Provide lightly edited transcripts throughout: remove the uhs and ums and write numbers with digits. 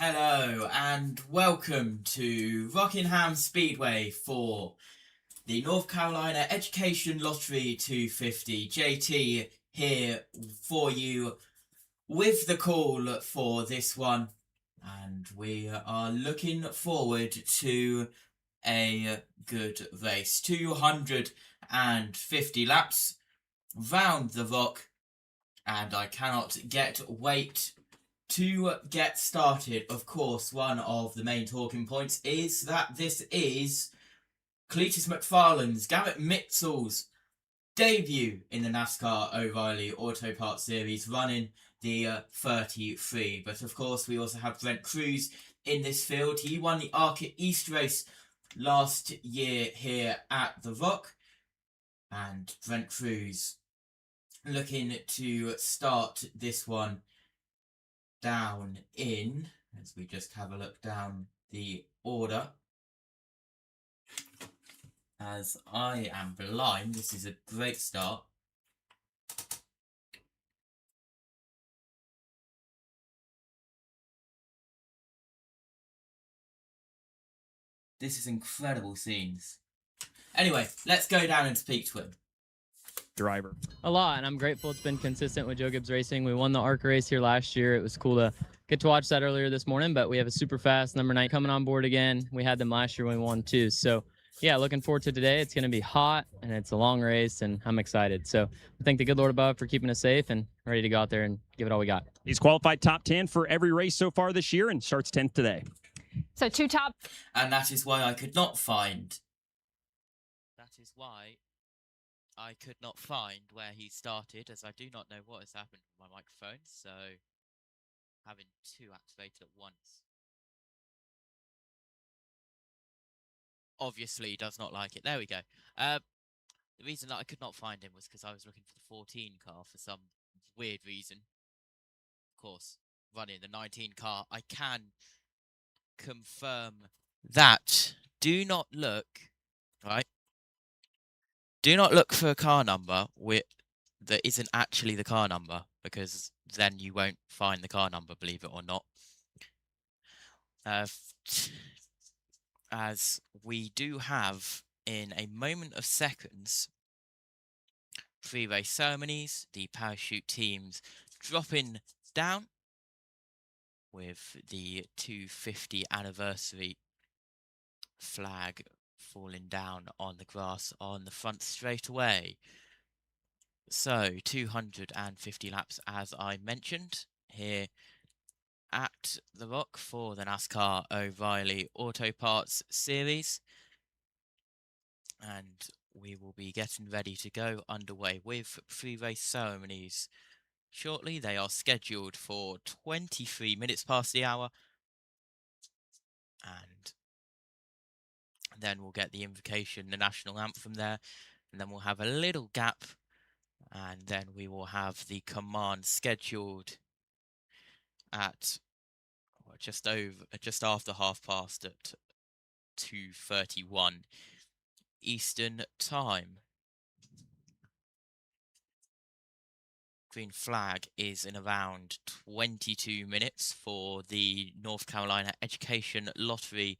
Hello and welcome to Rockingham Speedway for the North Carolina Education Lottery 250. JT here for you with the call for this one, and we are looking forward to a good race. 250 laps round the rock, and I cannot wait to get started. Of course, one of the main talking points is that this is Cletus McFarlane's, Garrett Mitchell's debut in the NASCAR O'Reilly Auto Parts Series, running the 33. But of course, we also have Brent Cruz in this field. He won the ARCA East race last year here at the Rock, and Brent Cruz looking to start this one down in, as we just have a look down the order. As I am blind, this is a great start. This is incredible scenes. Anyway, let's go down and speak to him. Driver. A lot, and I'm grateful it's been consistent with Joe Gibbs Racing. We won the ARCA race here last year. It was cool to get to watch that earlier this morning, but we have a super fast number 9 coming on board again. We had them last year when we won too. So yeah, looking forward to today. It's going to be hot and it's a long race and I'm excited. So I thank the good Lord above for keeping us safe and ready to go out there and give it all we got. He's qualified top 10 for every race so far this year and starts 10th today. So 2 top. And that is why I could not find. Where he started, as I do not know what has happened with my microphone, so having 2 activated at once. Obviously does not like it. There we go. The reason that I could not find him was because I was looking for the 14 car for some weird reason. Of course, running the 19 car, I can confirm that. Do not look, right? Do not look for a car number that isn't actually the car number, because then you won't find the car number, believe it or not. As we do have, in a moment of seconds, pre-race ceremonies, the parachute teams dropping down with the 250 anniversary flag falling down on the grass on the front straight away. So 250 laps, as I mentioned, here at the Rock for the NASCAR O'Reilly Auto Parts Series, and we will be getting ready to go underway with pre-race ceremonies shortly. They are scheduled for 23 minutes past the hour, and then we'll get the invocation, the national anthem there, and then we'll have a little gap, and then we will have the command scheduled at just after 30:30 at 2:31 Eastern Time. Green flag is in around 22 minutes for the North Carolina Education Lottery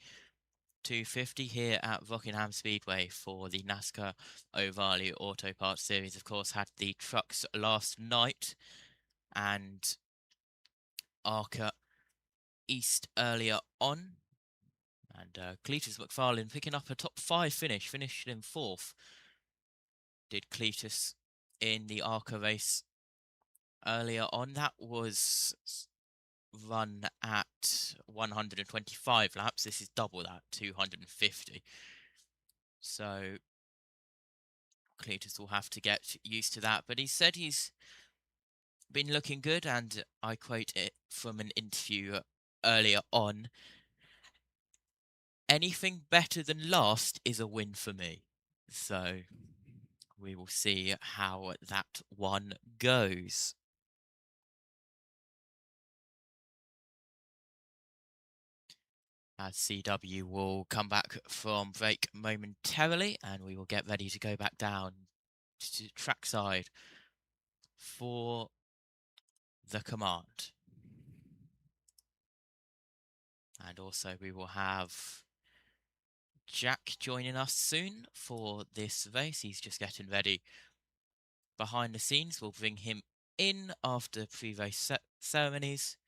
250 here at Rockingham Speedway for the NASCAR O'Reilly Auto Parts Series. Of course, had the trucks last night and ARCA East earlier on. And Cletus McFarlane picking up a top 5 finish, finished in 4th. Did Cletus in the ARCA race earlier on. That was run at 125 laps. This is double that, 250. So Cletus will have to get used to that. But he said he's been looking good, and I quote it from an interview earlier on: anything better than last is a win for me. So we will see how that one goes. As CW will come back from break momentarily, and we will get ready to go back down to trackside for the command. And also we will have Jack joining us soon for this race. He's just getting ready behind the scenes. We'll bring him in after pre-race ceremonies.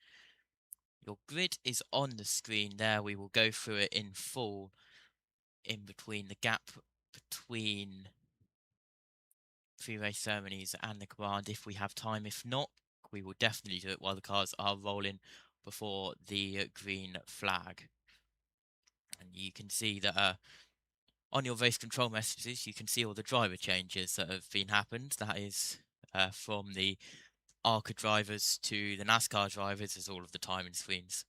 Your grid is on the screen there. We will go through it in full in between the gap between pre-race ceremonies and the command if we have time. If not, we will definitely do it while the cars are rolling before the green flag. And you can see that on your race control messages, you can see all the driver changes that have been happened. That is from the ARCA drivers to the NASCAR drivers, as all of the timing screens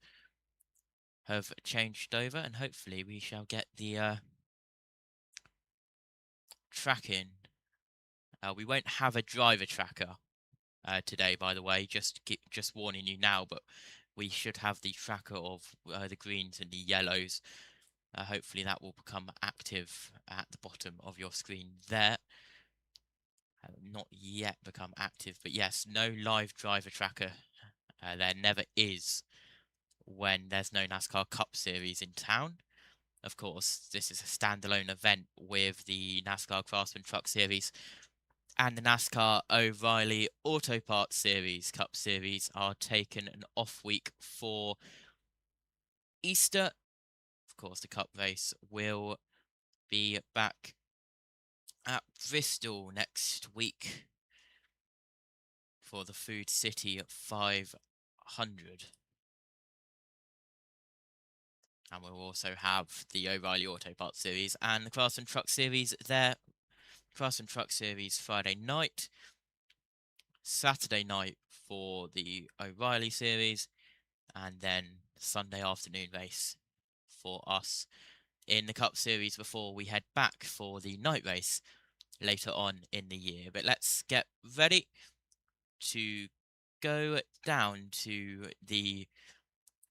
have changed over, and hopefully we shall get the tracking. We won't have a driver tracker today, by the way, just warning you now, but we should have the tracker of the greens and the yellows. Hopefully that will become active at the bottom of your screen there. Not yet become active, but yes, no live driver tracker. There never is when there's no NASCAR Cup Series in town. Of course, this is a standalone event with the NASCAR Craftsman Truck Series and the NASCAR O'Reilly Auto Parts Series. Cup Series are taken an off week for Easter. Of course, the Cup race will be back at Bristol next week for the Food City 500. And we'll also have the O'Reilly Auto Parts Series and the Craftsman Truck Series there. Craftsman Truck Series Friday night, Saturday night for the O'Reilly Series, and then Sunday afternoon race for us in the Cup Series before we head back for the night race later on in the year. But let's get ready to go down to the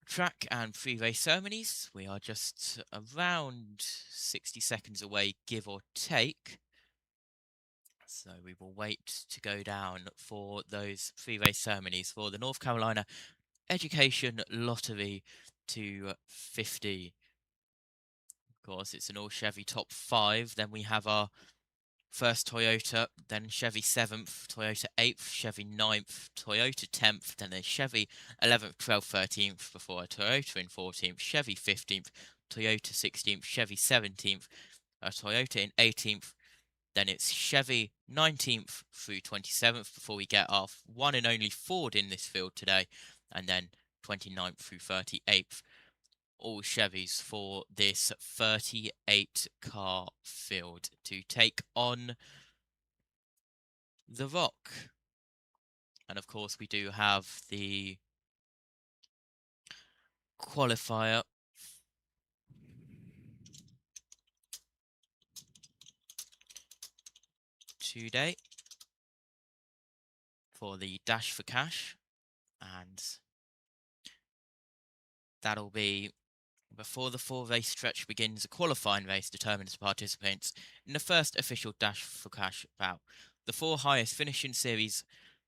track and pre-race ceremonies. We are just around 60 seconds away, give or take. So we will wait to go down for those pre-race ceremonies for the North Carolina Education Lottery 250. Of course, it's an all Chevy top 5. Then we have our first Toyota, then Chevy 7th, Toyota 8th, Chevy 9th, Toyota 10th, then a Chevy 11th, 12th, 13th, before a Toyota in 14th, Chevy 15th, Toyota 16th, Chevy 17th, a Toyota in 18th, then it's Chevy 19th through 27th before we get our one and only Ford in this field today, and then 29th through 38th. All Chevys for this 38 car field to take on the Rock. And of course we do have the qualifier today for the Dash for Cash, and that'll be before the 4-race stretch begins. A qualifying race determines participants in the first official Dash for Cash bout. The 4 highest finishing series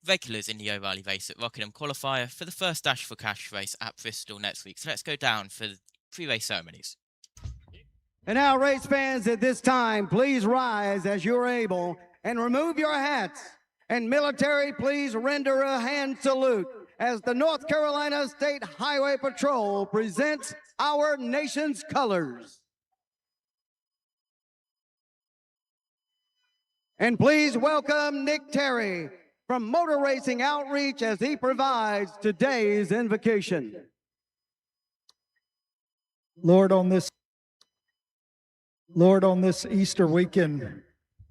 regulars in the O'Reilly race at Rockingham qualifier for the first Dash for Cash race at Bristol next week. So let's go down for the pre-race ceremonies. And now, race fans, at this time, please rise as you're able and remove your hats. And military, please render a hand salute as the North Carolina State Highway Patrol presents our nation's colors. And please welcome Nick Terry from Motor Racing Outreach as he provides today's invocation. Lord, on this Easter weekend,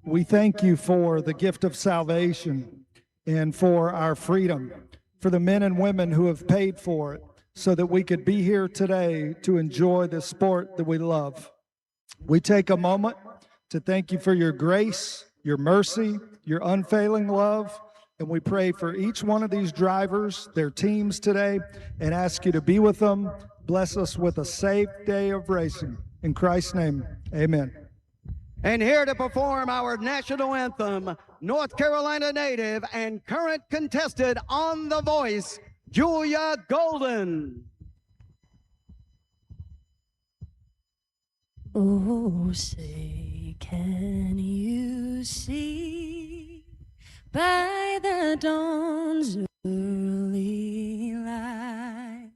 we thank you for the gift of salvation and for our freedom, for the men and women who have paid for it so that we could be here today to enjoy the sport that we love. We take a moment to thank you for your grace, your mercy, your unfailing love, and we pray for each one of these drivers, their teams today, and ask you to be with them. Bless us with a safe day of racing. In Christ's name, amen. And here to perform our national anthem, North Carolina native and current contestant on The Voice, Julia Golden. Oh, say, can you see by the dawn's early light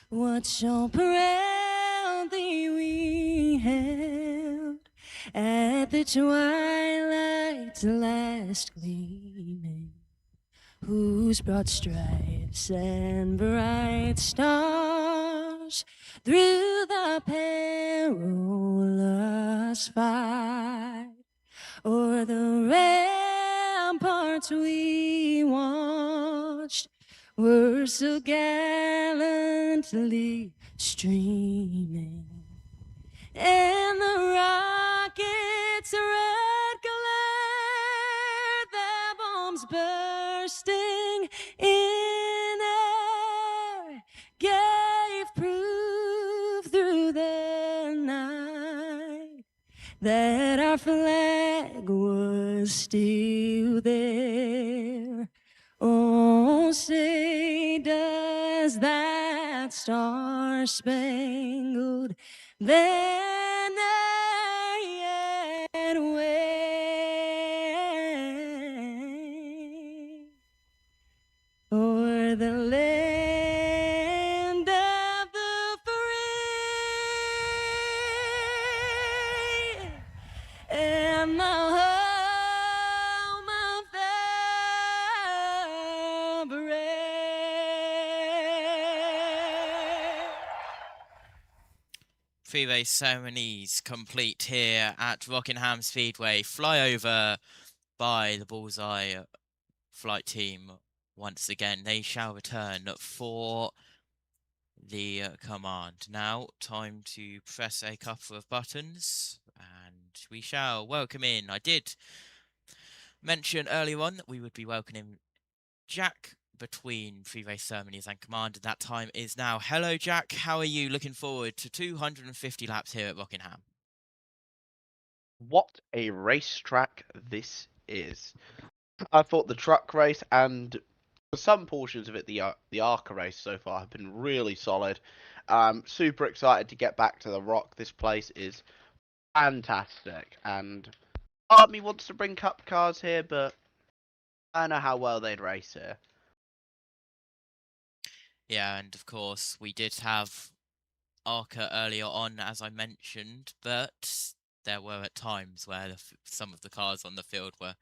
what so proudly we held at the twilight's last gleaming, whose broad stripes and bright stars through the perilous fight o'er the ramparts we watched were so gallantly streaming, and the rockets' red glare, their bombs bursting in air, gave proof through the night that our flag was still there. Oh, say, does that star-spangled banner yet wave o'er the land of the free and the home of the brave? Three-race ceremonies complete here at Rockingham Speedway. Flyover by the Bullseye flight team once again. They shall return for the command. Now, time to press a couple of buttons, and we shall welcome in. I did mention earlier on that we would be welcoming Jack between three-race ceremonies and command, and that time is now. Hello, Jack. How are you? Looking forward to 250 laps here at Rockingham. What a racetrack this is. I thought the truck race and for some portions of it, the ARCA race so far have been really solid. Super excited to get back to the Rock. This place is fantastic, and part of me wants to bring cup cars here, but I don't know how well they'd race here. Yeah, and of course, we did have ARCA earlier on, as I mentioned, but there were at times where some of the cars on the field were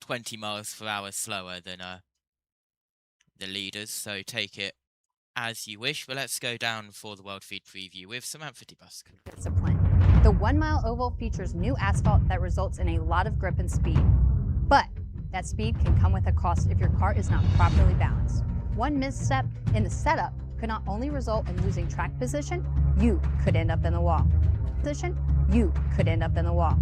20 miles per hour slower than the leaders, so take it as you wish. But let's go down for the World Feed preview with Samantha DeBusk. Discipline. The 1 mile oval features new asphalt that results in a lot of grip and speed. But that speed can come with a cost if your car is not properly balanced. One misstep in the setup could not only result in losing track position, you could end up in the wall. You could end up in the wall.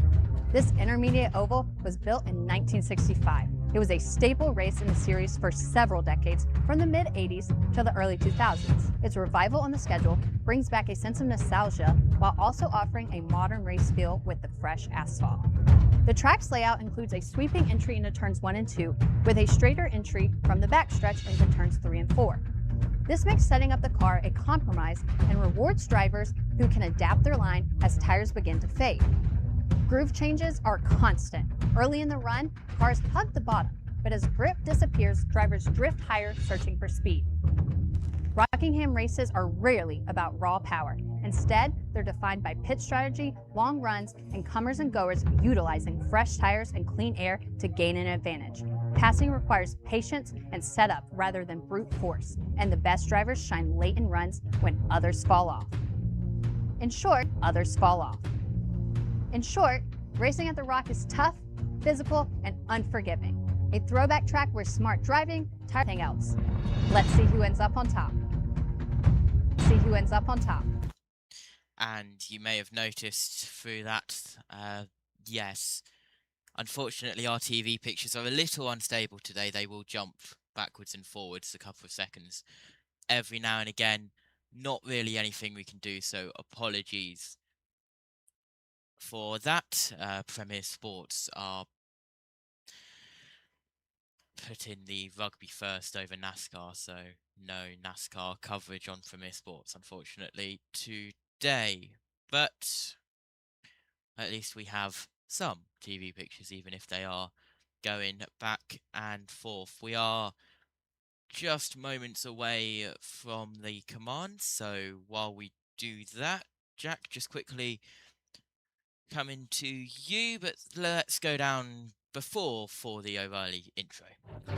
This intermediate oval was built in 1965. It was a staple race in the series for several decades, from the mid-'80s to the early 2000s. Its revival on the schedule brings back a sense of nostalgia while also offering a modern race feel with the fresh asphalt. The track's layout includes a sweeping entry into turns 1 and 2, with a straighter entry from the backstretch into turns 3 and 4. This makes setting up the car a compromise and rewards drivers who can adapt their line as tires begin to fade. Groove changes are constant. Early in the run, cars hug the bottom, but as grip disappears, drivers drift higher searching for speed. Rockingham races are rarely about raw power. Instead, they're defined by pit strategy, long runs, and comers and goers utilizing fresh tires and clean air to gain an advantage. Passing requires patience and setup rather than brute force, and the best drivers shine late in runs when others fall off. In short, others fall off. In short, racing at the Rock is tough, physical, and unforgiving. A throwback track where smart driving, everything else. Let's see who ends up on top. See who ends up on top. And you may have noticed through that, yes, unfortunately our TV pictures are a little unstable today. They will jump backwards and forwards a couple of seconds every now and again. Not really anything we can do, so apologies for that. Premier Sports are putting the rugby first over NASCAR, so no NASCAR coverage on Premier Sports, unfortunately, today. But at least we have some TV pictures, even if they are going back and forth. We are just moments away from the command, so while we do that, Jack, just quickly coming to you, but let's go down before for the O'Reilly intro.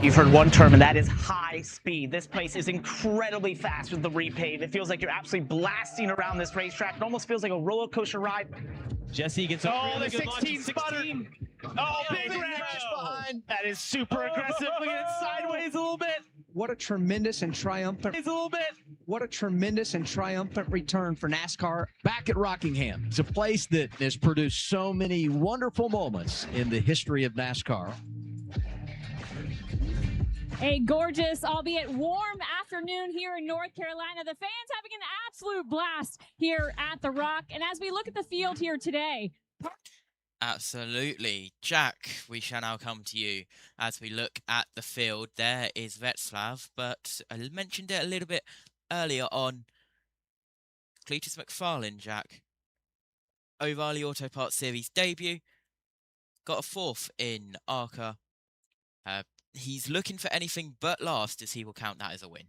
You've heard one term, and that is high speed. This place is incredibly fast with the repave. It feels like you're absolutely blasting around this racetrack. It almost feels like a roller coaster ride. Jesse gets Oh, the 16 sputter. Oh, big wrench behind. That is super aggressive. Look at it sideways a little bit. What a tremendous and triumphant. It's a little bit. What a tremendous and triumphant return for NASCAR back at Rockingham. It's a place that has produced so many wonderful moments in the history of NASCAR. A gorgeous, albeit warm afternoon here in North Carolina. The fans having an absolute blast here at the Rock. And as we look at the field here today. Absolutely. Jack, we shall now come to you as we look at the field. There is Vetslav, but I mentioned it a little bit earlier on. Cletus McFarlane, Jack. O'Reilly Auto Parts Series debut. Got a 4th in ARCA. He's looking for anything but last, as he will count that as a win.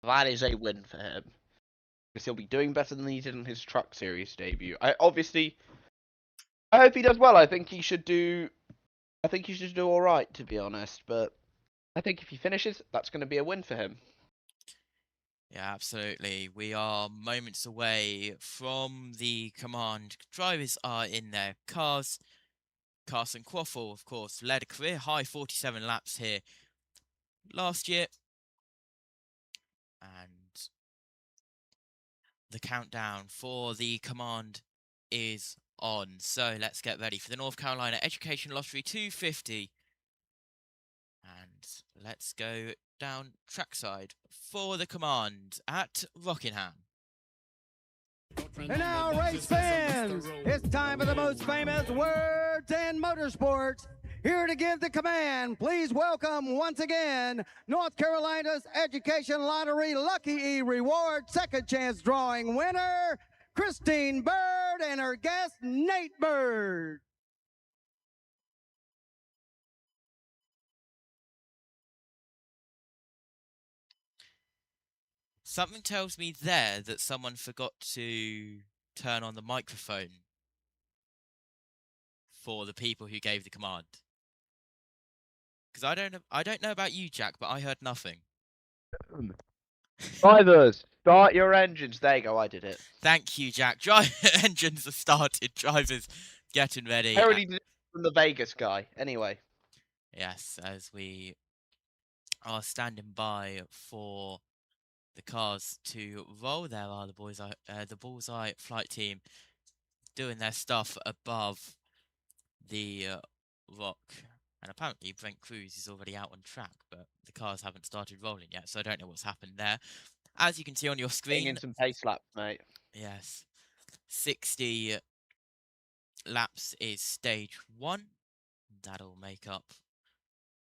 That is a win for him. Because he'll be doing better than he did in his Truck Series debut. I hope he does well. I think he should do all right, to be honest. But I think if he finishes, that's going to be a win for him. Yeah, absolutely. We are moments away from the command. Drivers are in their cars. Carson Quaffle, of course, led a career-high 47 laps here last year. And the countdown for the command is on. So let's get ready for the North Carolina Education Lottery 250. And let's go down trackside for the command at Rockingham. And now, race fans, it's time for the most famous words in motorsports. Here to give the command, please welcome once again North Carolina's Education Lottery Lucky E Reward Second Chance Drawing winner, Christine Bird, and her guest, Nate Bird. Something tells me there that someone forgot to turn on the microphone for the people who gave the command. Because I don't know about you, Jack, but I heard nothing. Drivers, start your engines. There you go, I did it. Thank you, Jack. Engines are started. Drivers getting ready. I already did it from the Vegas guy. Anyway. Yes, as we are standing by for the cars to roll. There are the Bullseye flight team doing their stuff above the rock. And apparently Brent Cruz is already out on track, but the cars haven't started rolling yet, so I don't know what's happened there. As you can see on your screen... Getting in some pace laps, mate. Yes. 60 laps is stage 1. That'll make up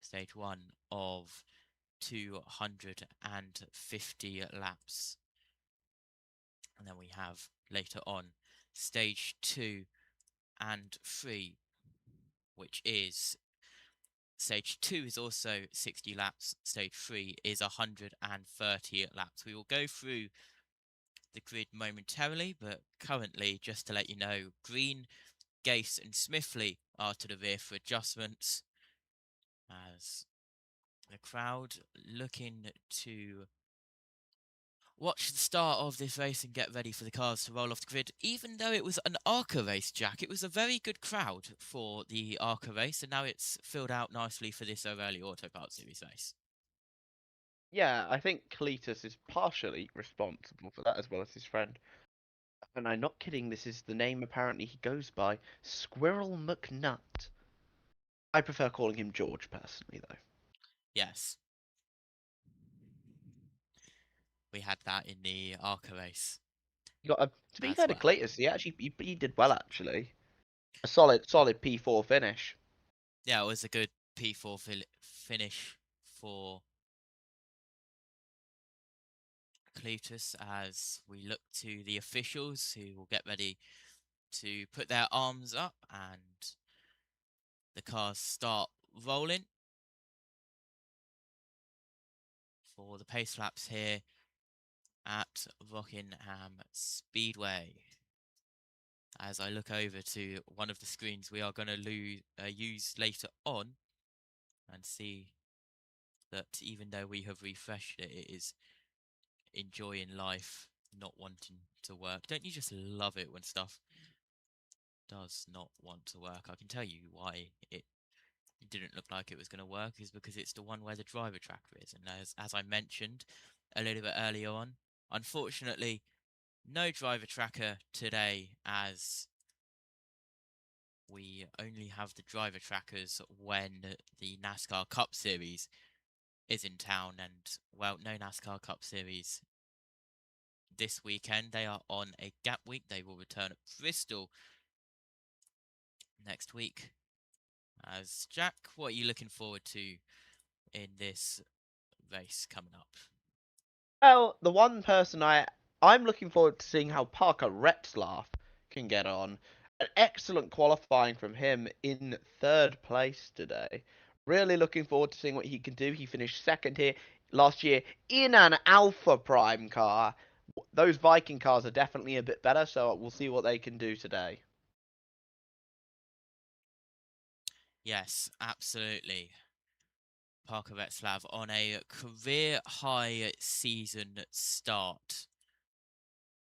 stage 1 of 250 laps. And then we have later on stage 2 and 3, which is stage 2 is also 60 laps, stage 3 is 130 laps. We will go through the grid momentarily, but currently, just to let you know, Green, Gase and Smithley are to the rear for adjustments, as the crowd looking to watch the start of this race and get ready for the cars to roll off the grid. Even though it was an ARCA race, Jack, it was a very good crowd for the ARCA race, and now it's filled out nicely for this O'Reilly Auto Parts Series race. Yeah, I think Cletus is partially responsible for that, as well as his friend. And I'm not kidding, this is the name apparently he goes by, Squirrel McNutt. I prefer calling him George, personally, though. Yes. We had that in the ARCA race. You got to be fair to Cletus, he did well, actually. A solid P4 finish. Yeah, it was a good P4 finish for Cletus, as we look to the officials who will get ready to put their arms up and the cars start rolling for the pace laps here at Rockingham Speedway. As I look over to one of the screens we are going to use later on and see that even though we have refreshed it, it is enjoying life, not wanting to work. Don't you just love it when stuff does not want to work? I can tell you why it didn't look like it was going to work is because it's the one where the driver tracker is. And as I mentioned a little bit earlier on, unfortunately, no driver tracker today, as we only have the driver trackers when the NASCAR Cup Series is in town. And, well, no NASCAR Cup Series this weekend. They are on a gap week. They will return at Bristol next week. As Jack, what are you looking forward to in this race coming up? Well, the one person I'm looking forward to seeing how Parker Retzlaff can get on. An excellent qualifying from him in 3rd place today. Really looking forward to seeing what he can do. He finished 2nd here last year in an Alpha Prime car. Those Viking cars are definitely a bit better, so we'll see what they can do today. Yes, absolutely. Parker Retzlaff on a career high season start.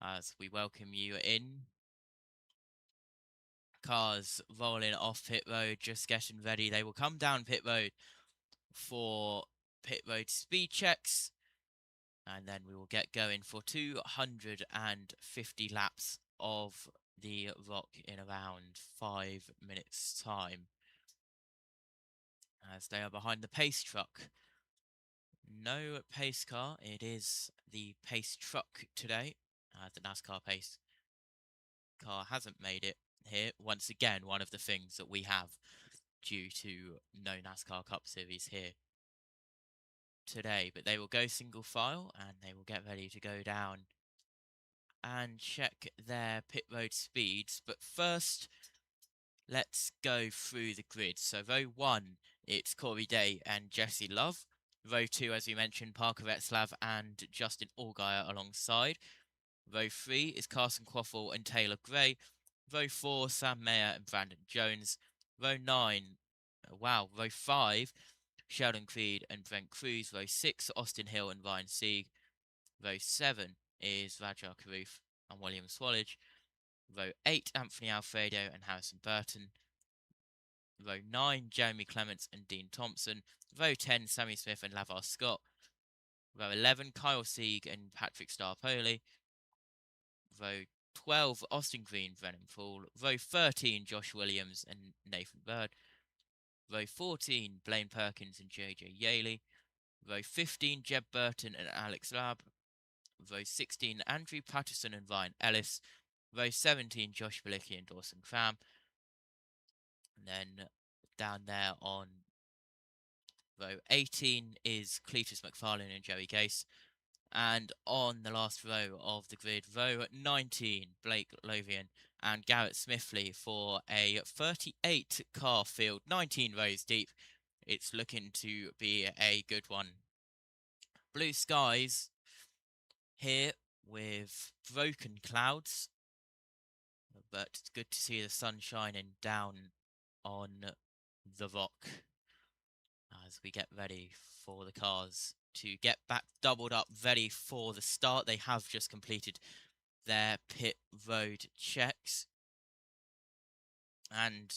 As we welcome you in. Cars rolling off pit road, just getting ready. They will come down pit road for pit road speed checks. And then we will get going for 250 laps of the Rock in around 5 minutes' time. As they are behind the pace truck. No pace car, it is the pace truck today. The NASCAR pace car hasn't made it here. Once again, one of the things that we have due to no NASCAR Cup Series here today. But they will go single file and they will get ready to go down and check their pit road speeds. But first, let's go through the grid. So row 1, it's Corey Day and Jesse Love. Row 2, as we mentioned, Parker Retzlaff and Justin Allgaier alongside. Row 3 is Carson Quaffle and Taylor Gray. Row 4, Sam Mayer and Brandon Jones. Row 5, Sheldon Creed and Brent Cruz. Row 6, Austin Hill and Ryan Sieg. Row 7 is Raja Karuth and William Swallage. Row 8, Anthony Alfredo and Harrison Burton. Row 9, Jeremy Clements and Dean Thompson. Row 10, Sammy Smith and Lavar Scott. Row 11, Kyle Sieg and Patrick Starpoli. Row 12, Austin Green, Brennan Poole. Row 13, Josh Williams and Nathan Bird. Row 14, Blaine Perkins and JJ Yaley. Row 15, Jeb Burton and Alex Lab. Row 16, Andrew Patterson and Ryan Ellis. Row 17, Josh Bilicki and Dawson Cram. And then down there on row 18 is Cletus McFarlane and Joey Gase. And on the last row of the grid, row 19, Blake Lovian and Garrett Smithley for a 38 car field, 19 rows deep. It's looking to be a good one. Blue skies here with broken clouds, but it's good to see the sun shining down on the Rock as we get ready for the cars to get back doubled up, ready for the start. They have just completed their pit road checks. And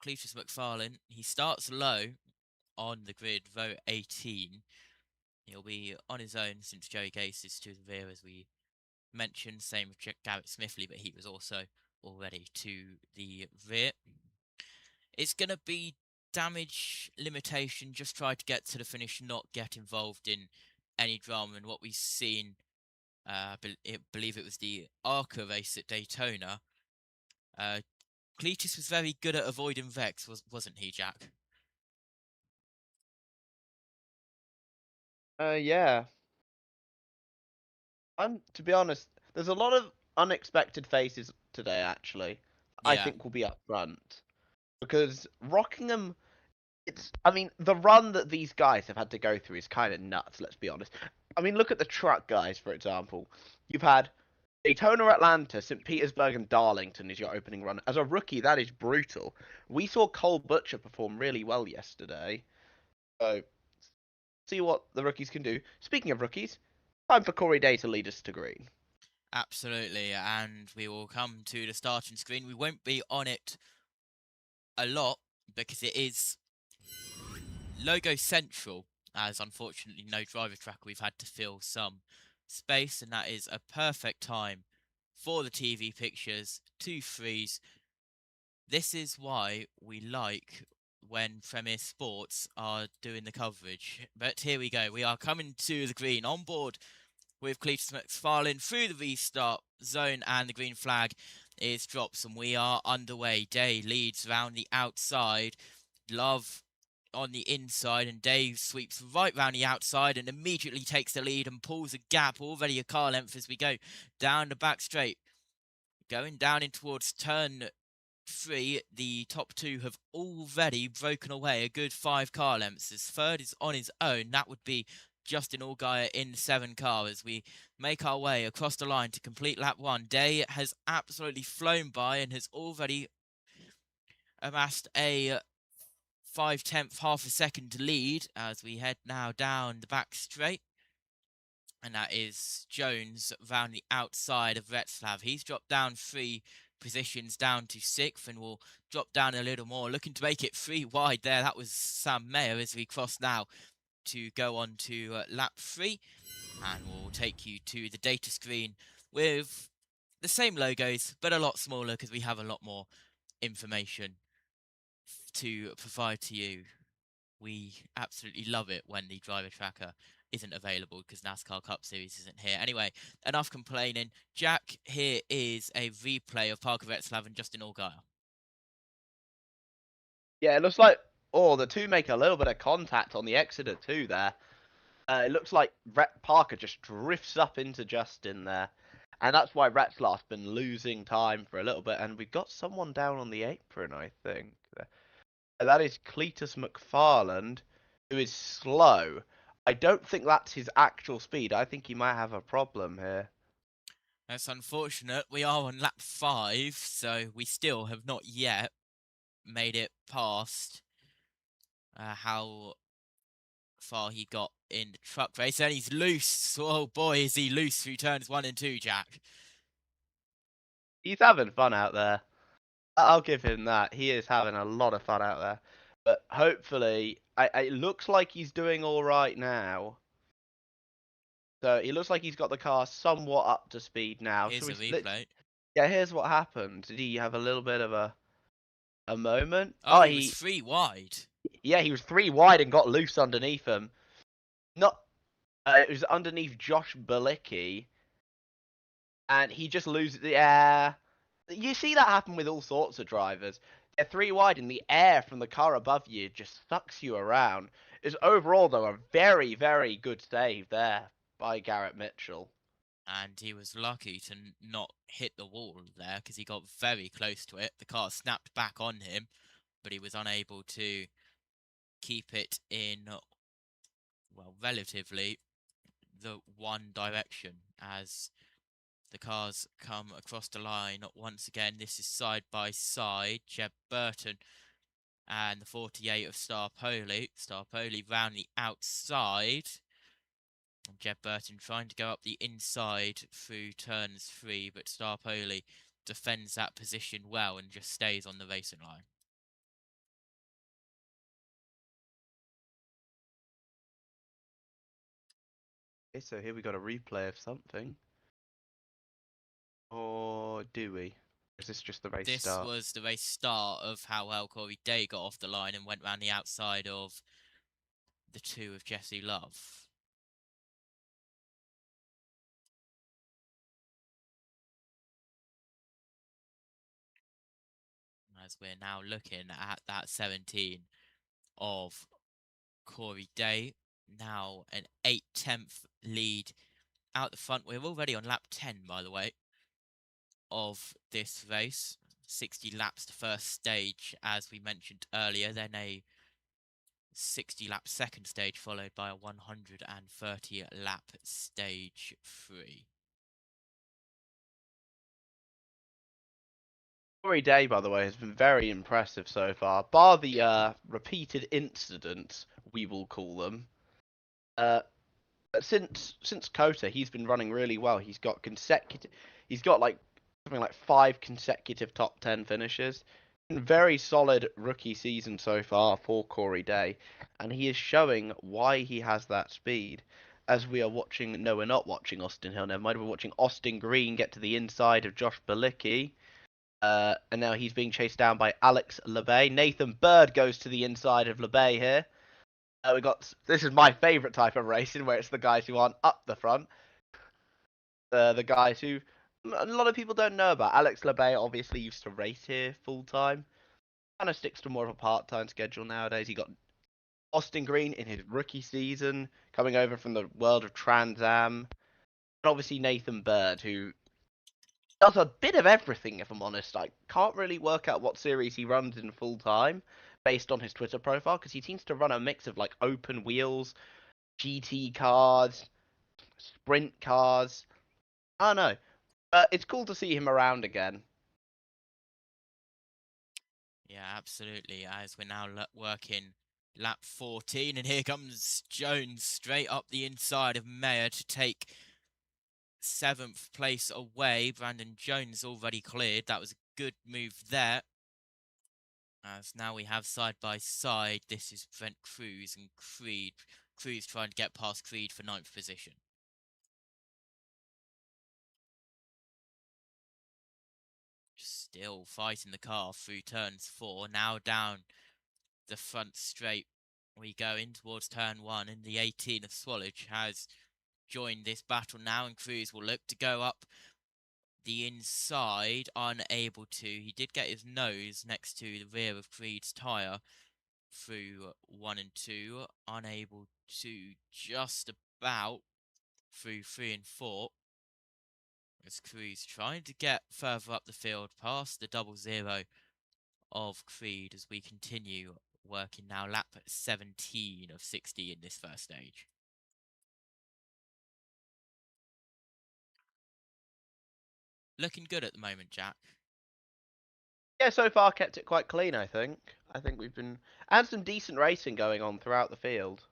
Cletus McFarlane, he starts low on the grid, row 18. He'll be on his own since Joey Gase is to the rear, as we mentioned. Same with Garrett Smithley, but he was also already to the rear. It's going to be damage limitation, just try to get to the finish, not get involved in any drama. And what we've seen, I believe it was the ARCA race at Daytona, Cletus was very good at avoiding wrecks, wasn't he, Jack? Yeah. To be honest, there's a lot of unexpected faces today, actually. I Yeah. think will be up front. Because Rockingham, I mean, the run that these guys have had to go through is kind of nuts, let's be honest. I mean, look at the truck guys, for example. You've had Daytona, Atlanta, St. Petersburg, and Darlington is your opening run. As a rookie, that is brutal. We saw Cole Butcher perform really well yesterday. So, see what the rookies can do. Speaking of rookies, time for Corey Day to lead us to green. Absolutely, and we will come to the starting screen. We won't be on it a lot because it is logo central, as unfortunately no driver track, we've had to fill some space, and that is a perfect time for the TV pictures to freeze. This is why we like when Premier Sports are doing the coverage. But here we go, we are coming to the green on board with Cletus McFarlane through the restart zone, and the green flag is dropped, and we are underway. Day leads round the outside, Love on the inside, and Dave sweeps right round the outside and immediately takes the lead and pulls a gap, already a car length as we go down the back straight. Going down in towards turn 3, the top 2 have already broken away a good 5 car lengths. As third is on his own, that would be Justin Allgaier in 7 car as we make our way across the line to complete lap 1. Day has absolutely flown by and has already amassed a 5/10 half a second lead as we head now down the back straight. And that is Jones round the outside of Retzlaff. He's dropped down 3 positions down to 6th and will drop down a little more, looking to make it 3 wide there. That was Sam Mayer as we cross now to go on to lap 3, and we'll take you to the data screen with the same logos but a lot smaller because we have a lot more information to provide to you. We absolutely love it when the driver tracker isn't available because NASCAR Cup Series isn't here. Anyway, enough complaining. Jack, here is a replay of Parker Retzlaff and Justin Allgaier. Yeah, it looks like, the two make a little bit of contact on the exit too there. It looks like Parker just drifts up into Justin there. And that's why Retzlaff's been losing time for a little bit. And we've got someone down on the apron, I think. That is Cletus McFarland, who is slow. I don't think that's his actual speed. I think he might have a problem here. That's unfortunate. We are on lap 5, so we still have not yet made it past how far he got in the truck race. And he's loose. Oh boy, is he loose through turns 1 and 2, Jack. He's having fun out there. I'll give him that. He is having a lot of fun out there. But hopefully, it looks like he's doing all right now. So he looks like he's got the car somewhat up to speed now. Here's a replay. Yeah, here's what happened. Did he have a little bit of a moment? Oh, he was 3 wide. Yeah, he was 3 wide and got loose underneath him. It was underneath Josh Balicki. And he just loses the air. You see that happen with all sorts of drivers. They're 3 wide and the air from the car above you just sucks you around. It's overall, though, a very, very good save there by Garrett Mitchell. And he was lucky to not hit the wall there because he got very close to it. The car snapped back on him, but he was unable to keep it in, well, relatively the one direction as the cars come across the line once again. This is side by side. Jeb Burton and the 48 of Starpoli. Starpoli round the outside. And Jeb Burton trying to go up the inside through turns 3, but Starpoli defends that position well and just stays on the racing line. Okay, so here we got a replay of something. Or do we? Or is this just the race start? This was the race start of how well Corey Day got off the line and went round the outside of the 2 of Jesse Love. As we're now looking at that 17 of Corey Day. Now an 8/10 lead out the front. We're already on lap 10, by the way, of this race. 60 laps the first stage, as we mentioned earlier, then a 60 lap second stage, followed by a 130 lap stage 3. Corey Day, by the way, has been very impressive so far, bar the repeated incidents, we will call them. Since Kota, he's been running really well. He's got like something like 5 consecutive top 10 finishes. Very solid rookie season so far for Corey Day, and he is showing why he has that speed. As we are watching, no, we're not watching Austin Hill. Never mind, we're watching Austin Green get to the inside of Josh Balicki. And now he's being chased down by Alex LeBay. Nathan Bird goes to the inside of LeBay here. This is my favourite type of racing, where it's the guys who aren't up the front. The guys who a lot of people don't know about. Alex LeBay obviously used to race here full time. Kind of sticks to more of a part-time schedule nowadays. He got Austin Green in his rookie season, coming over from the world of Trans Am. And obviously Nathan Bird, who does a bit of everything, if I'm honest. I can't really work out what series he runs in full time based on his Twitter profile, because he seems to run a mix of like open wheels, GT cars, sprint cars. I don't know. It's cool to see him around again. Yeah, absolutely. As we're now working lap 14, and here comes Jones straight up the inside of Mayer to take 7th place away. Brandon Jones already cleared. That was a good move there. As now we have side by side. This is Brent Cruz and Creed. Cruz trying to get past Creed for 9th position. Still fighting the car through turns 4. Now down the front straight we go in towards turn 1, and the 18 of Swallage has joined this battle now, and Cruz will look to go up the inside, unable to. He did get his nose next to the rear of Creed's tyre through 1 and 2, unable to just about through 3 and 4. As Cruz trying to get further up the field past the 00 of Creed, as we continue working now lap 17 of 60 in this first stage. Looking good at the moment, Jack. Yeah, so far kept it quite clean, I think. I think we've been... And some decent racing going on throughout the field.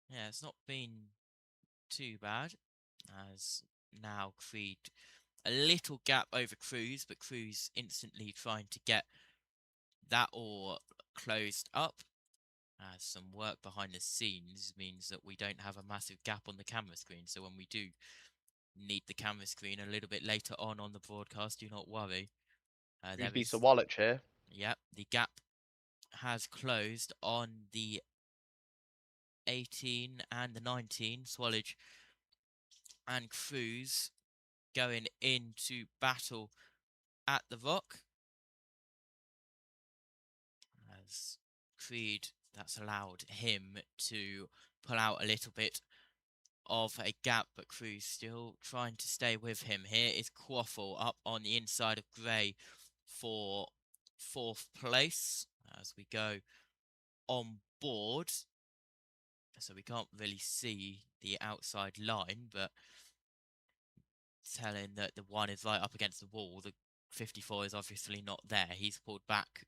Yeah, it's not been too bad, as now Creed a little gap over Cruz, but Cruz instantly trying to get that all closed up. As some work behind the scenes means that we don't have a massive gap on the camera screen, so when we do need the camera screen a little bit later on the broadcast, do not worry. There is a Wallich here. Yep, the gap has closed on the 18 and the 19. Swallage and Cruz going into battle at the Rock. As Creed, that's allowed him to pull out a little bit of a gap, but Cruz still trying to stay with him. Here is Quaffle up on the inside of Gray for 4th place as we go on board. So we can't really see the outside line, but telling that the 1 is right up against the wall. The 54 is obviously not there. He's pulled back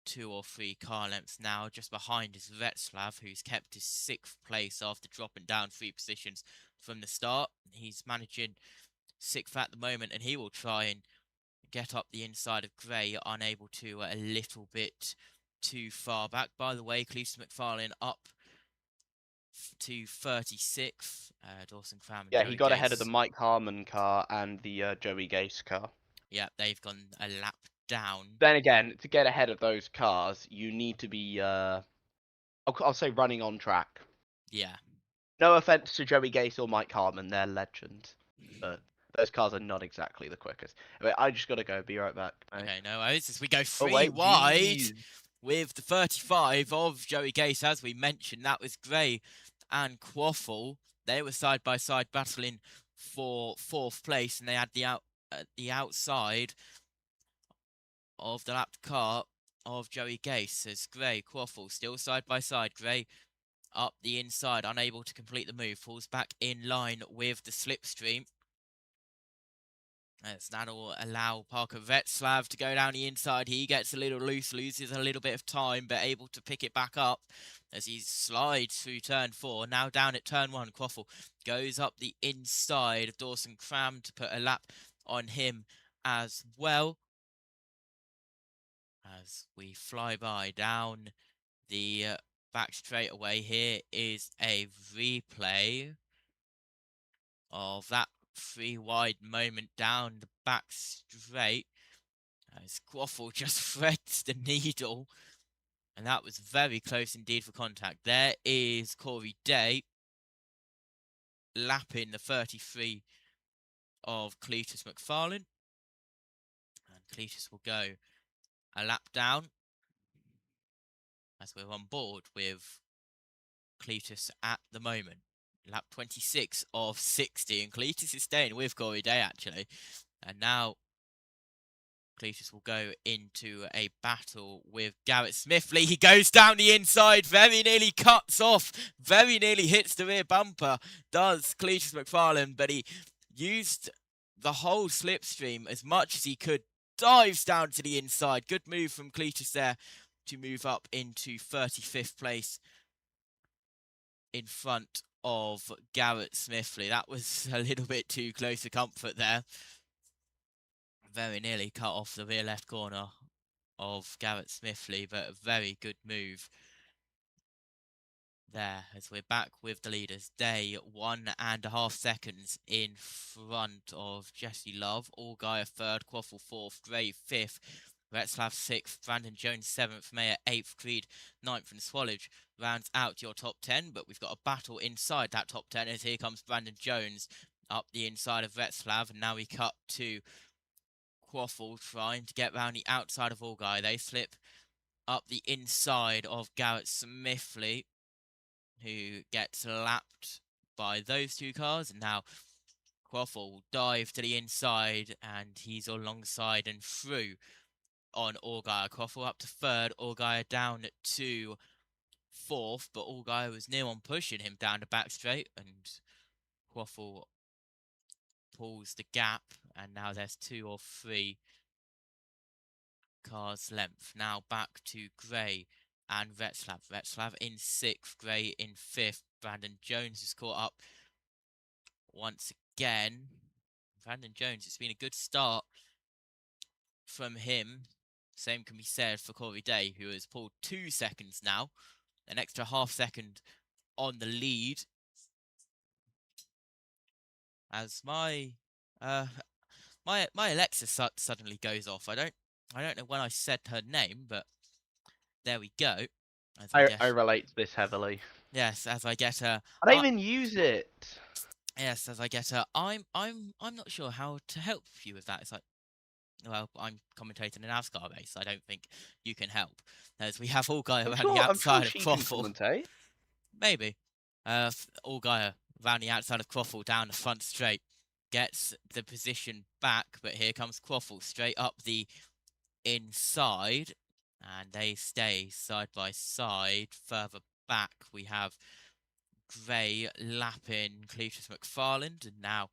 2 or 3 car lengths now, just behind is Vetslav, who's kept his 6th place after dropping down 3 positions from the start. He's managing 6th at the moment, and he will try and get up the inside of Gray, unable to, a little bit too far back. By the way, Cleese McFarlane up to 36th. Dawson Cram. Yeah, he got ahead of the Mike Harmon car and the Joey Gase car. Yeah, they've gone a lap down. Then again, to get ahead of those cars, you need to be, I'll say running on track. Yeah. No offense to Joey Gase or Mike Harmon, they're legends. But those cars are not exactly the quickest. Anyway, I just got to go. Be right back. Mate. Okay, no worries. As we go 3 wide with the 35 of Joey Gase, as we mentioned, that was Gray and Quaffle. They were side by side battling for 4th place, and they had the outside of the lapped car of Joey Gase as Gray, Quaffle still side by side. Gray up the inside, unable to complete the move, falls back in line with the slipstream. As that'll allow Parker Vetslav to go down the inside. He gets a little loose, loses a little bit of time, but able to pick it back up as he slides through turn 4. Now down at turn 1, Quaffle goes up the inside of Dawson Cram to put a lap on him as well. As we fly by down the back straightaway, here is a replay of that 3 wide moment down the back straight as Quaffle just threads the needle, and that was very close indeed for contact. There is Corey Day lapping the 33 of Cletus McFarlane, and Cletus will go a lap down as we're on board with Cletus at the moment. Lap 26 of 60, and Cletus is staying with Corey Day actually. And now Cletus will go into a battle with Garrett Smithley. He goes down the inside, very nearly cuts off, very nearly hits the rear bumper, does Cletus McFarlane, but he used the whole slipstream as much as he could, dives down to the inside. Good move from Cletus there to move up into 35th place in front of Garrett Smithley. That was a little bit too close to comfort there. Very nearly cut off the rear left corner of Garrett Smithley, but a very good move there as we're back with the leaders. Day 1.5 seconds in front of Jesse Love. Allgaier 3rd, Quaffle 4th, Gray 5th, Retzlaff 6th, Brandon Jones 7th, Mayer 8th, Creed 9th, and Swallage rounds out your top 10. But we've got a battle inside that top 10 as here comes Brandon Jones up the inside of Retzlaff, and now we cut to Quaffle trying to get round the outside of Allgaier. They slip up the inside of Garrett Smithley, who gets lapped by those 2 cars, and now Quaffle will dive to the inside, and he's alongside and through on Allgaier. Quaffle up to 3rd, Allgaier down to 4th, but Allgaier was near on pushing him down the back straight, and Quaffle pulls the gap, and now there's 2 or 3 cars length. Now back to Gray and Retzlaff. Retzlaff in 6th, Gray in 5th. Brandon Jones is caught up once again. Brandon Jones, it's been a good start from him. Same can be said for Corey Day, who has pulled 2 seconds now. An extra half second on the lead. As my Alexa suddenly goes off. I don't know when I said her name, but there we go. I relate to this heavily. Yes, as I get her. I don't even use it. Yes, as I get her. I'm not sure how to help you with that. It's like, well, I'm commentating an NASCAR race. I don't think you can help. As we have Allgaier around the outside of Quaffle. Maybe. Allgaier around the outside of Quaffle down the front straight. Gets the position back, but here comes Quaffle straight up the inside. And they stay side by side. Further back, we have Gray lapping Cletus McFarland. And now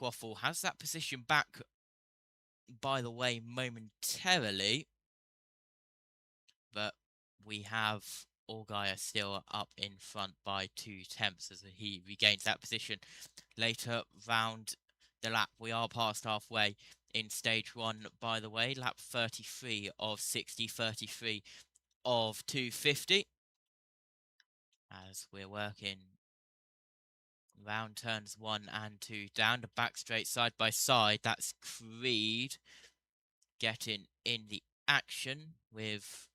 Quaffle has that position back, by the way, momentarily. But we have Allgaier still up in front by 2 tenths as he regains that position later round the lap. We are past halfway in stage 1, by the way. Lap 33 of 60, 33 of 250. As we're working round turns 1 and 2 down the back straight side by side. That's Creed getting in the action with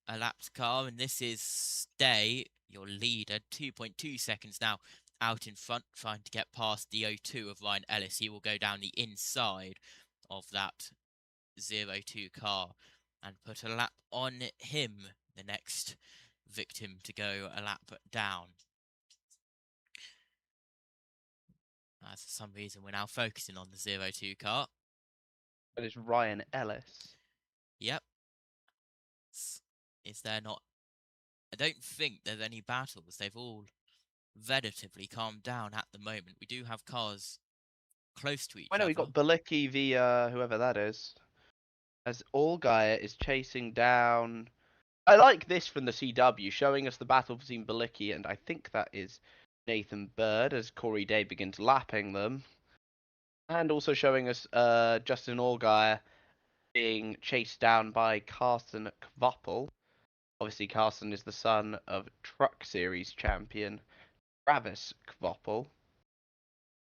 a lapped car, and this is Day, your leader, 2.2 seconds now out in front, trying to get past the 02 of Ryan Ellis. He will go down the inside of that 02 car and put a lap on him, the next victim to go a lap down. As for some reason, we're now focusing on the 0-2 car. That is Ryan Ellis. Yep. Is there not... I don't think there's any battles. They've all relatively calmed down at the moment. We do have cars close to each I know other. we got Balicki via whoever that is. As Allgaier is chasing down... I like this from the CW, showing us the battle between Balicki and I think that is Nathan Bird as Corey Day begins lapping them. And also showing us Justin Allgaier being chased down by Carson Kvapel. Obviously, Carson is the son of Truck Series champion Travis Kvapel.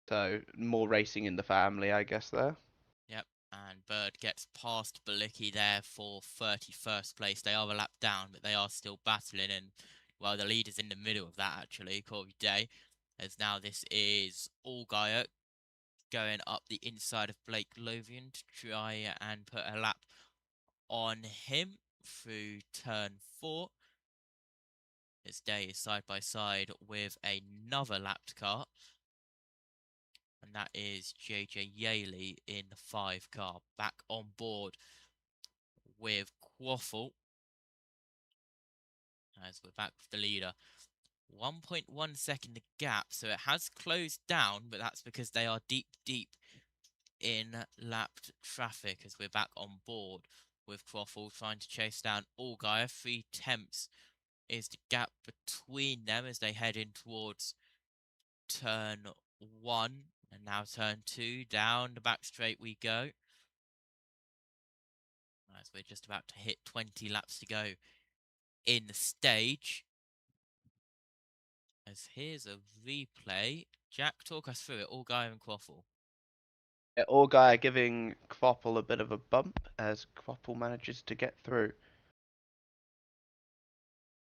So, more racing in the family, I guess, there. Yep, and Bird gets past Balicki there for 31st place. They are a lap down, but they are still battling, and, well, the leader's in the middle of that, actually, Corey Day, as now this is Allgaier going up the inside of Blake Lothian to try and put a lap on him through turn 4. As Day is side by side with another lapped car. And that is JJ Yaley in the 5 car. Back on board with Quaffle. As we're back with the leader. 1.1 second gap, so it has closed down, but that's because they are deep in lapped traffic as we're back on board with Quaffle trying to chase down Allgaier. 3 tenths is the gap between them as they head in towards turn 1 and now turn 2. Down the back straight we go as we're just about to hit 20 laps to go in the stage. As here's a replay. Jack, talk us through it. Allgaier and Quaffle. Yeah, Allgaier giving Kvapel a bit of a bump as Kvapel manages to get through.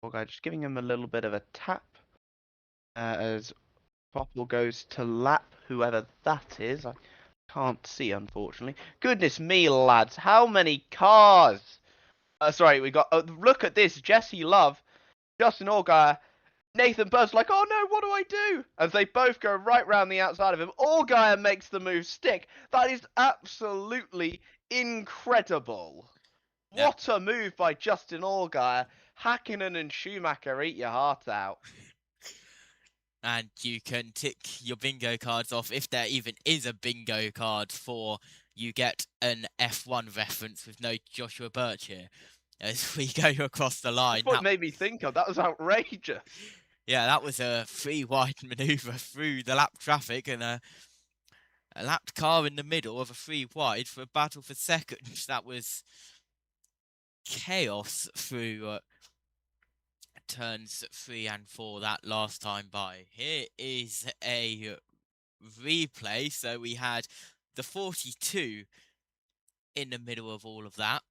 Allgaier just giving him a little bit of a tap as Kvapel goes to lap whoever that is. I can't see, unfortunately. Goodness me, lads. How many cars? Sorry, we got... look at this. Jesse Love, Justin Allgaier, Nathan Bird's like, oh no, what do I do? As they both go right round the outside of him. Allgaier makes the move stick. That is absolutely incredible. Yep. What a move by Justin Allgaier. Hakkinen and Schumacher, eat your heart out. And you can tick your bingo cards off if there even is a bingo card for you get an F1 reference with no Joshua Birch here. As we go across the line. That's what made me think of. That was outrageous. Yeah, that was a 3 wide manoeuvre through the lap traffic and a lapped car in the middle of a 3 wide for a battle for second. That was chaos through turns 3 and 4 that last time by. Here is a replay. So we had the 42 in the middle of all of that.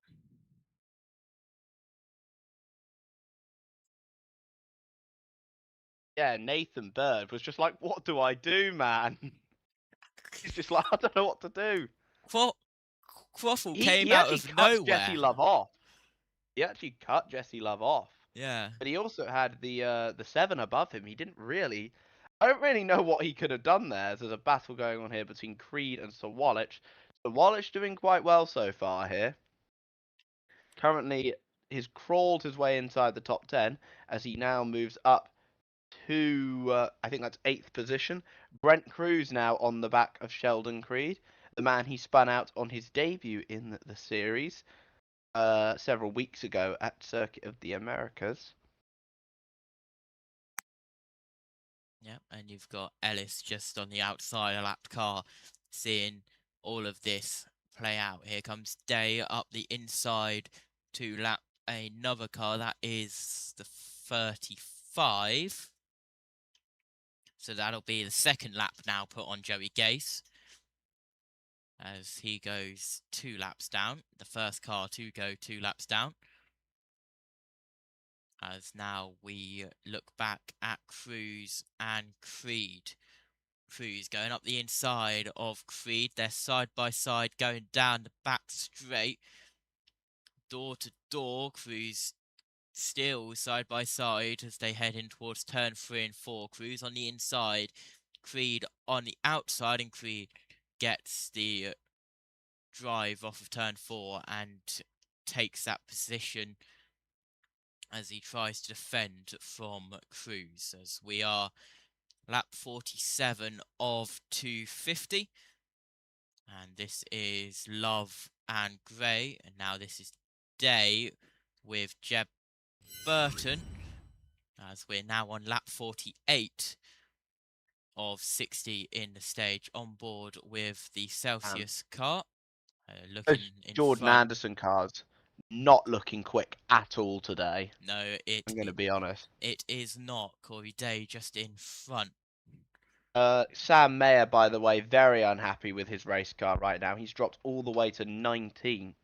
Yeah, Nathan Bird was just like, what do I do, man? He's just like, I don't know what to do. Quaffle He came out actually of cut nowhere. Jesse Love off. He actually cut Jesse Love off. Yeah. But he also had the 7 above him. He didn't really... I don't really know what he could have done there. There's a battle going on here between Creed and Sir Wallich. Sir Wallich doing quite well so far here. Currently, he's crawled his way inside the top 10 as he now moves up to, I think that's 8th position. Brent Cruz now on the back of Sheldon Creed, the man he spun out on his debut in the series several weeks ago at Circuit of the Americas. Yeah, and you've got Ellis just on the outside, a lapped car, seeing all of this play out. Here comes Day up the inside to lap another car. That is the 35. So that'll be the second lap now put on Joey Gase. As he goes 2 laps down. The first car to go 2 laps down. As now we look back at Cruz and Creed. Cruz going up the inside of Creed. They're side by side going down the back straight. Door to door. Cruz still side by side as they head in towards turn 3 and 4. Cruz on the inside. Creed on the outside, and Creed gets the drive off of turn 4 and takes that position as he tries to defend from Cruz, as we are lap 47 of 250. And this is Love and Gray, and now this is Day with Jeb Burton, as we're now on lap 48 of 60 in the stage, on board with the Celsius car. Looking in Jordan front. Anderson cars not looking quick at all today. No, I'm going to be honest. It is not. Corey Day just in front. Sam Mayer, by the way, very unhappy with his race car right now. He's dropped all the way to 19th.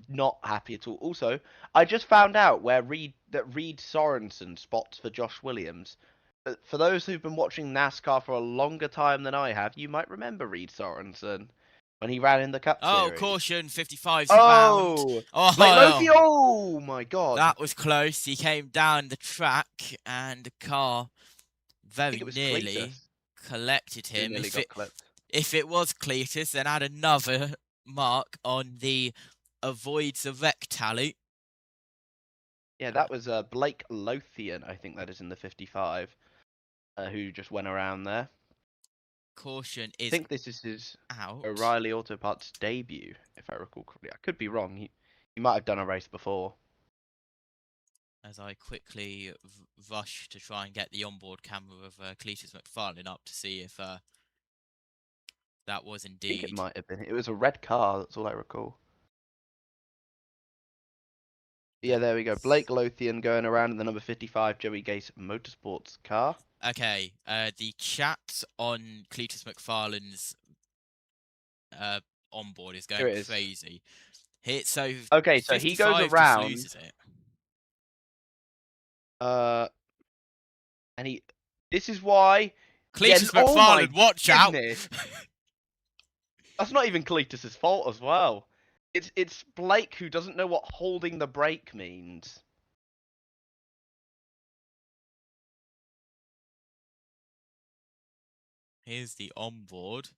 Not happy at all. Also, I just found out where Reed Sorensen spots for Josh Williams. For those who've been watching NASCAR for a longer time than I have, you might remember Reed Sorensen when he ran in the Cup Series. Caution, 55's Oh! round. Loki, oh my god. That was close. He came down the track and the car very nearly collected him. If it was Cletus, then add another mark on the avoids the wreck tally. Yeah, that was Blake Lothian, I think that is in the 55, who just went around there. Caution is I think this is his out. O'Reilly Auto Parts debut, if I recall correctly. I could be wrong. He might have done a race before. As I quickly rush to try and get the onboard camera of Cletus McFarlane up to see if that was indeed. I think it might have been. It was a red car, that's all I recall. Yeah, there we go. Blake Lothian going around in the number 55 JBMotorsports car. Okay, the chat on Cletus McFarlane's onboard is going crazy. Okay, so he goes around. Loses it. And he. This is why. Cletus McFarlane, watch out! That's not even Cletus's fault as well. It's Blake who doesn't know what holding the brake means. Here's the onboard.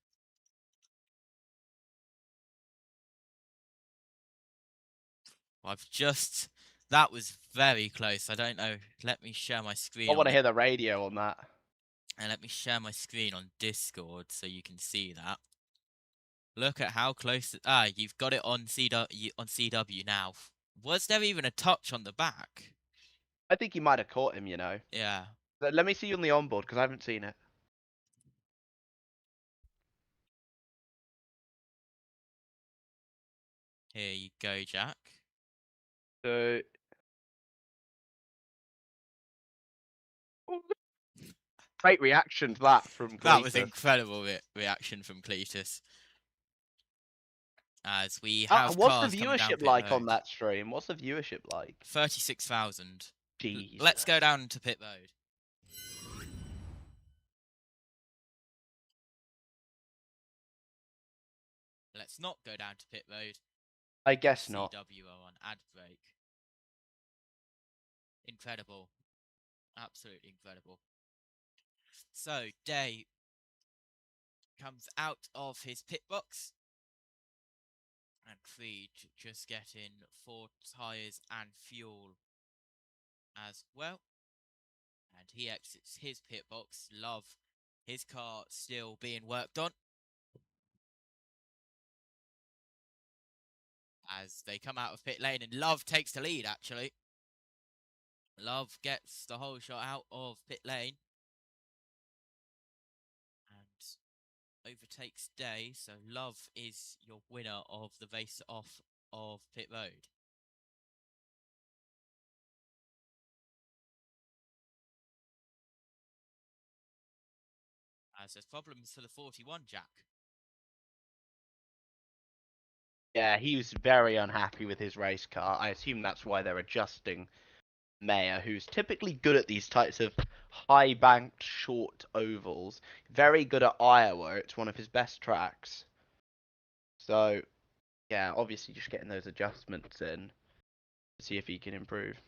That was very close. I don't know. Let me share my screen. I want to hear the radio on that. And let me share my screen on Discord so you can see that. Look at how close. You've got it on CW now. Was there even a touch on the back? I think he might have caught him, you know. Yeah. But let me see you on the onboard because I haven't seen it. Here you go, Jack. So. Great reaction to that from Cletus. That was incredible reaction from Cletus. As we have what's the viewership like on that stream? What's the viewership like? 36,000. Jeez. Let's go down to pit road. Let's not go down to pit road. I guess not. CWO on ad break. Incredible. Absolutely incredible. So, Day comes out of his pit box. And Creed just getting 4 tyres and fuel as well. And he exits his pit box. Love, his car still being worked on. As they come out of pit lane, and Love takes the lead, actually. Love gets the whole shot out of pit lane. And overtakes Day, so Love is your winner of the race off of pit road. As there's problems for the 41, Jack. Yeah, he was very unhappy with his race car. I assume that's why they're adjusting Mayer, who's typically good at these types of high-banked, short ovals. Very good at Iowa. It's one of his best tracks. So, yeah, obviously just getting those adjustments in to see if he can improve.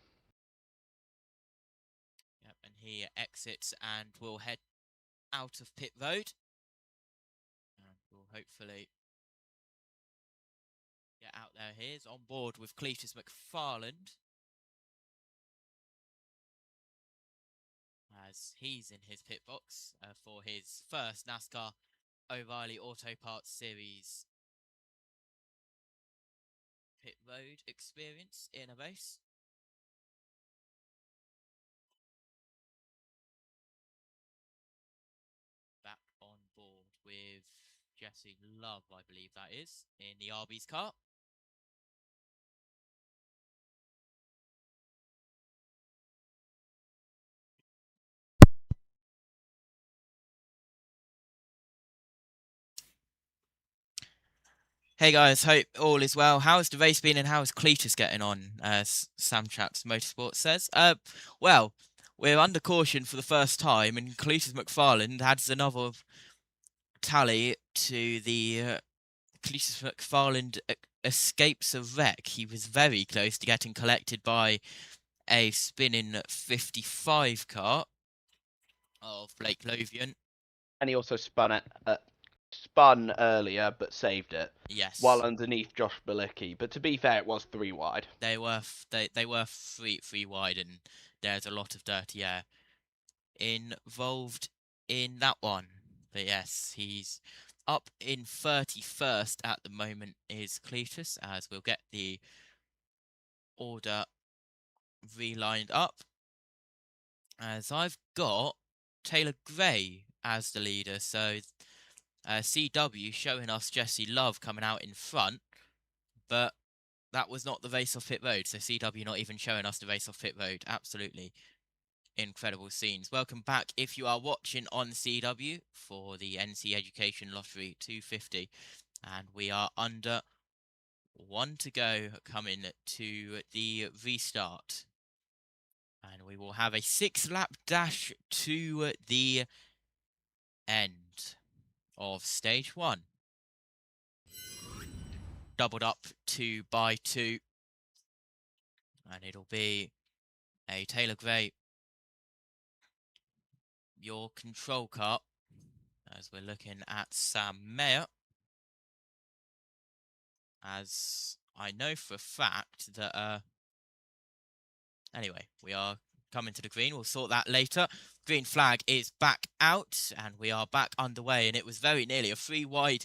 Yep, and he exits and will head out of pit road. And we'll hopefully get out there. Here's on board with Cletus McFarland, as he's in his pit box for his first NASCAR O'Reilly Auto Parts Series pit road experience in a race. Back on board with Jesse Love, I believe that is, in the Arby's car. Hey guys, hope all is well. How's the race been and how's Cletus getting on, as Sam Chaps Motorsports says? Well, we're under caution for the first time, and Cletus McFarland adds another tally to the Cletus McFarland escapes a wreck. He was very close to getting collected by a spinning 55 car of Blake Lovian. And he also spun earlier, but saved it. Yes. While underneath Josh Bilicki. But to be fair, it was 3 wide. They were three wide, and there's a lot of dirty air involved in that one. But yes, he's up in 31st at the moment is Cletus, as we'll get the order relined up. As I've got Taylor Gray as the leader, so CW showing us Jesse Love coming out in front, but that was not the race off pit road, so CW not even showing us the race off pit road. Absolutely incredible scenes. Welcome back if you are watching on CW for the NC Education Lottery 250, and we are under 1 to go coming to the restart, and we will have a 6-lap dash to the end of stage 1. Doubled up 2 by 2, and it'll be a Taylor Gray, your control car, as we're looking at Sam Mayer, as I know for a fact that anyway, we are coming to the green. We'll sort that later. Green flag is back out, and we are back underway, and it was very nearly a 3 wide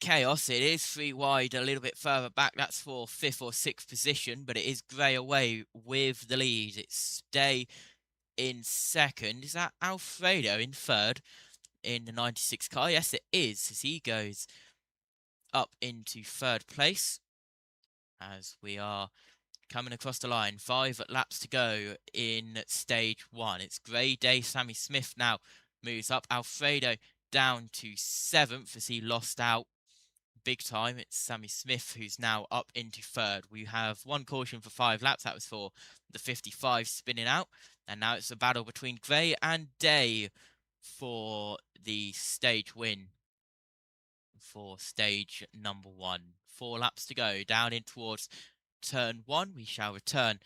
chaos. It is 3 wide a little bit further back. That's for 5th or 6th position, but it is Gray away with the lead. It's Day in 2nd. Is that Alfredo in 3rd in the 96 car? Yes, it is, as he goes up into 3rd place, as we are coming across the line. 5 laps to go in stage 1. It's Gray, Day, Sammy Smith now moves up. Alfredo down to 7th as he lost out big time. It's Sammy Smith who's now up into 3rd. We have 1 caution for 5 laps. That was for the 55 spinning out. And now it's a battle between Gray and Day for the stage win for stage number 1. 4 laps to go down in towards turn 1. We shall return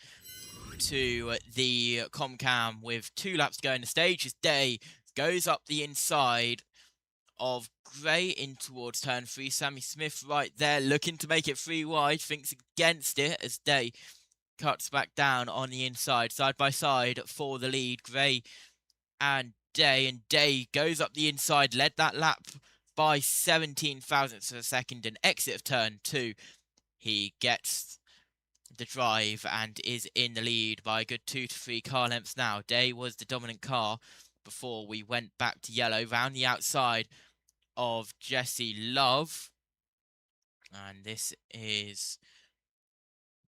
to the Comcam with 2 laps to go in the stage as Day goes up the inside of Gray in towards turn 3. Sammy Smith right there looking to make it 3 wide, thinks against it as Day cuts back down on the inside, side by side for the lead. Gray and Day goes up the inside, led that lap by 17 thousandths of a second, and exit of turn 2. He gets the drive and is in the lead by a good 2 to 3 car lengths now. Day was the dominant car before we went back to yellow, round the outside of Jesse Love, and this is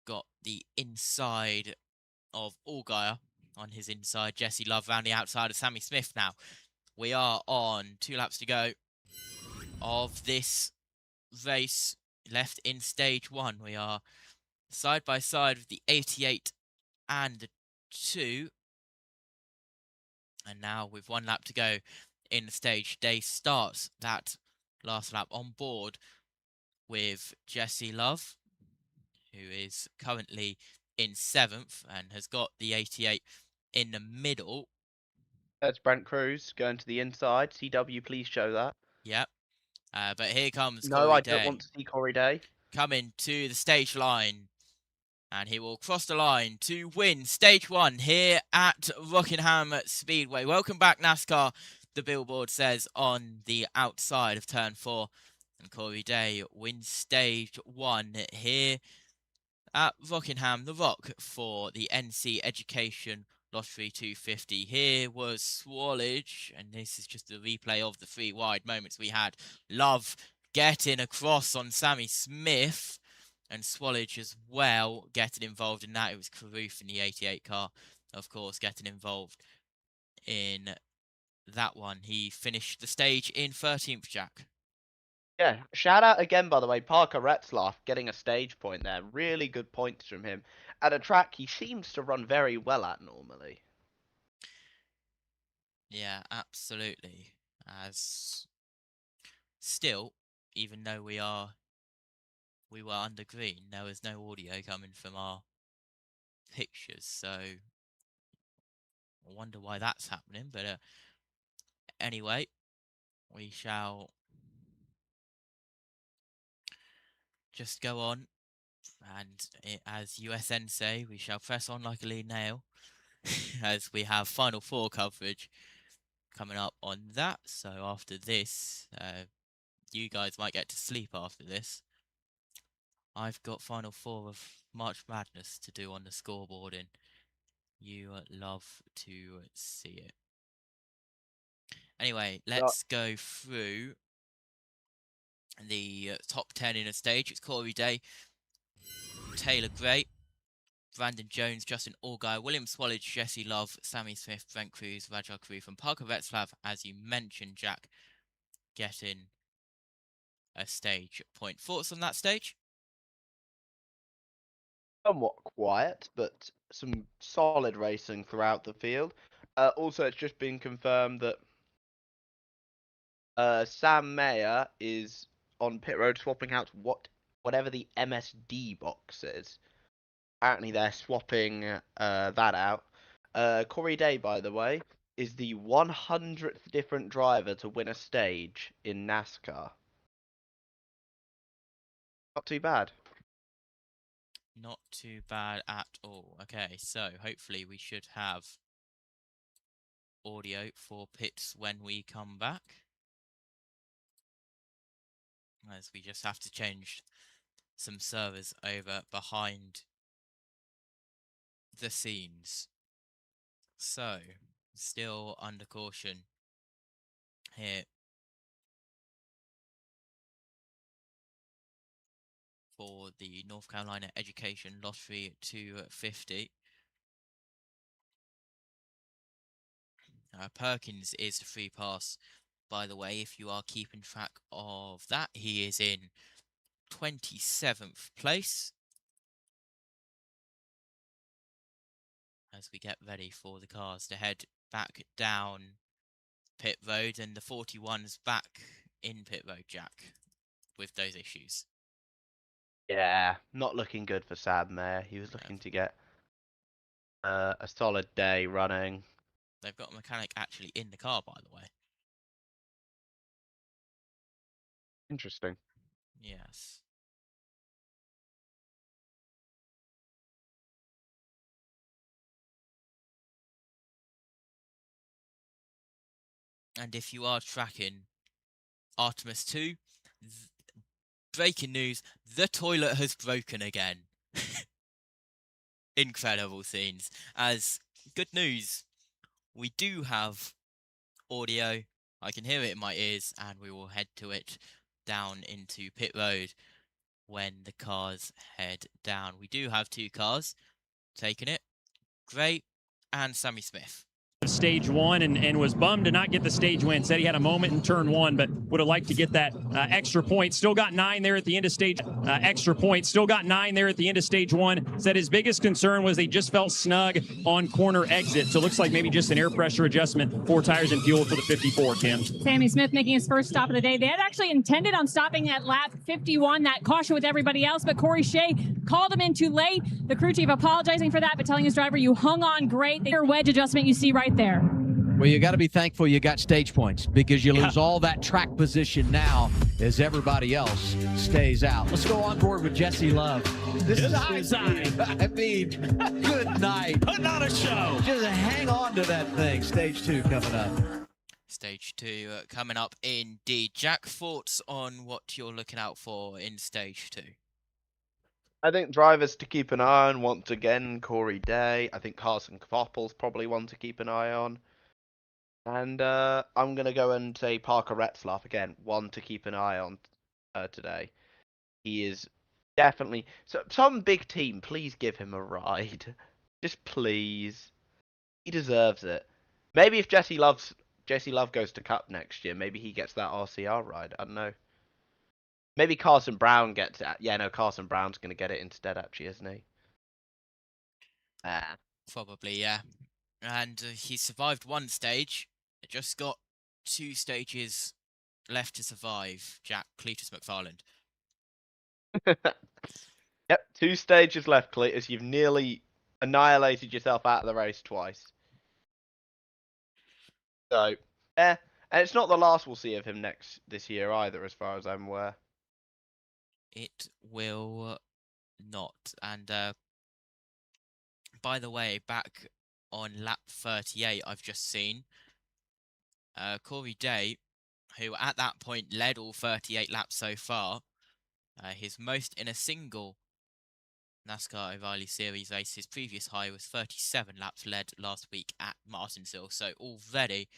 got the inside of Allgaier on his inside. Jesse Love round the outside of Sammy Smith now. We are on 2 laps to go of this race left in stage 1. We are side by side with the 88 and the 2. And now with 1 lap to go in the stage, Day starts that last lap on board with Jesse Love, who is currently in 7th and has got the 88 in the middle. That's Brent Cruz going to the inside. CW, please show that. Yep. But here comes No, Corey I Day. don't want to see Corey Day. Coming to the stage line. And he will cross the line to win stage 1 here at Rockingham Speedway. Welcome back, NASCAR, the billboard says on the outside of turn 4. And Corey Day wins stage 1 here at Rockingham, the Rock, for the NC Education Lottery 250. Here was Swallage, and this is just a replay of the 3 wide moments we had. Love getting across on Sammy Smith. And Swallage as well getting involved in that. It was Carruth in the 88 car, of course, getting involved in that one. He finished the stage in 13th, Jack. Yeah, shout out again, by the way, Parker Retzlaff getting a stage point there. Really good points from him. At a track he seems to run very well at normally. Yeah, absolutely. As still, even though we were under green, there was no audio coming from our pictures, so I wonder why that's happening. But anyway, we shall just go on, and as USN say, we shall press on like a lead nail, as we have Final 4 coverage coming up on that. So after this, you guys might get to sleep after this. I've got Final 4 of March Madness to do on the scoreboard, and you love to see it. Anyway, let's go through the top 10 in a stage. It's Corey Day, Taylor Gray, Brandon Jones, Justin Allgaier, William Swallage, Jesse Love, Sammy Smith, Brent Cruz, Rajah Carruth, and Parker Retzlaff, as you mentioned, Jack, getting a stage point. Thoughts on that stage? Somewhat quiet, but some solid racing throughout the field. Also, it's just been confirmed that Sam Mayer is on pit road swapping out whatever the MSD box is. Apparently, they're swapping that out. Corey Day, by the way, is the 100th different driver to win a stage in NASCAR. Not too bad. Not too bad at all. Okay, so hopefully we should have audio for pits when we come back, as we just have to change some servers over behind the scenes. So, still under caution here for the North Carolina Education Lottery 250. Perkins is the free pass, by the way, if you are keeping track of that. He is in 27th place, as we get ready for the cars to head back down pit road, and the 41's back in pit road, Jack, with those issues. Yeah, not looking good for Sam there. He was looking to get a solid day running. They've got a mechanic actually in the car, by the way. Interesting. Yes. And if you are tracking Artemis 2, breaking news, the toilet has broken again. Incredible scenes. As good news, we do have audio. I can hear it in my ears, and we will head to it down into pit road when the cars head down. We do have 2 cars taking it. Gray and Sammy Smith. Stage 1 and was bummed to not get the stage win. Said he had a moment in turn 1, but would have liked to get that extra point. Still got 9 there at the end of stage extra point. Still got 9 there at the end of stage 1. Said his biggest concern was they just felt snug on corner exit. So it looks like maybe just an air pressure adjustment. 4 tires and fuel for the 54, Kim. Sammy Smith making his first stop of the day. They had actually intended on stopping at lap 51, that caution with everybody else, but Corey Shea called him in too late. The crew chief apologizing for that, but telling his driver, you hung on great. Their wedge adjustment you see right there. Well, you got to be thankful you got stage points because you lose all that track position now as everybody else stays out. Let's go on board with Jesse Love. This is high side. I mean, good night. Putting on a show. Just hang on to that thing. Stage 2 coming up. Stage 2 coming up indeed. Jack, thoughts on what you're looking out for in Stage 2? I think drivers to keep an eye on, once again, Corey Day. I think Carson Koppel's probably one to keep an eye on. And I'm going to go and say Parker Retzlaff again, one to keep an eye on today. He is definitely... So, some big team, please give him a ride. Just please. He deserves it. Maybe if Jesse Love goes to Cup next year, maybe he gets that RCR ride. I don't know. Maybe Carson Brown gets it. Yeah, no, Carson Brown's going to get it instead, actually, isn't he? Probably, yeah. And he survived one stage. It just got 2 stages left to survive, Jack. Cletus McFarland. Yep, 2 stages left, Cletus. You've nearly annihilated yourself out of the race twice. So, and it's not the last we'll see of him this year either, as far as I'm aware. It will not. And by the way, back on lap 38, I've just seen Corey Day, who at that point led all 38 laps so far, his most in a single NASCAR O'Reilly Series race. His previous high was 37 laps led last week at Martinsville. So already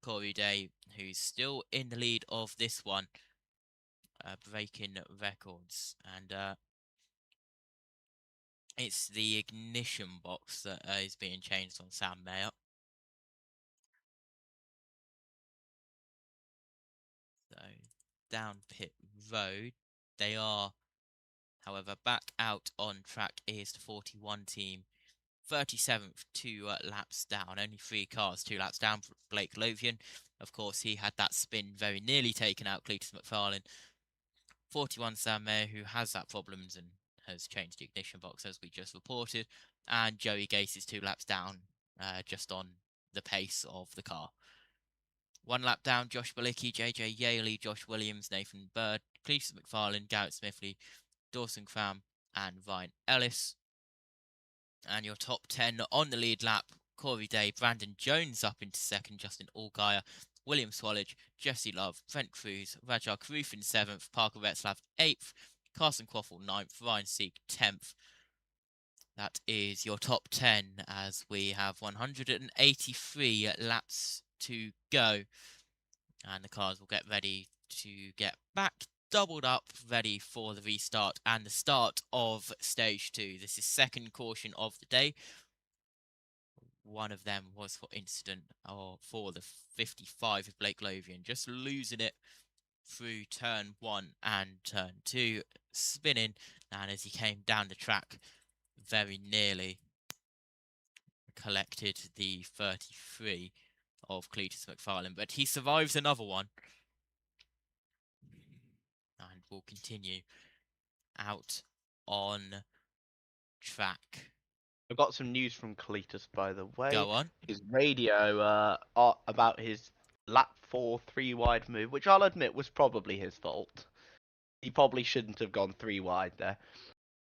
Corey Day, who's still in the lead of this one, breaking records. And it's the ignition box that is being changed on Sam Mayer. So down pit road, they are, however, back out on track is the 41 team, 37th, 2 laps down, only 3 cars, 2 laps down for Blake Lovian. Of course, he had that spin very nearly taken out Cletus McFarland. 41 Sam Mayer, who has that problems and has changed the ignition box as we just reported, and Joey Gase is 2 laps down, just on the pace of the car. 1 lap down, Josh Balicki, JJ Yaley, Josh Williams, Nathan Bird, Cletus McFarland, Garrett Smithley, Dawson Cram, and Ryan Ellis. And your top 10 on the lead lap, Corey Day, Brandon Jones up into 2nd, Justin Allgaier, William Swallage, Jesse Love, Brent Cruz, Rajar Karuf in 7th, Parker Retzlaff 8th, Carson Quaffle 9th, Ryan Sieg 10th. That is your top 10 as we have 183 laps to go. And the cars will get ready to get back doubled up, ready for the restart and the start of Stage 2. This is 2nd caution of the day. One of them was for incident or for the 55 of Blake Lovian, just losing it through turn 1 and turn 2, spinning, and as he came down the track, very nearly collected the 33 of Cletus McFarland, but he survives another one and will continue out on track. I've got some news from Cletus, by the way. Go on. His radio about his lap 4 3-wide move, which I'll admit was probably his fault. He probably shouldn't have gone 3 wide there.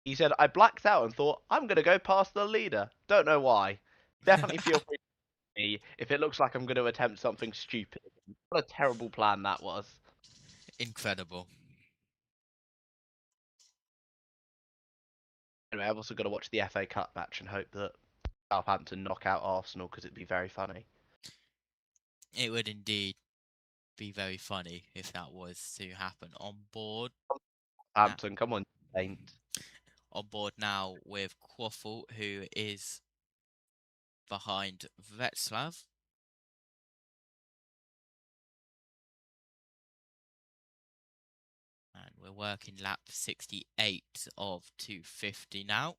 He said, I blacked out and thought, I'm going to go past the leader. Don't know why. Definitely feel free to me if it looks like I'm going to attempt something stupid. What a terrible plan that was. Incredible. Anyway, I've also got to watch the FA Cup match and hope that Southampton knock out Arsenal because it'd be very funny. It would indeed be very funny if that was to happen. On board. Southampton, come on, ain't. On board now with Quaffle, who is behind Vetslav. And we're working lap 68 of 250 now.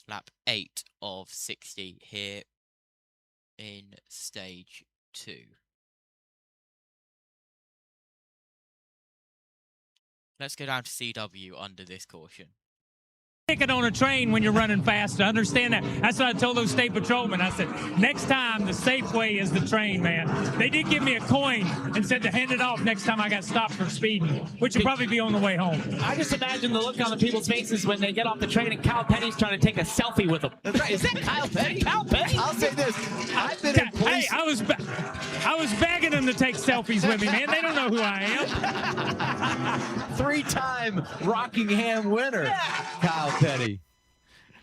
Lap 8 of 60 here in Stage 2. Let's go down to CW under this caution. ticket on a train when you're running fast. I understand that. That's what I told those state patrolmen. I said, next time the safe way is the train, man. They did give me a coin and said to hand it off next time I got stopped for speeding, which will probably be on the way home. I just imagine the look on the people's faces when they get off the train and Kyle Petty's trying to take a selfie with them. That's right. Is that Kyle Petty? Kyle Petty? I'll say this. I've been in police. Hey, I was begging them to take selfies with me, man. They don't know who I am. 3-time Rockingham winner, Kyle Petty.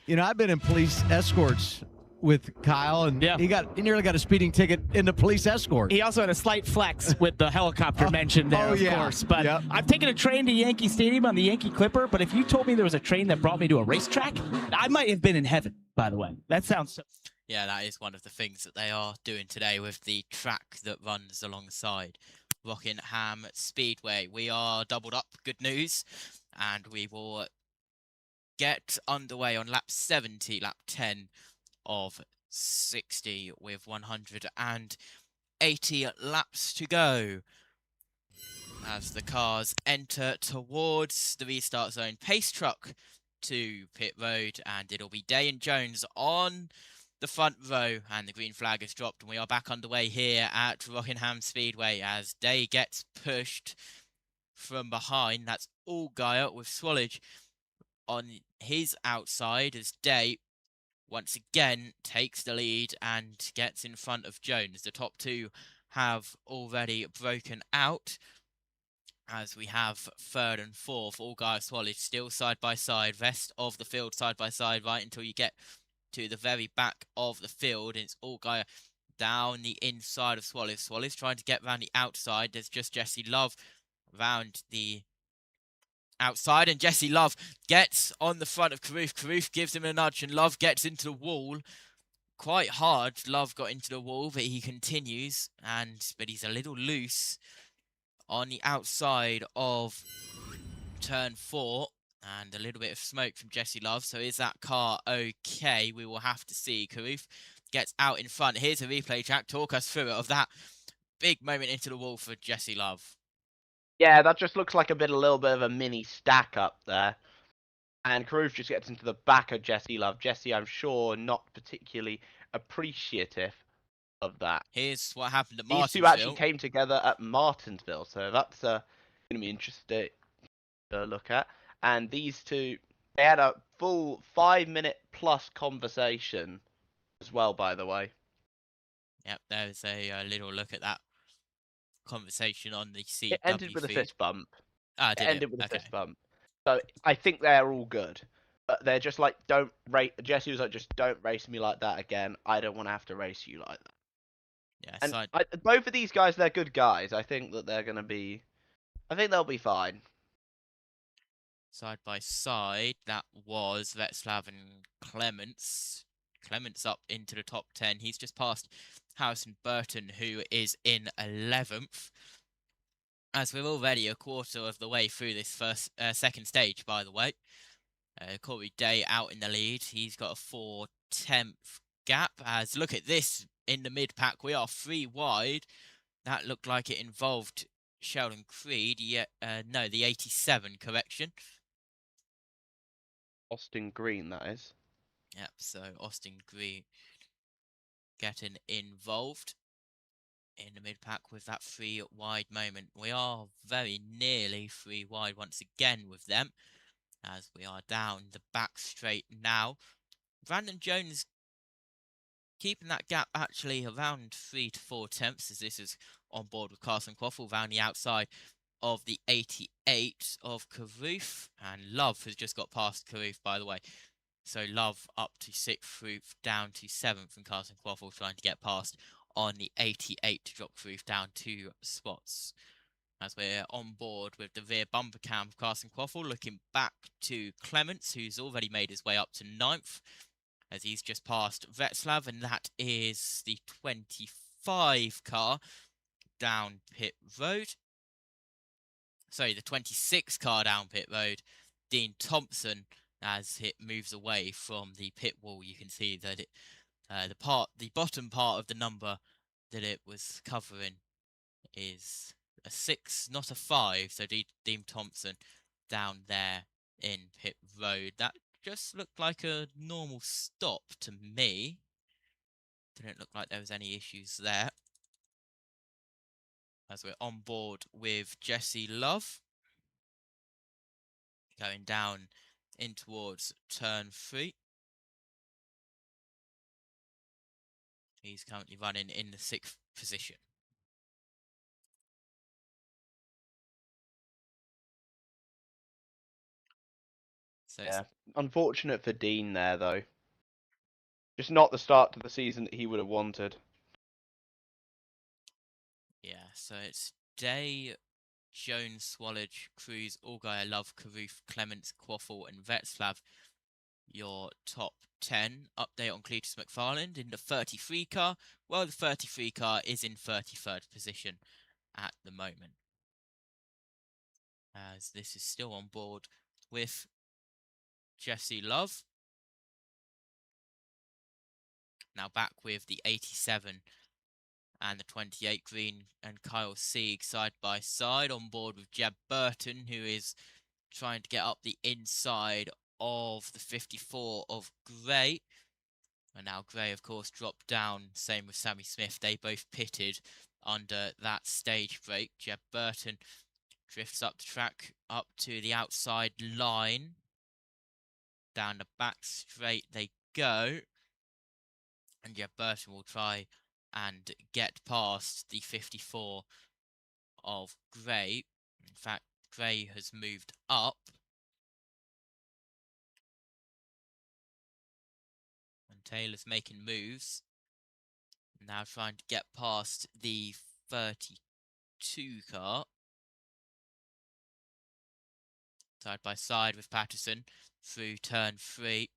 You know, I've been in police escorts with Kyle, and he nearly got a speeding ticket in the police escort. He also had a slight flex with the helicopter mentioned there, of course. But I've taken a train to Yankee Stadium on the Yankee Clipper, but if you told me there was a train that brought me to a racetrack, I might have been in heaven, by the way. That sounds so... Yeah, that is one of the things that they are doing today with the track that runs alongside Rockingham Speedway. We are doubled up, good news, and we will get underway on lap 70, lap 10 of 60 with 180 laps to go as the cars enter towards the restart zone. Pace truck to pit road, and it'll be Day and Jones on the front row, and the green flag is dropped, and we are back underway here at Rockingham Speedway as Day gets pushed from behind. That's Allgaier with Swallage on his outside as Day once again takes the lead and gets in front of Jones. The top two have already broken out as we have third and fourth. Allgaier, Swallage still side by side, rest of the field side by side right until you get to the very back of the field. It's Allgaier down the inside of Swallage. Swallage trying to get around the outside. There's just Jesse Love round the outside, and Jesse Love gets on the front of Carruth. Carruth gives him a nudge, and Love gets into the wall quite hard. Love got into the wall, but he continues, but he's a little loose on the outside of turn 4. And a little bit of smoke from Jesse Love. So is that car okay? We will have to see. Carruth gets out in front. Here's a replay, Jack. Talk us through it of that big moment into the wall for Jesse Love. Yeah, that just looks like a little bit of a mini stack up there. And Carruth just gets into the back of Jesse Love. Jesse, I'm sure, not particularly appreciative of that. Here's what happened at Martinsville. These two actually came together at Martinsville. So that's going to be interesting to look at. And these two, they had a full 5-minute plus conversation as well, by the way. Yep, there's a little look at that conversation on the CW It ended with a feed. fist bump. It ended with a fist bump. So I think they're all good. But they're just like, Jesse was like, just don't race me like that again. I don't want to have to race you like that. Yeah, and both of these guys, they're good guys. I think that they're going to be... I think they'll be fine. Side by side, that was Vetslav and Clements. Clements up into the top 10. He's just passed Harrison Burton, who is in 11th. As we're already a quarter of the way through this second stage, by the way. Corey Day out in the lead. He's got a 4/10 gap. As look at this in the mid-pack. We are 3 wide. That looked like it involved Sheldon Creed. No, the 87, correction. Austin Green, that is. Yep, so Austin Green getting involved in the mid-pack with that 3 wide moment. We are very nearly 3 wide once again with them, as we are down the back straight now. Brandon Jones keeping that gap actually around 3 to 4 tenths, as this is on board with Carson Quaffle around the outside of the 88 of Carruth, and Love has just got past Carruth, by the way. So Love up to 6th, Carruth down to 7th, and Carson Quaffle trying to get past on the 88 to drop Carruth down 2 spots. As we're on board with the rear bumper cam of Carson Quaffle, looking back to Clements, who's already made his way up to 9th, as he's just passed Vetslav, and that is the 25 car down pit road. Sorry, the 26 car down pit road. Dean Thompson, as it moves away from the pit wall, you can see that it, the bottom part of the number that it was covering is a 6, not a 5. So Dean Thompson down there in pit road. That just looked like a normal stop to me. Didn't look like there was any issues there. As we're on board with Jesse Love. Going down in towards turn 3. He's currently running in the 6th position. So yeah, unfortunate for Dean there, though. Just not the start to the season that he would have wanted. Yeah, so it's Day, Jones, Swallage, Cruz, Allgaier, Love, Carruth, Clements, Quaffle, and Vetzlav. Your top 10. Update on Cletus McFarland in the 33 car. Well, the 33 car is in 33rd position at the moment, as this is still on board with Jesse Love. Now back with the 87 and the 28 green and Kyle Sieg side by side, on board with Jeb Burton, who is trying to get up the inside of the 54 of Gray. And now Gray, of course, dropped down. Same with Sammy Smith. They both pitted under that stage break. Jeb Burton drifts up the track, up to the outside line. Down the back straight they go. And Jeb Burton will try and get past the 54 of Gray. In fact, Gray has moved up. And Taylor's making moves. Now trying to get past the 32 car. Side by side with Patterson through turn 3.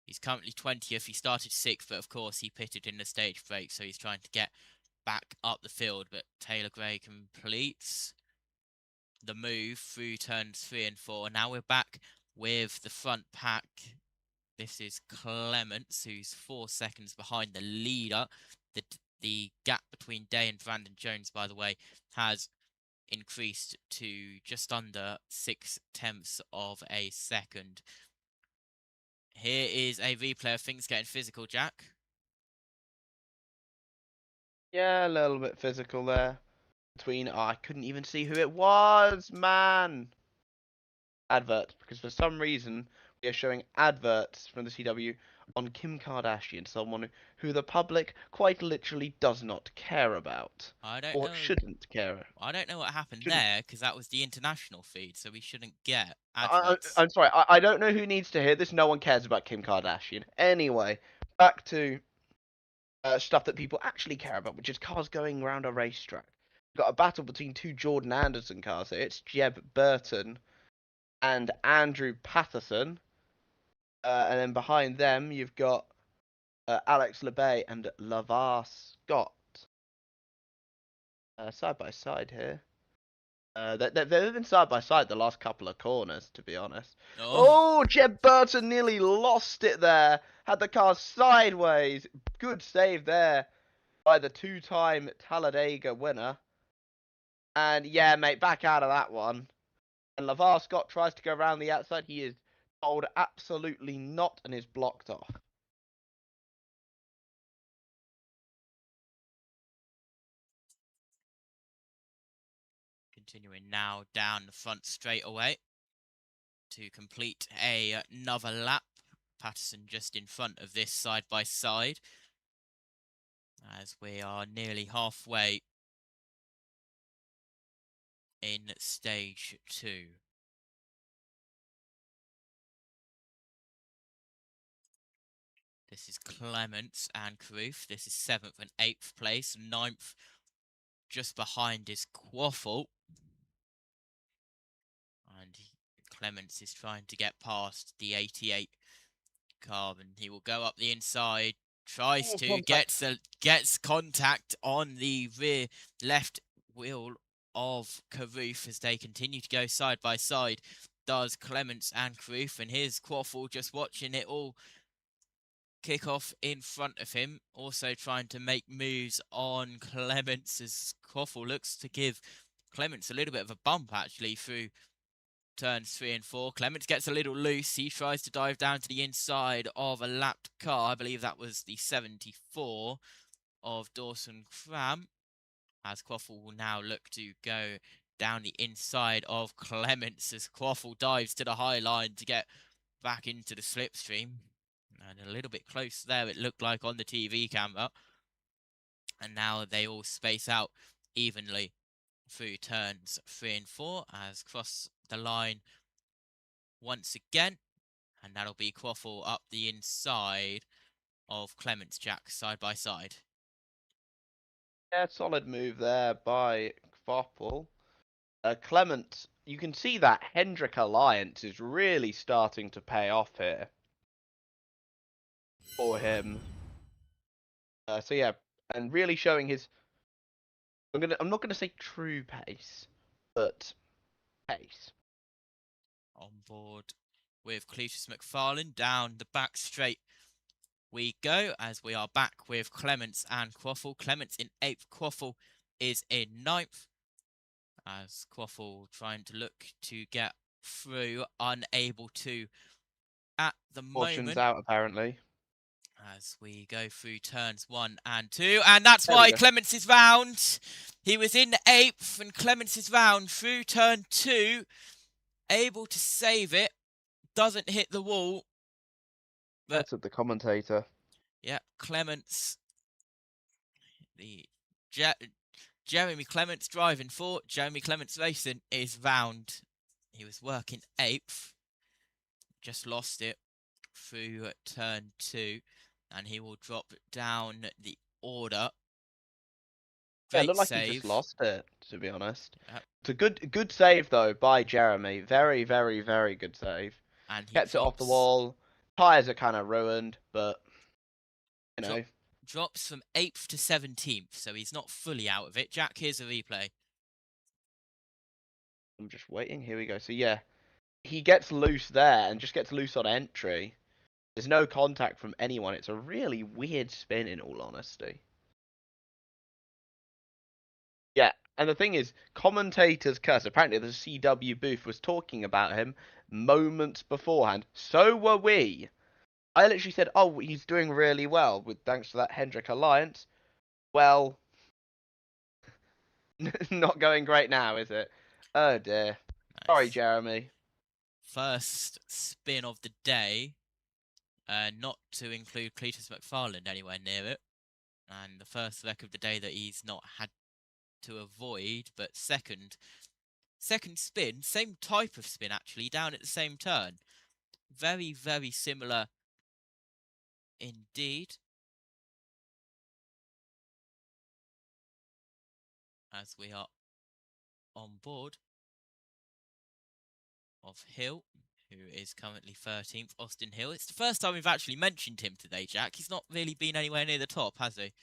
He's currently 20th. He started 6th, but of course he pitted in the stage break, so he's trying to get back up the field. But Taylor Gray completes the move through turns 3 and 4. Now we're back with the front pack. This is Clements, who's 4 seconds behind the leader. The gap between Day and Brandon Jones, by the way, has increased to just under 0.6 of a second. Here is a replay of things getting physical, Jack. Yeah, a little bit physical there. I couldn't even see who it was, man. Adverts, because for some reason we are showing adverts from the CW on Kim Kardashian, someone who the public quite literally does not care about. I don't or know. Shouldn't care. I don't know what happened there, because that was the international feed, so we shouldn't get I'm adverts. sorry, I don't know who needs to hear this. No one cares about Kim Kardashian. Anyway, back to stuff that people actually care about, which is cars going around a racetrack. We've got a battle between 2 Jordan Anderson cars here. It's Jeb Burton and Andrew Patterson. And then behind them, you've got Alex LeBay and LaVar Scott. Side by side here. They've been side by side the last couple of corners, to be honest. Oh, Jeb Burton nearly lost it there. Had the car sideways. Good save there by the 2-time Talladega winner. And yeah, mate, back out of that one. And LaVar Scott tries to go around the outside. He is told absolutely not and is blocked off. Continuing now down the front straightaway to complete another lap. Patterson just in front of this side by side, as we are nearly halfway in stage 2. This is Clements and Carruth. This is 7th and 8th place. 9th just behind is Quaffle. And Clements is trying to get past the 88 car, and he will go up the inside. Tries to, gets contact on the rear left wheel of Carruth as they continue to go side by side. Does Clements and Carruth, and here's Quaffle just watching it all kick off in front of him. Also trying to make moves on Clements as Quaffle looks to give Clements a little bit of a bump actually through turns 3 and 4. Clements gets a little loose. He tries to dive down to the inside of a lapped car. I believe that was the 74 of Dawson Cram. As Quaffle will now look to go down the inside of Clements as Quaffle dives to the high line to get back into the slipstream. And a little bit close there, it looked like on the TV camera. And now they all space out evenly through turns 3 and 4 as cross the line once again. And that'll be Quaffle up the inside of Clements, Jack, side by side. Yeah, solid move there by Quaffle. Clement, you can see that Hendrick alliance is really starting to pay off here for him. So yeah, and really showing his. I'm not gonna say true pace, but pace. On board with Cletus McFarlane down the back straight we go as we are back with Clements and Quaffle. Clements in 8th, Quaffle is in 9th. As Quaffle trying to look to get through, unable to at the Fortune's moment. out apparently. As we go through turns 1 and 2, and that's why Clements is round. He was in 8th, and Clements is round through turn 2, able to save it. Doesn't hit the wall. But that's at the commentator. Yeah, Clements, the Jeremy Clements driving for Jeremy Clements Racing is round. He was working 8th, just lost it through turn 2, and he will drop down the order. Yeah, it looked like he just lost it, to be honest. It's a good save though by Jeremy. Very, very, very good save. And he gets it off the wall. Tires are kind of ruined, but you know. Drops from 8th to 17th, so he's not fully out of it. Jack, here's a replay. I'm just waiting. Here we go. So yeah, he gets loose there and just gets loose on entry. There's no contact from anyone. It's a really weird spin, in all honesty. Yeah, and the thing is, commentators curse. Apparently, the CW booth was talking about him moments beforehand. So were we. I literally said, "Oh, he's doing really well with thanks to that Hendrick alliance." Well, not going great now, is it? Oh dear. Nice. Sorry, Jeremy. First spin of the day. Not to include Cletus McFarlane anywhere near it. And the first wreck of the day that he's not had to avoid, but second spin, same type of spin actually, down at the same turn. Very, very similar indeed. As we are on board of Hill, who is currently 13th, Austin Hill. It's the first time we've actually mentioned him today, Jack. He's not really been anywhere near the top, has he?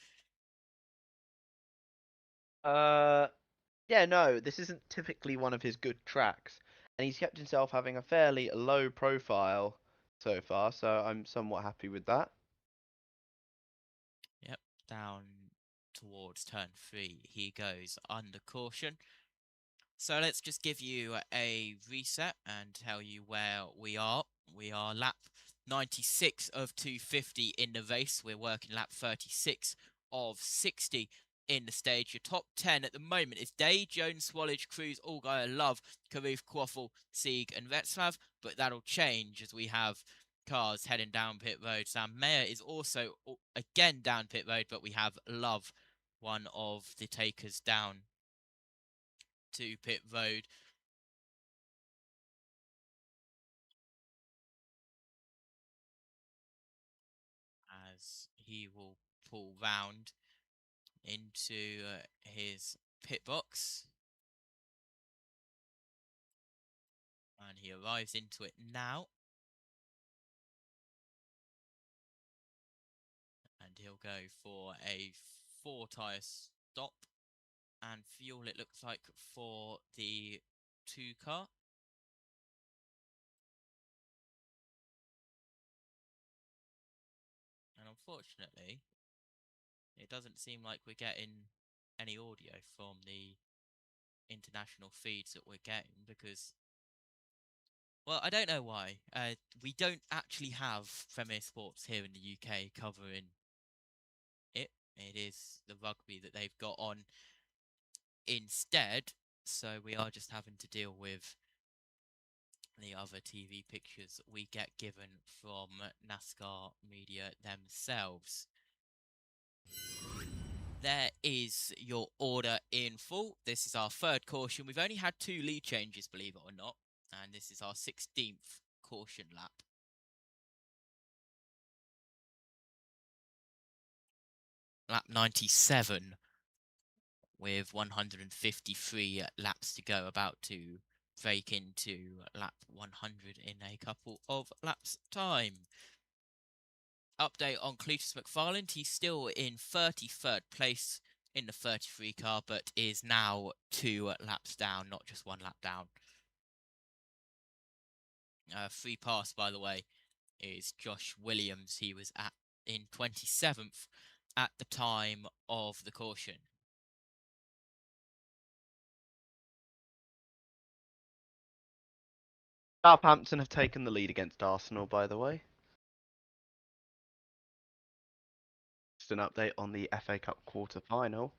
Yeah, no, this isn't typically one of his good tracks. And he's kept himself having a fairly low profile so far, so I'm somewhat happy with that. Yep, down towards turn 3 he goes under caution. So let's just give you a reset and tell you where we are. We are lap 96 of 250 in the race. We're working lap 36 of 60 in the stage. Your top 10 at the moment is Day, Jones, Swallage, Cruz, Allgaier, Love, Karoof, Quaffle, Sieg and Retzlav, but that'll change as we have cars heading down pit road. Sam Mayer is also again down pit road, but we have Love, one of the takers, down to pit road. As he will pull round into his pit box. And he arrives into it now. And he'll go for a 4-tyre stop. And fuel, it looks like, for the 2 car. And unfortunately, it doesn't seem like we're getting any audio from the international feeds that we're getting, because Well, I don't know why. We don't actually have Premier Sports here in the UK covering it. It is the rugby that they've got on instead, so we are just having to deal with the other TV pictures we get given from NASCAR media themselves. There is your order in full. This is our third caution. We've only had 2 lead changes, believe it or not, and this is our 16th caution lap. Lap 97 with 153 laps to go, about to break into lap 100 in a couple of laps' time. Update on Cletus McFarland. He's still in 33rd place in the 33 car, but is now 2 laps down, not just 1 lap down. Free pass, by the way, is Josh Williams. He was in 27th at the time of the caution. Southampton have taken the lead against Arsenal, by the way. Just an update on the FA Cup quarter-final.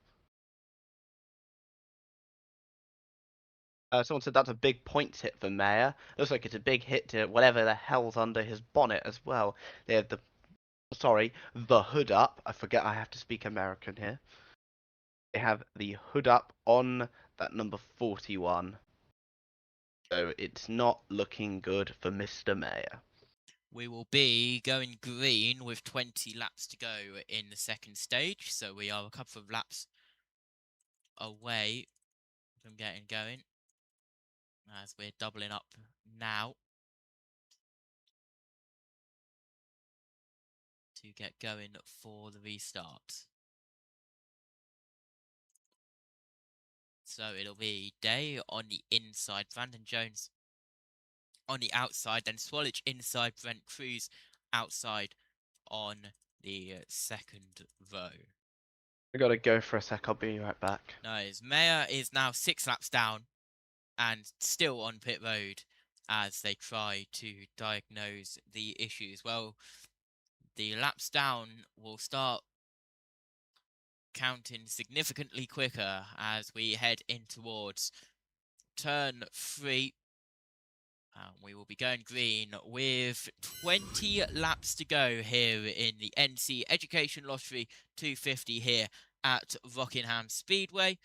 Someone said that's a big points hit for Mayer. Looks like it's a big hit to whatever the hell's under his bonnet as well. They have the hood up. I forget I have to speak American here. They have the hood up on that number 41. So it's not looking good for Mr. Mayer. We will be going green with 20 laps to go in the second stage. So we are a couple of laps away from getting going, as we're doubling up now to get going for the restart. So it'll be Day on the inside, Brandon Jones on the outside, then Swallage inside, Brent Cruz outside on the second row. I gotta go for a sec, I'll be right back. Nice. Mayer is now 6 laps down and still on pit road as they try to diagnose the issues. Well, the laps down will start counting significantly quicker as we head in towards turn 3. We will be going green with 20 laps to go here in the NC Education Lottery 250 here at Rockingham Speedway,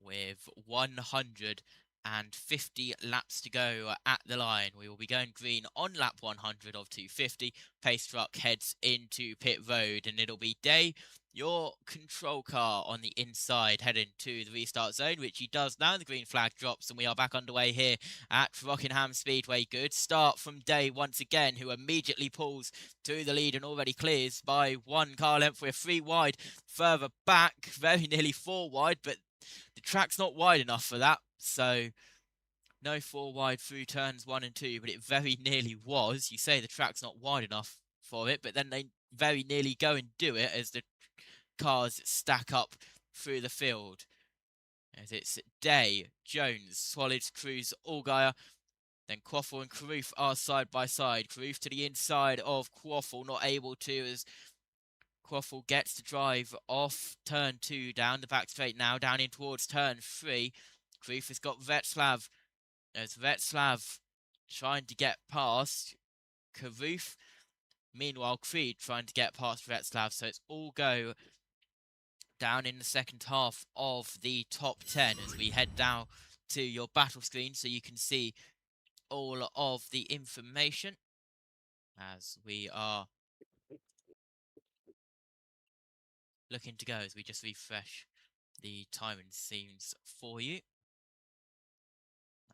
with 150 laps to go at the line. We will be going green on lap 100 of 250. Pace truck heads into pit road, and it'll be Day, your control car, on the inside heading to the restart zone, which he does now. The green flag drops and we are back underway here at Rockingham Speedway. Good start from Day once again, who immediately pulls to the lead and already clears by 1 car length. We're 3 wide further back, very nearly 4 wide, but the track's not wide enough for that, so no 4 wide through turns 1 and 2, but it very nearly was. You say the track's not wide enough for it, but then they very nearly go and do it as the cars stack up through the field. As it's Day, Jones, Swallage, Cruz, Allgaier, then Quaffle and Carruth are side by side. Carruth to the inside of Quaffle, not able to, as Quaffle gets to drive off turn 2 down the back straight now, down in towards turn 3. Carruth has got Vetslav, as Vetslav trying to get past Carruth. Meanwhile, Creed trying to get past Vetslav, so it's all go down in the second half of the top 10 as we head down to your battle screen so you can see all of the information as we are looking to go, as we just refresh the timing scenes for you.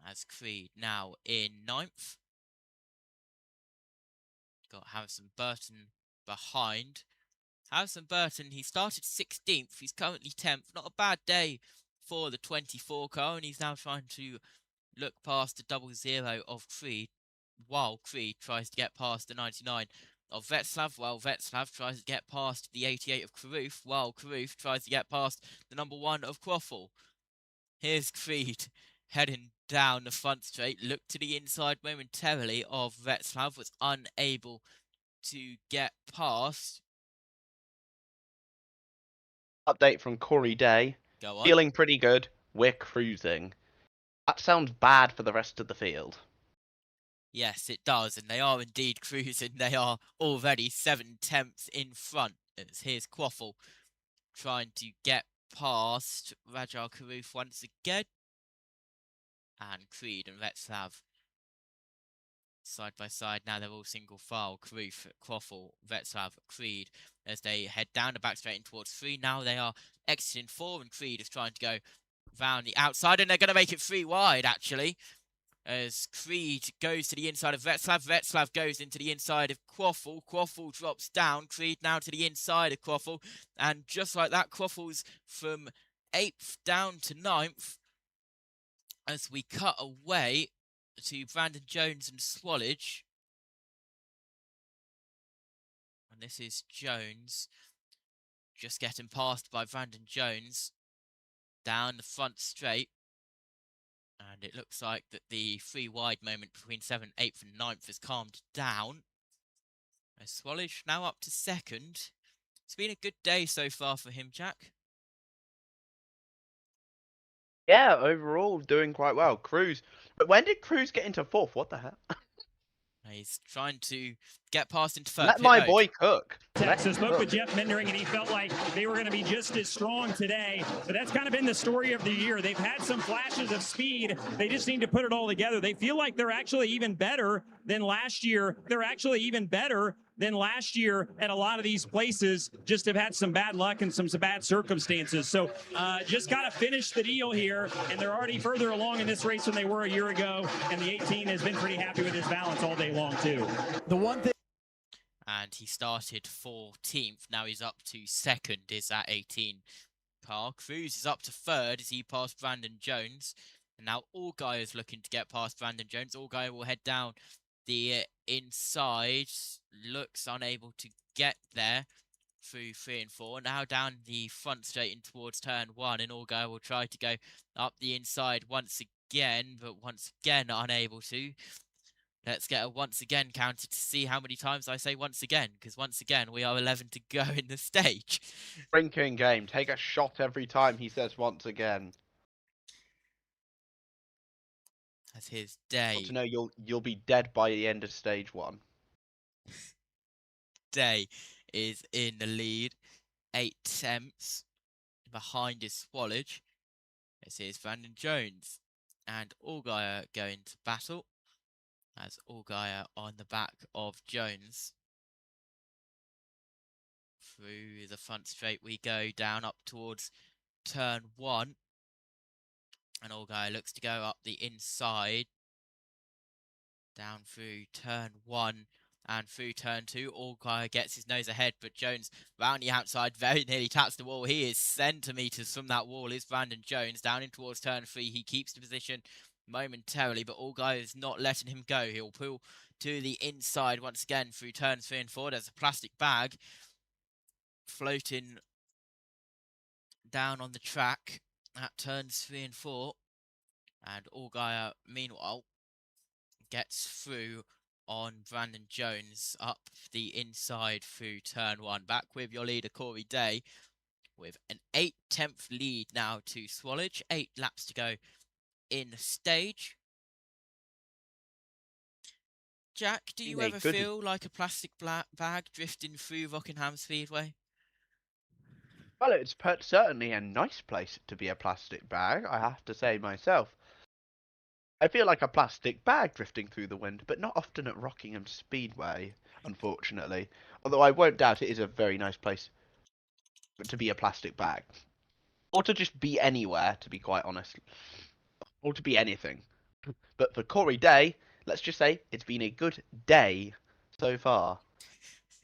As Creed now in 9th. Got Harrison Burton behind. Harrison Burton, he started 16th. He's currently 10th. Not a bad day for the 24 car, and he's now trying to look past the 00 of Creed, while Creed tries to get past the 99 of Vetslav, while Vetslav tries to get past the 88 of Carruth, while Carruth tries to get past the number 1 of Quaffle. Here's Creed heading down the front straight. Looked to the inside momentarily of Václav, was unable to get past. Update from Corey Day. Go on. Feeling pretty good. We're cruising. That sounds bad for the rest of the field. Yes, it does, and they are indeed cruising. They are already 7/10 in front. As here's Quaffle trying to get past Rajar Karuf once again. And Creed and Václav side by side. Now they're all single file. Karuf, Quaffle, Václav, Creed as they head down the back straight in towards 3. Now they are exiting 4, and Creed is trying to go round the outside, and they're going to make it 3 wide actually. As Creed goes to the inside of Václav. Václav goes into the inside of Quaffle. Quaffle drops down. Creed now to the inside of Quaffle. And just like that, Quaffle's from 8th down to 9th. As we cut away to Brandon Jones and Swallage. And this is Jones just getting passed by Brandon Jones down the front straight. And it looks like that the 3 wide moment between 7th, 8th and 9th has calmed down. As Swallage now up to 2nd. It's been a good day so far for him, Jack. Yeah, overall doing quite well. Cruz. But when did Cruz get into 4th? What the hell? He's trying to get past into 3rd. Let my boy cook. Texas spoke with Jeff Mendering, and he felt like they were going to be just as strong today. But that's kind of been the story of the year. They've had some flashes of speed. They just need to put it all together. They feel like they're actually even better than last year. They're actually even better than last year at a lot of these places. Just have had some bad luck and some bad circumstances. So just got to finish the deal here. And they're already further along in this race than they were a year ago. And the 18 has been pretty happy with his balance all day long, too. The one thing. And he started 14th. Now he's up to 2nd, is that 18 car. Cruz is up to 3rd as he passed Brandon Jones. And now Allgaier is looking to get past Brandon Jones. Allgaier will head down the inside. Looks unable to get there through 3 and 4. Now down the front straight in towards turn 1. And Allgaier will try to go up the inside once again. But once again unable to. Let's get a once again counter to see how many times I say once again, because once again we are 11 to go in the stage. Drinking game. Take a shot every time he says once again. That's his day. Want to know you'll be dead by the end of stage 1. Day is in the lead. 8 attempts behind his Swallage. This is Brandon Jones and Allgaier going to battle. As Allgaier on the back of Jones. Through the front straight we go down up towards turn 1. And Allgaier looks to go up the inside. Down through turn 1 and through turn 2. Allgaier gets his nose ahead, but Jones round the outside very nearly taps the wall. He is centimetres from that wall, is Brandon Jones. Down in towards turn 3. He keeps the position momentarily, but Allgaier is not letting him go. He'll pull to the inside once again through turns 3 and 4. There's a plastic bag floating down on the track at turns 3 and 4. And Allgaier, meanwhile, gets through on Brandon Jones up the inside through turn 1. Back with your leader, Corey Day, with an 8/10 lead now to Swallage. 8 laps to go in the stage. Jack, do you ever feel like a plastic bag drifting through Rockingham Speedway? Well, it's certainly a nice place to be a plastic bag, I have to say myself. I feel like a plastic bag drifting through the wind, but not often at Rockingham Speedway, unfortunately. Although I won't doubt it is a very nice place to be a plastic bag. Or to just be anywhere, to be quite honest. Or to be anything. But for Corey Day, let's just say it's been a good day so far.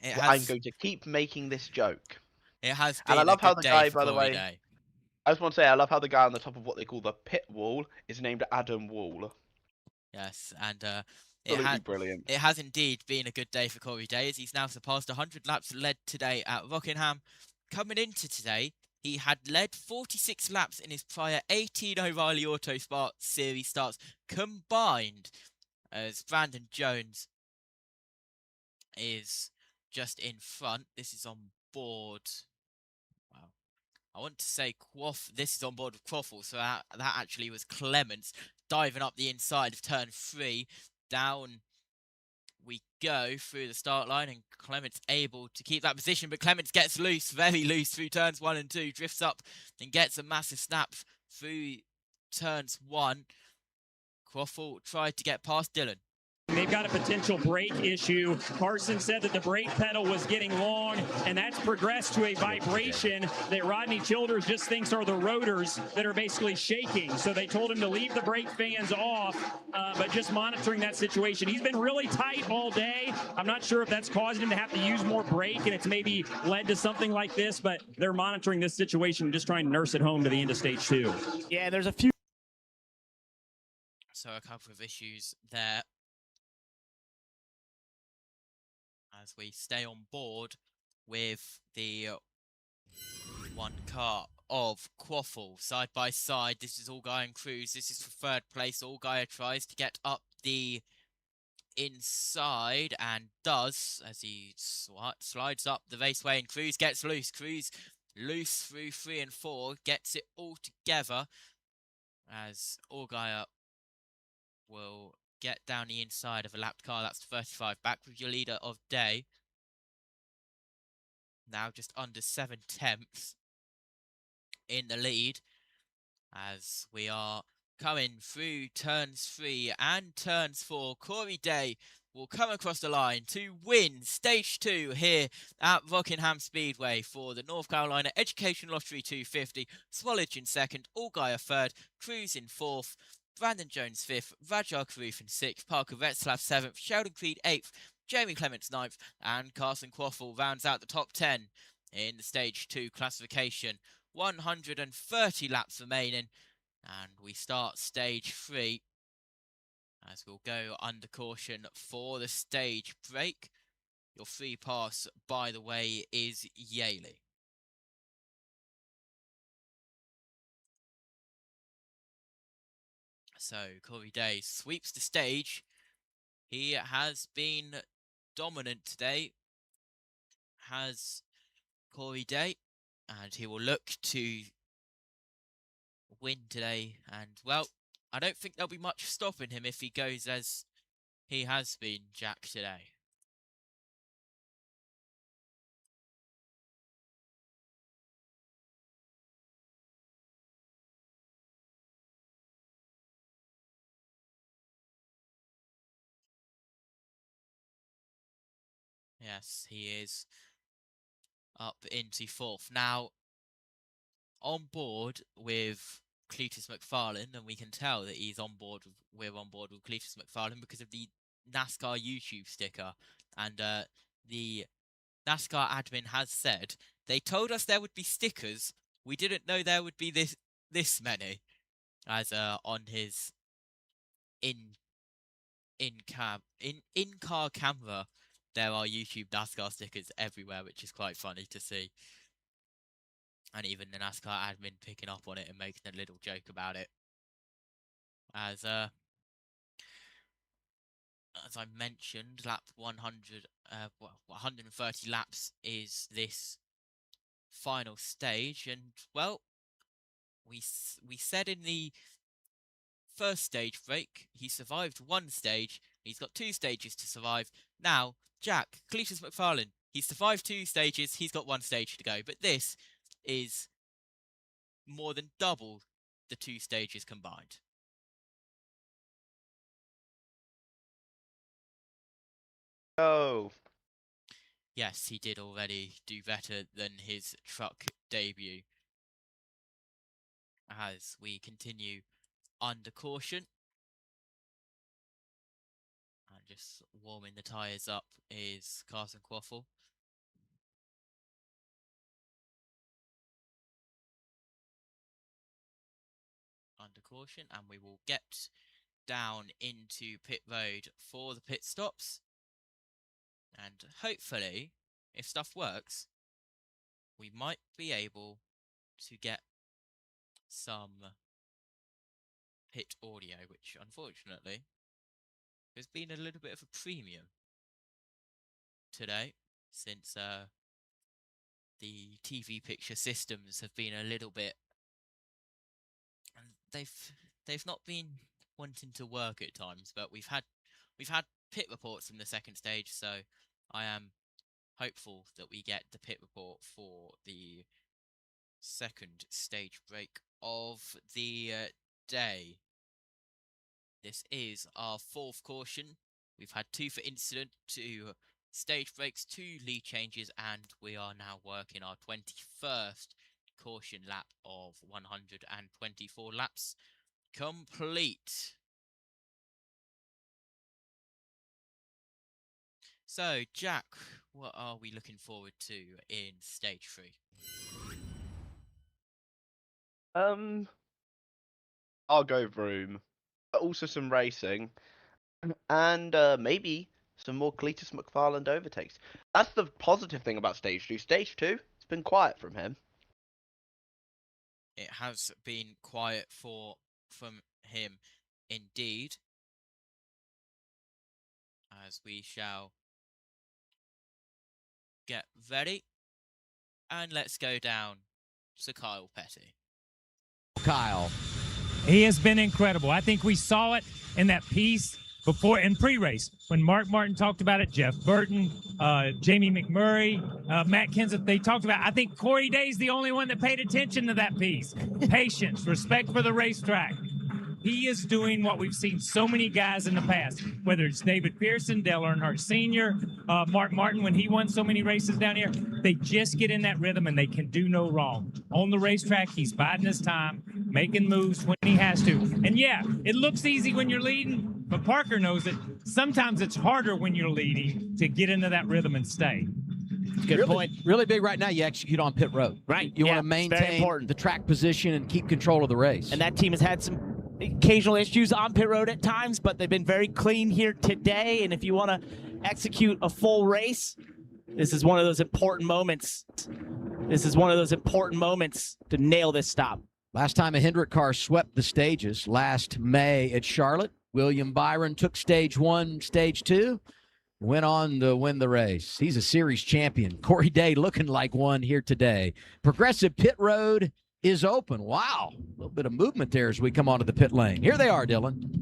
I'm going to keep making this joke. It has been and I love how the guy, by the way, Day. I just want to say, I love how the guy on the top of what they call the pit wall is named Adam Wall. Yes, and brilliant. It has indeed been a good day for Corey Day, as he's now surpassed 100 laps led today at Rockingham. Coming into today, He had led 46 laps in his prior 18 O'Reilly Autosport Series starts combined, as Brandon Jones is just in front. This is on board. Wow. I want to say this is on board with Quaffle, so that actually was Clements diving up the inside of turn 3. Down we go through the start line, and Clements able to keep that position, but Clements gets loose, very loose through turns 1 and 2, drifts up and gets a massive snap through turns 1. Quaffle tried to get past Dylan. They've got a potential brake issue. Carson said that the brake pedal was getting long, and that's progressed to a vibration that Rodney Childers just thinks are the rotors that are basically shaking. So they told him to leave the brake fans off, but just monitoring that situation. He's been really tight all day. I'm not sure if that's caused him to have to use more brake, and it's maybe led to something like this, but they're monitoring this situation and just trying to nurse it home to the end of stage 2. Yeah, there's a few. So a couple of issues there. As we stay on board with the one car of Quaffle side by side. This is Allgaier and Cruz. This is for third place. Allgaier tries to get up the inside and does, as he slides up the raceway, and Cruz gets loose. Cruz loose through 3 and 4, gets it all together as Allgaier will get down the inside of a lapped car. That's 35. Back with your leader of day. Now just under 7/10 in the lead as we are coming through turns 3 and turns 4. Corey Day will come across the line to win stage 2 here at Rockingham Speedway for the North Carolina Education Lottery 250. Swallage in second, Allgaier third, Cruz in fourth, Brandon Jones 5th, Rajar Karoof in 6th, Parker Retzlaff 7th, Sheldon Creed 8th, Jamie Clements 9th, and Carson Quaffle rounds out the top 10 in the Stage 2 classification. 130 laps remaining, and we start Stage 3 as we'll go under caution for the stage break. Your free pass, by the way, is Yaley. So, Corey Day sweeps the stage. He has been dominant today, has Corey Day, and he will look to win today. And, well, I don't think there'll be much stopping him if he goes as he has been, Jack, today. Yes, he is up into 4th. Now, on board with Cletus McFarlane, and we can tell that we're on board with Cletus McFarlane because of the NASCAR YouTube sticker. And the NASCAR admin has said, they told us there would be stickers, we didn't know there would be this many. As on his in-car camera, there are YouTube NASCAR stickers everywhere, which is quite funny to see. And even the NASCAR admin picking up on it and making a little joke about it. As I mentioned, lap 130 laps is this final stage. And, well, we said in the first stage break, he survived one stage. He's got 2 stages to survive. Now, Jack, Cletus McFarlane, he's survived 2 stages. He's got 1 stage to go. But this is more than double the 2 stages combined. Oh. Yes, he did already do better than his truck debut. As we continue under caution. And just warming the tyres up is Carson Quaffle. Under caution, and we will get down into pit road for the pit stops. And hopefully, if stuff works, we might be able to get some pit audio, which unfortunately has been a little bit of a premium today, since the TV picture systems have been a little bit, and they've not been wanting to work at times. But we've had pit reports from the second stage, so I am hopeful that we get the pit report for the second stage break of the day. This is our 4th caution. We've had 2 for incident, 2 stage breaks, 2 lead changes, and we are now working our 21st caution lap of 124 laps complete. So, Jack, what are we looking forward to in stage 3? I'll go Vroom, but also some racing, and maybe some more Cletus McFarland overtakes. That's the positive thing about stage 2. Stage 2, it's been quiet from him. It has been quiet from him indeed, as we shall get ready, and let's go down to Kyle Petty. Kyle. He has been incredible. I think we saw it in that piece before in pre-race when Mark Martin talked about it, Jeff Burton, Jamie McMurray, Matt Kenseth, they talked about it. I think Corey Day's the only one that paid attention to that piece. Patience, respect for the racetrack. He is doing what we've seen so many guys in the past, whether it's David Pearson, Dale Earnhardt Sr., Mark Martin, when he won so many races down here, they just get in that rhythm and they can do no wrong. On the racetrack, he's biding his time, making moves when he has to. And yeah, it looks easy when you're leading, but Parker knows it. Sometimes it's harder when you're leading to get into that rhythm and stay. Good point. Really big right now, you execute on pit road. Right. You want to maintain the track position and keep control of the race. And that team has had some occasional issues on pit road at times, but they've been very clean here today. And if you want to execute a full race, this is one of those important moments. This is one of those important moments to nail this stop. Last time a Hendrick car swept the stages, last May at Charlotte, William Byron took stage 1, stage 2, went on to win the race. He's a series champion. Corey Day looking like one here today. Progressive pit road is open. Wow. A little bit of movement there as we come onto the pit lane. Here they are, Dylan.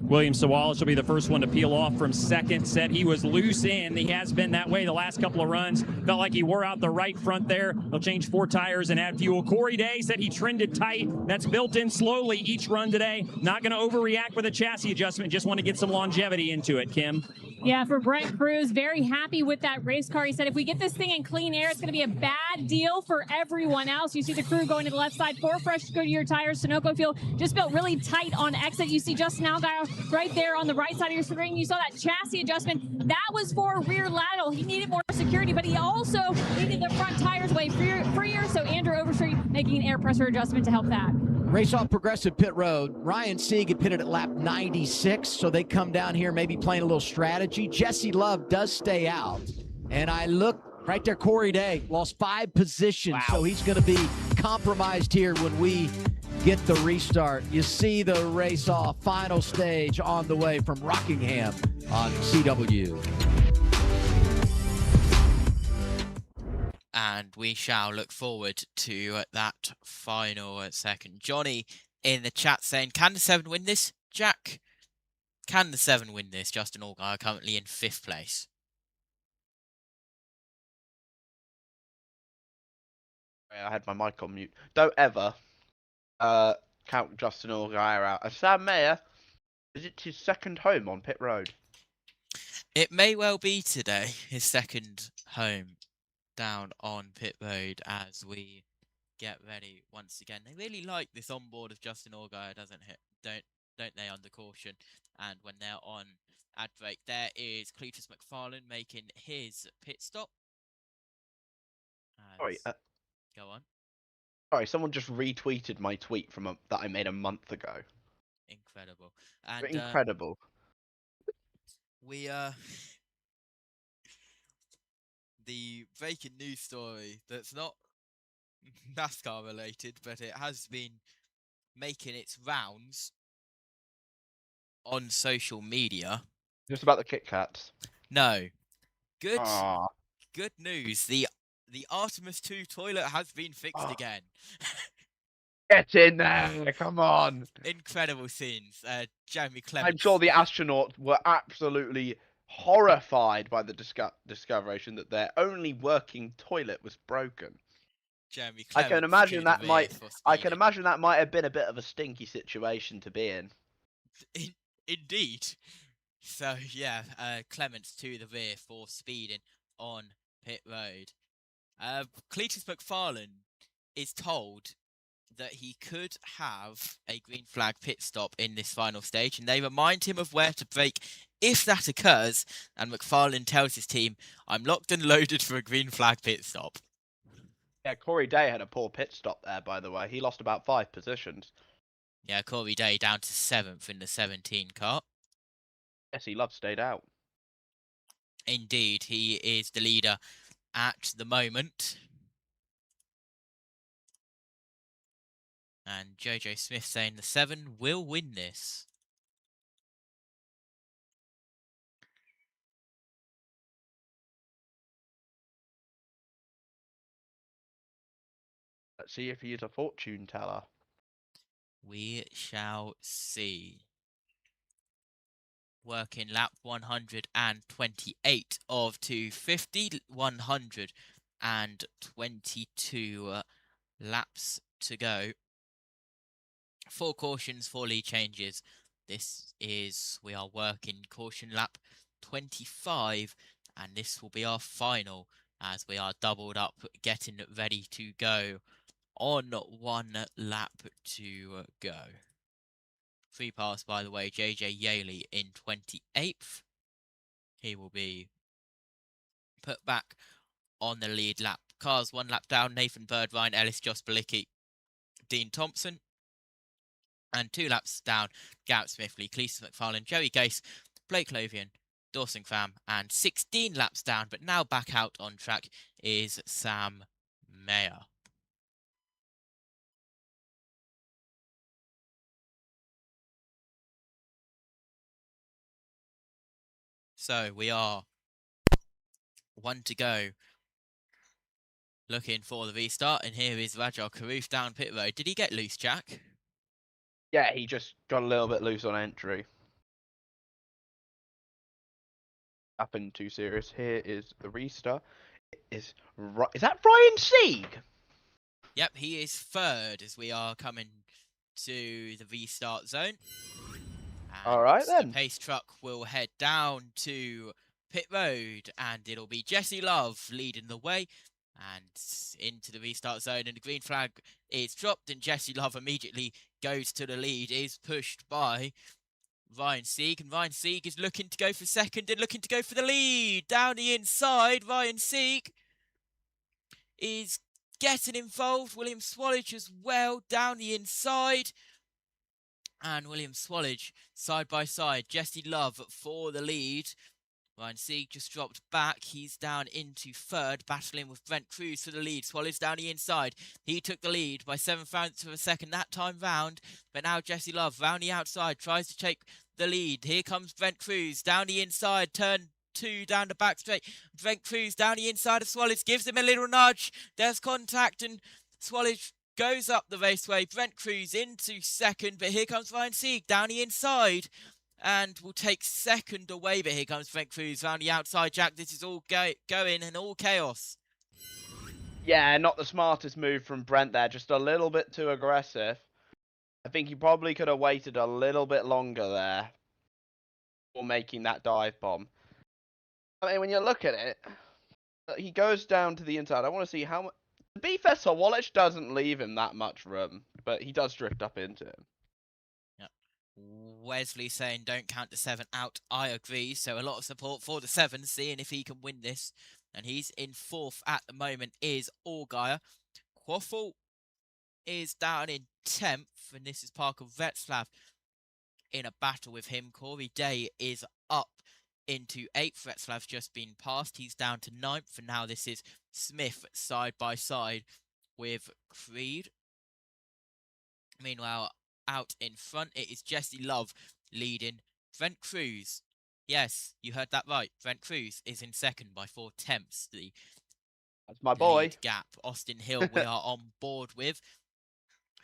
William Sawalich will be the first one to peel off from second. Said he was loose in. He has been that way the last couple of runs. Felt like he wore out the right front there. He'll change 4 tires and add fuel. Corey Day said he trended tight. That's built in slowly each run today. Not going to overreact with a chassis adjustment. Just want to get some longevity into it, Kim. Yeah, for Brent Cruz, very happy with that race car. He said if we get this thing in clean air, it's going to be a bad deal for everyone else. You see the crew going to the left side, 4 fresh Goodyear tires. Sunoco fuel just built really tight on exit. You see Justin Allgaier right there on the right side of your screen. You saw that chassis adjustment. That was for rear lateral. He needed more security, but he also needed the front tires way freer. So Andrew Overstreet making an air pressure adjustment to help that. Race off Progressive Pit Road. Ryan Sieg had pitted at lap 96, so they come down here maybe playing a little strategy. Jesse Love does stay out. And I look right there, Corey Day lost 5 positions, so he's going to be compromised here when we get the restart. You see the race off final stage on the way from Rockingham on CW. And we shall look forward to that final second. Johnny in the chat saying, can the 7 win this? Jack, can the 7 win this? Justin Allgaier currently in 5th place. I had my mic on mute. Don't ever count Justin Allgaier out. As Sam Mayer, is it his second home on pit road? It may well be today his second home down on pit road as we get ready once again. They really like this onboard of Justin Allgaier, don't they, under caution? And when they're on ad break, there is Cletus McFarland making his pit stop. Sorry, go on. Sorry, someone just retweeted my tweet from that I made a month ago. Incredible. And incredible. The breaking news story that's not NASCAR related, but it has been making its rounds on social media. Just about the Kit Kats. No. Good Aw. good news. The Artemis 2 toilet has been fixed again. Get in there, come on. Incredible scenes. Jeremy I'm Clements. sure the astronauts were absolutely horrified by the discovery that their only working toilet was broken. Jeremy I Clements can imagine cleared that the might. vehicle for I can speeding. imagine that might have been a bit of a stinky situation to be in. Indeed. So yeah, Clements to the rear for speeding on pit road. Cletus McFarlane is told that he could have a green flag pit stop in this final stage, and they remind him of where to brake if that occurs, and McFarlane tells his team, I'm locked and loaded for a green flag pit stop. Yeah, Corey Day had a poor pit stop there, by the way. He lost about 5 positions. Yeah, Corey Day down to 7th in the 17 car. Yes, he Love stayed out. Indeed, he is the leader at the moment. And JJ Smith saying the 7 will win this. Let's see if he is a fortune teller. We shall see. Working lap 128 of 250, 122 laps to go. 4 cautions, 4 lead changes. We are working caution lap 25, and this will be our final as we are doubled up, getting ready to go on 1 lap to go. Free pass, by the way, JJ Yaley in 28th. He will be put back on the lead lap. Cars 1 lap down, Nathan Bird, Ryan Ellis, Josh Balicki, Dean Thompson. And 2 laps down, Garrett Smithley, Cleese McFarlane, Joey Gase, Blake Lovian, Dawson Pham. And 16 laps down, but now back out on track, is Sam Mayer. So we are 1 to go. Looking for the restart, and here is Rajal Caruth down pit road. Did he get loose, Jack? Yeah, he just got a little bit loose on entry. Nothing too serious. Here is the restart. Is that Ryan Sieg? Yep, he is 3rd as we are coming to the restart zone. All right, then. The pace truck will head down to pit road, and it'll be Jesse Love leading the way and into the restart zone. And the green flag is dropped, and Jesse Love immediately goes to the lead, is pushed by Ryan Sieg, and Ryan Sieg is looking to go for 2nd and looking to go for the lead. Down the inside, Ryan Sieg is getting involved. William Swallage as well down the inside. And William Swallage side by side. Jesse Love for the lead. Ryan Sieg just dropped back. He's down into 3rd, battling with Brent Cruz for the lead. Swallage down the inside. He took the lead by 7/10 of a second that time round. But now Jesse Love round the outside tries to take the lead. Here comes Brent Cruz down the inside. Turn 2 down the back straight. Brent Cruz down the inside of Swallage. Gives him a little nudge. There's contact, and Swallage goes up the raceway. Brent Cruz into 2nd. But here comes Ryan Sieg down the inside. And will take 2nd away, but here comes Brent Cruz round the outside. Jack, this is all going and all chaos. Yeah, not the smartest move from Brent there. Just a little bit too aggressive. I think he probably could have waited a little bit longer there before making that dive bomb. I mean, when you look at it, he goes down to the inside. I want to see how much. To be fair, Swallage doesn't leave him that much room, but he does drift up into him. Wesley saying don't count the 7 out. I agree. So a lot of support for the 7, seeing if he can win this. And he's in 4th at the moment is Allgaier. Quaffle is down in 10th. And this is Parker Vetzlav in a battle with him. Corey Day is up into 8th. Vetzlav's just been passed. He's down to 9th. And now this is Smith side by side with Creed. Meanwhile, out in front, it is Jesse Love leading Brent Cruz. Yes, you heard that right. Brent Cruz is in second by 4 tenths. That's my boy. Lead gap. Austin Hill we are on board with,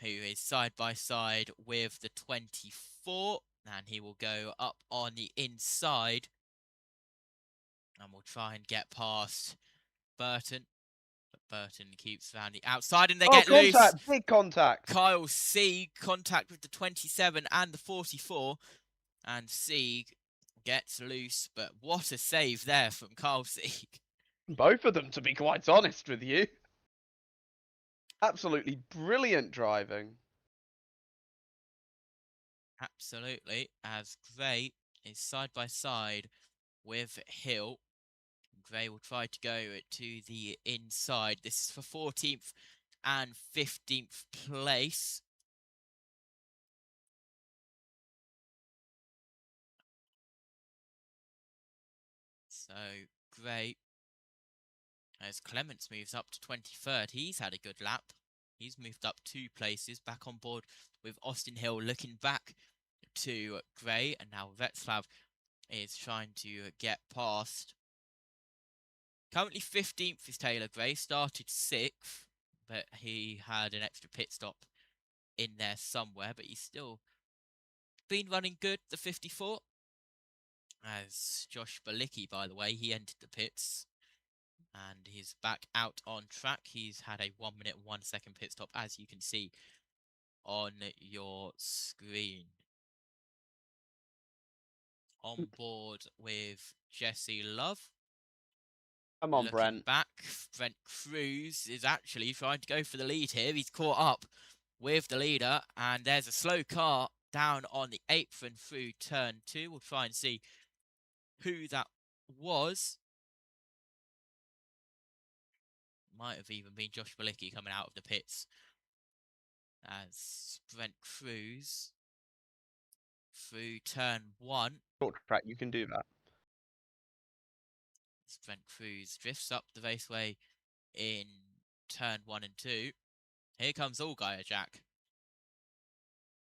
who is side by side with the 24. And he will go up on the inside. And we'll try and get past Burton. But Burton keeps around the outside and they get loose. Big contact. Kyle Sieg contact with the 27 and the 44. And Sieg gets loose. But what a save there from Kyle Sieg. Both of them, to be quite honest with you. Absolutely brilliant driving. Absolutely, as Gray is side by side with Hill. Gray will try to go to the inside. This is for 14th and 15th place. So Gray, as Clements moves up to 23rd, he's had a good lap. He's moved up 2 places, back on board with Austin Hill, looking back to Gray, and now Vetslav is trying to get past. Currently 15th is Taylor Gray, started 6th, but he had an extra pit stop in there somewhere, but he's still been running good, the 54. As Josh Balicki, by the way, he entered the pits. And he's back out on track. He's had a 1 minute, 1 second pit stop, as you can see on your screen. On board with Jesse Love. Come on, Looking Brent. Back. Brent Cruz is actually trying to go for the lead here. He's caught up with the leader. And there's a slow car down on the apron through turn 2. We'll try and see who that was. Might have even been Josh Balicki coming out of the pits. As Brent Cruz through turn 1. Short track, you can do that. As Brent Cruz drifts up the raceway in turn 1 and 2. Here comes Allgaier, Jack.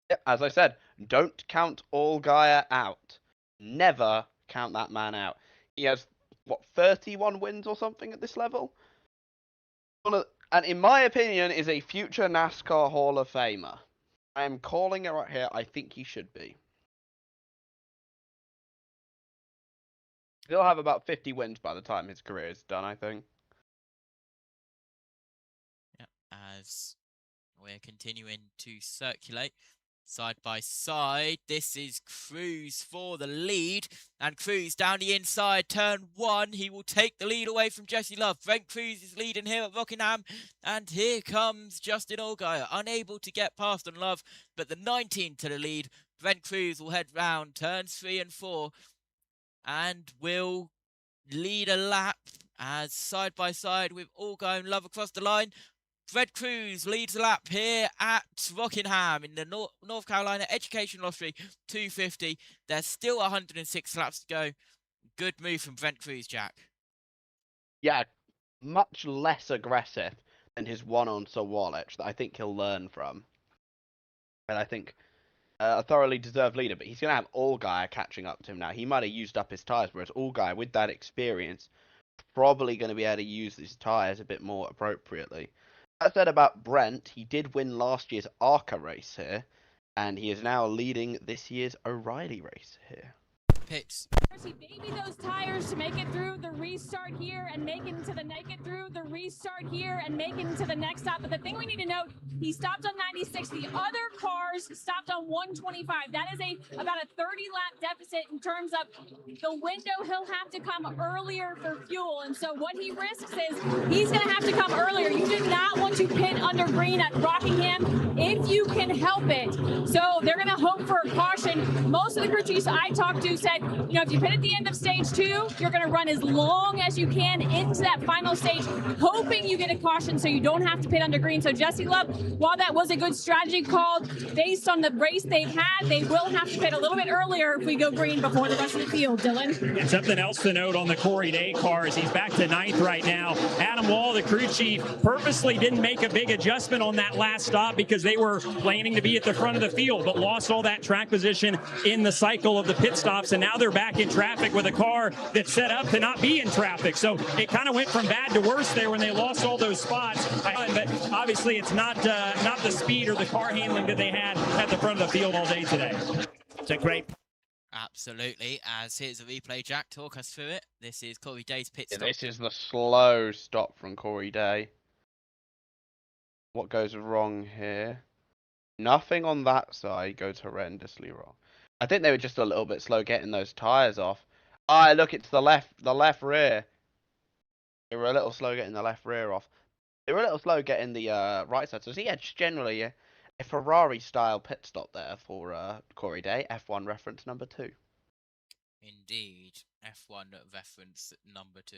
Yeah, as I said, don't count Allgaier out. Never count that man out. He has, what, 31 wins or something at this level? And in my opinion, is a future NASCAR Hall of Famer. I am calling it right here. I think he should be. He'll have about 50 wins by the time his career is done, I think. Yeah, as we're continuing to circulate side by side. This is Cruz for the lead. And Cruz down the inside, turn 1. He will take the lead away from Jesse Love. Brent Cruz is leading here at Rockingham. And here comes Justin Allgaier, unable to get past on Love. But the 19 to the lead. Brent Cruz will head round turns 3 and 4. And will lead a lap as side by side with Allgaier and Love across the line. Brent Cruz leads the lap here at Rockingham in the North Carolina Education Lottery 250. There's still 106 laps to go. Good move from Brent Cruz, Jack. Yeah, much less aggressive than his one on Sir Wallich that I think he'll learn from. And I think a thoroughly deserved leader, but he's going to have Allgaier catching up to him now. He might have used up his tyres, whereas Allgaier, with that experience, probably going to be able to use his tyres a bit more appropriately. That said about Brent, he did win last year's ARCA race here, and he is now leading this year's O'Reilly race here. Pits. He baby those tires to make it through the restart here and make it through the restart here and make it into the next stop. But the thing we need to note, he stopped on 96. The other cars stopped on 125. That is about a 30-lap deficit in terms of the window. He'll have to come earlier for fuel. And so what he risks is he's going to have to come earlier. You do not want to pit under green at Rockingham if you can help it. So they're going to hope for a caution. Most of the crew chiefs I talked to said said, you know, if you pit at the end of stage 2, you're going to run as long as you can into that final stage, hoping you get a caution so you don't have to pit under green. So Jesse Love, while that was a good strategy call, based on the race they've had, they will have to pit a little bit earlier if we go green before the rest of the field, Dylan. And something else to note on the Corey Day car is he's back to 9th right now. Adam Wall, the crew chief, purposely didn't make a big adjustment on that last stop because they were planning to be at the front of the field, but lost all that track position in the cycle of the pit stops, and now they're back in traffic with a car that's set up to not be in traffic. So it kind of went from bad to worse there when they lost all those spots. But obviously it's not the speed or the car handling that they had at the front of the field all day today. It's a great... Absolutely. As here's a replay, Jack, talk us through it. This is Corey Day's pit stop. This is the slow stop from Corey Day. What goes wrong here? Nothing on that side goes horrendously wrong. I think they were just a little bit slow getting those tyres off. Ah, look, it's the left rear. They were a little slow getting the left rear off. They were a little slow getting the right side. So yeah, just generally a Ferrari-style pit stop there for Corey Day. F1 reference number 2. Indeed. F1 reference number 2.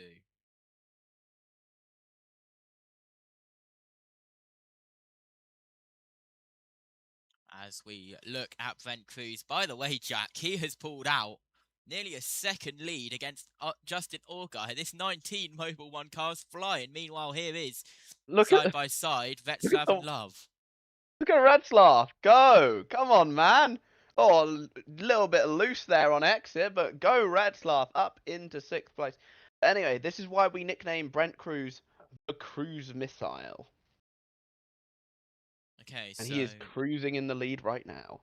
As we look at Brent Cruz. By the way, Jack, he has pulled out nearly a second lead against Justin Allgaier. This 19 Mobil 1 car is flying. Meanwhile, here is side by side, Vetslav and Love. Look at Vetslav. Go. Come on, man. Oh, a little bit loose there on exit, but go Vetslav up into 6th place. Anyway, this is why we nicknamed Brent Cruz the Cruise Missile. Okay, and so he is cruising in the lead right now.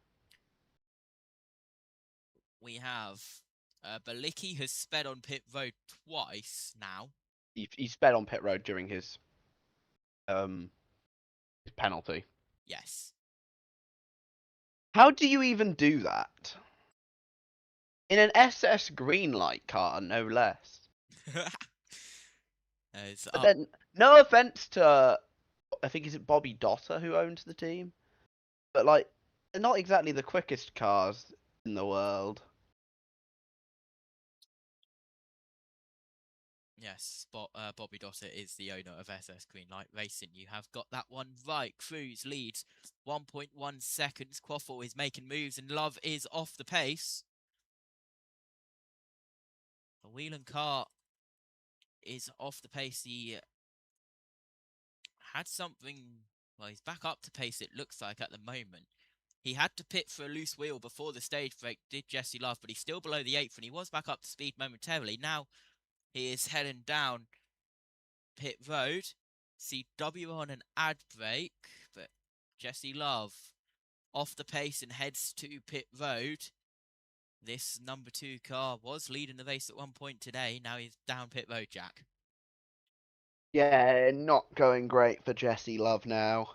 We have Balicki has sped on pit road twice now. He sped on pit road during his penalty. Yes. How do you even do that? In an SS green light car, no less. But then, no offense to, I think, is it Bobby Dotter who owns the team? But, like, they're not exactly the quickest cars in the world. Yes, Bobby Dotter is the owner of SS Greenlight Racing. You have got that one right. Cruz leads 1.1 seconds. Quaffle is making moves and Love is off the pace. The Whelan car is off the pace. He had something... Well, he's back up to pace, it looks like, at the moment. He had to pit for a loose wheel before the stage break, did Jesse Love, but he's still below the 8th, and he was back up to speed momentarily. Now, he is heading down pit road. See W on an ad brake, but Jesse Love off the pace and heads to pit road. This number 2 car was leading the race at one point today. Now he's down pit road, Jack. Yeah, not going great for Jesse Love now.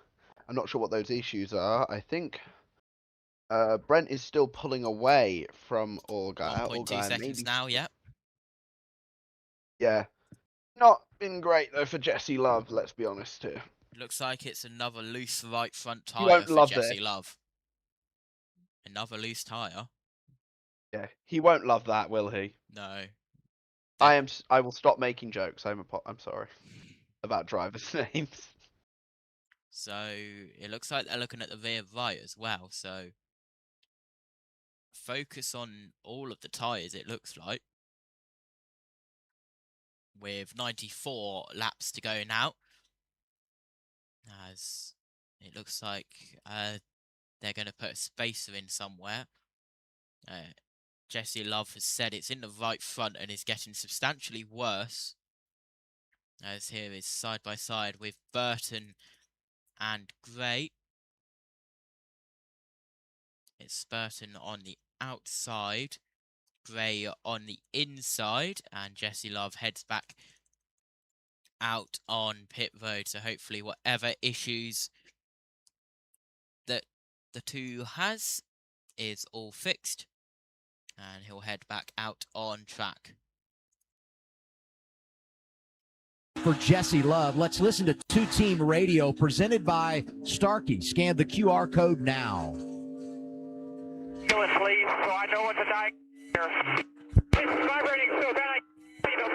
I'm not sure what those issues are. I think Brent is still pulling away from Allgaier. 1.2 seconds now, yep. Yeah. Not been great, though, for Jesse Love, let's be honest here. Looks like it's another loose right front tyre for Jesse Love. Another loose tyre. Yeah, he won't love that, will he? No. I will stop making jokes. I'm sorry about drivers' names. So it looks like they're looking at the rear right as well. So focus on all of the tyres, it looks like. With 94 laps to go now. As it looks like they're going to put a spacer in somewhere. Jesse Love has said it's in the right front and is getting substantially worse. As here is side by side with Burton and Gray. It's Burton on the outside, Gray on the inside, and Jesse Love heads back out on pit road. So hopefully whatever issues that the two has is all fixed. And he'll head back out on track. For Jesse Love, let's listen to Two Team Radio presented by Starkey. Scan the QR code now. Please, so I know what to die here. It's vibrating so bad I need a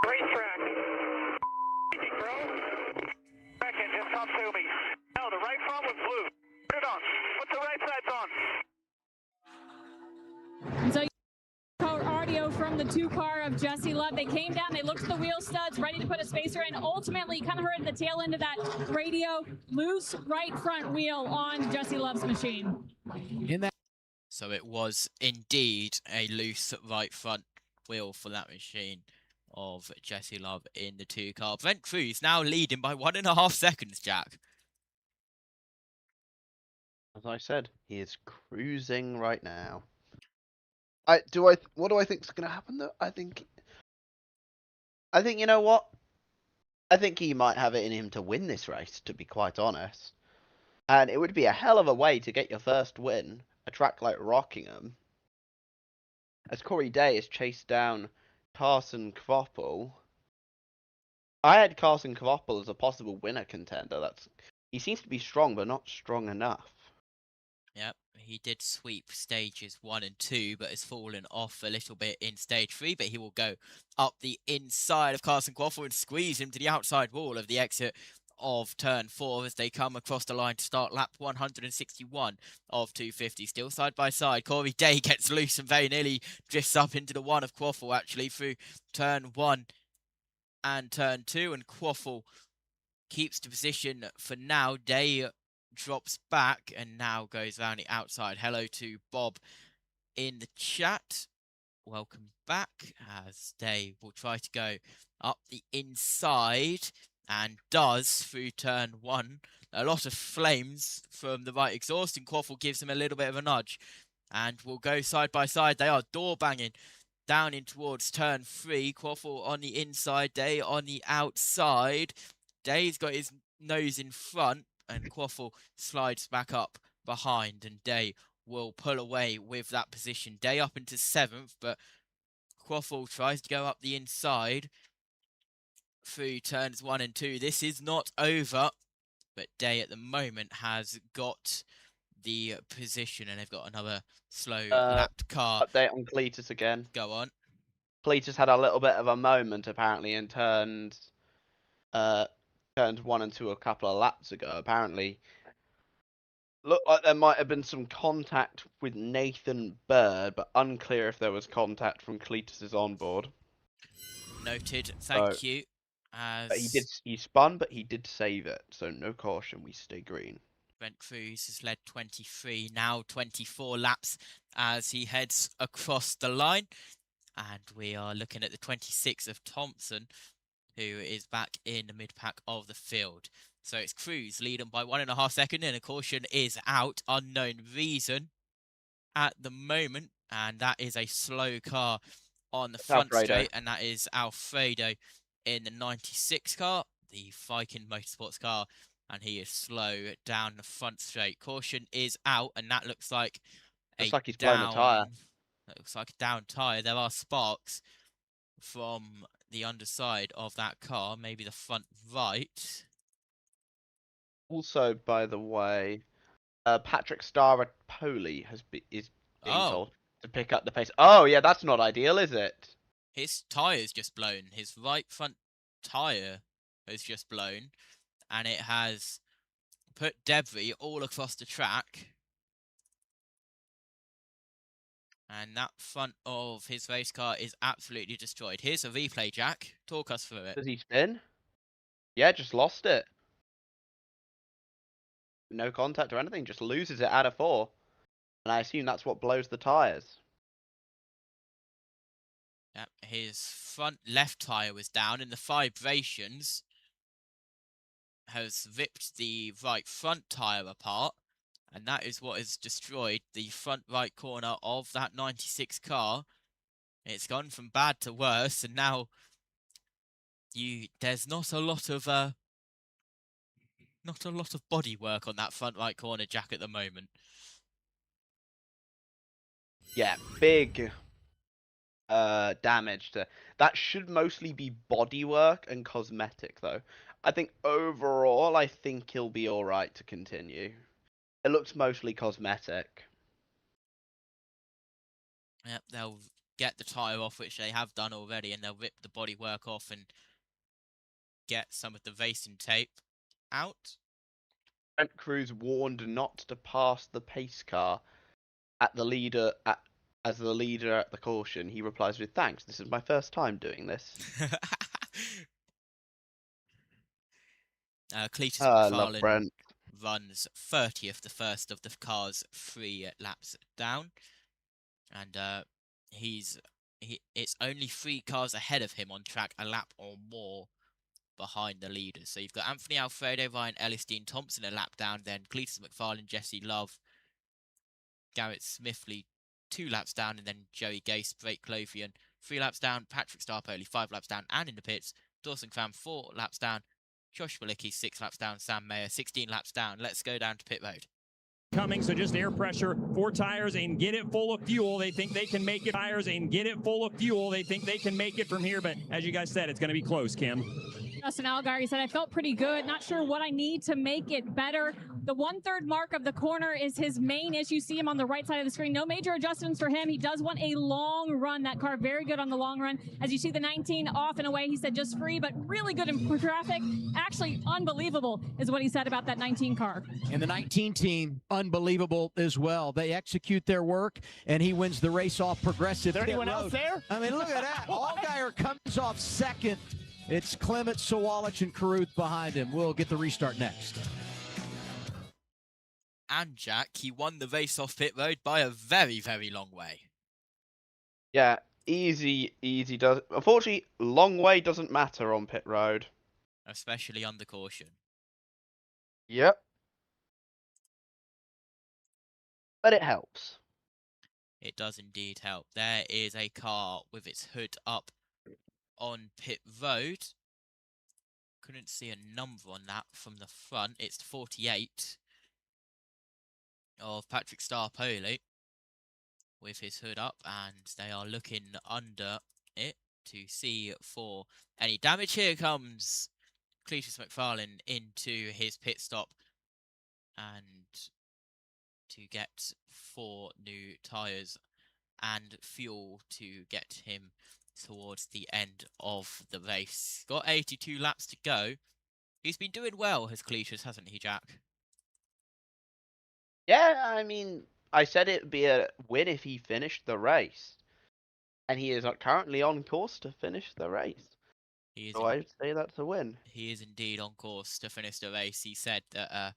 racetrack. Bro. Second, just come to me. No, the right front was blue. Put it on. Put the right sides on. And so audio from the 2-car of Jesse Love. They came down, they looked at the wheel studs, ready to put a spacer in. Ultimately, kind of heard at the tail end of that radio, loose right front wheel on Jesse Love's machine. So it was indeed a loose right front wheel for that machine of Jesse Love in the 2-car. Brent Cruz now leading by 1.5 seconds, Jack. As I said, he is cruising right now. What do I think is going to happen though? I think you know what? I think he might have it in him to win this race, to be quite honest. And it would be a hell of a way to get your first win, a track like Rockingham. As Corey Day has chased down Carson Kvopel. I had Carson Kvopel as a possible winner contender. He seems to be strong, but not strong enough. Yep, he did sweep stages 1 and 2, but has fallen off a little bit in stage 3. But he will go up the inside of Carson Quaffle and squeeze him to the outside wall of the exit of turn 4 as they come across the line to start lap 161 of 250. Still side by side. Corey Day gets loose and very nearly drifts up into the 1 of Quaffle, actually, through turn 1 and turn 2. And Quaffle keeps the position for now. Day drops back and now goes around the outside. Hello to Bob in the chat. Welcome back, as they will try to go up the inside and does through turn 1. A lot of flames from the right exhaust, and Quaffle gives him a little bit of a nudge and will go side by side. They are door banging down in towards turn 3. Quaffle on the inside, Day on the outside. Day's got his nose in front, and Quaffle slides back up behind, and Day will pull away with that position. Day up into 7th, but Quaffle tries to go up the inside through turns 1 and 2. This is not over, but Day at the moment has got the position, and they've got another slow lapped car. Update on Cletus again. Go on. Cletus had a little bit of a moment apparently in turns 1 and 2 a couple of laps ago. Apparently, looked like there might have been some contact with Nathan Bird, but unclear if there was contact from Cletus's onboard. Noted. Thank you. But he spun, but he did save it, so no caution. We stay green. Brent Cruz has led 23, now 24 laps as he heads across the line. And we are looking at the 26 of Thompson, who is back in the mid-pack of the field. So it's Cruz leading by 1.5 seconds, and a caution is out. Unknown reason at the moment. And that is a slow car on the front straight, and that is Alfredo in the 96 car, the Viking Motorsports car, and he is slow down the front straight. Caution is out, and that looks like he's blown a tyre. That looks like a down tyre. There are sparks from the underside of that car, maybe the front right. Also, by the way, Patrick Staropoli is being told to pick up the pace. Oh, yeah, that's not ideal, is it? His tyre's just blown. His right front tyre has just blown, and it has put debris all across the track. And that front of his race car is absolutely destroyed. Here's a replay, Jack. Talk us through it. Does he spin? Yeah, just lost it. No contact or anything, just loses it out of 4. And I assume that's what blows the tyres. Yep, his front left tyre was down, and the vibrations has ripped the right front tyre apart, and that is what has destroyed the front right corner of that 96 car. It's gone from bad to worse, and now there's not a lot of body work on that front right corner, Jack, at the moment. Yeah, big damage to that. Should mostly be bodywork and cosmetic, though. I think overall, I think he'll be all right to continue. It looks mostly cosmetic. Yep, they'll get the tyre off, which they have done already, and they'll rip the bodywork off and get some of the racing tape out. Trent Cruz warned not to pass the pace car as the leader at the caution. He replies with, "Thanks, this is my first time doing this." Cletus Love McFarlane Brent. runs 30th, the first of the cars 3 laps down, and it's only 3 cars ahead of him on track, a lap or more behind the leaders. So you've got Anthony Alfredo, Ryan Ellis, Dean Thompson a lap down, then Cletus McFarlane, Jesse Love, Garrett Smithley 2 laps down, and then Joey Gase, Blake Clothian 3 laps down, Patrick Starpoli 5 laps down and in the pits, Dawson Cram 4 laps down, Josh Walicki 6 laps down, Sam Mayer 16 laps down. Let's go down to pit road. Coming, so just air pressure, 4 tires and get it full of fuel. They think they can make it. Tires and get it full of fuel. They think they can make it from here, but as you guys said, it's going to be close, Kim. Justin Allgaier, he said, I felt pretty good. Not sure what I need to make it better. The 1/3 mark of the corner is his main issue. See him on the right side of the screen. No major adjustments for him. He does want a long run. That car very good on the long run. As you see the 19 off and away, he said just free, but really good in traffic. Actually unbelievable is what he said about that 19 car. And the 19 team, unbelievable as well. They execute their work, and he wins the race off progressive. Is there anyone else there? I mean, look at that. Allgaier comes off second. It's Clement, Sawalich, and Carruth behind him. We'll get the restart next. And Jack, he won the race off pit road by a very, very long way. Yeah, easy does. Unfortunately, long way doesn't matter on pit road. Especially under caution. Yep. But it helps. It does indeed help. There is a car with its hood up on pit road. Couldn't see a number on that from the front. It's 48 of Patrick Starpoli with his hood up, and they are looking under it to see for any damage. Here comes Cletus McFarlane into his pit stop and to get 4 new tyres and fuel to get him towards the end of the race. Got 82 laps to go. He's been doing well, has Cletus, hasn't he, Jack? Yeah, I mean, I said it would be a win if he finished the race. And he is currently on course to finish the race. So I'd say that's a win. He is indeed on course to finish the race. He said that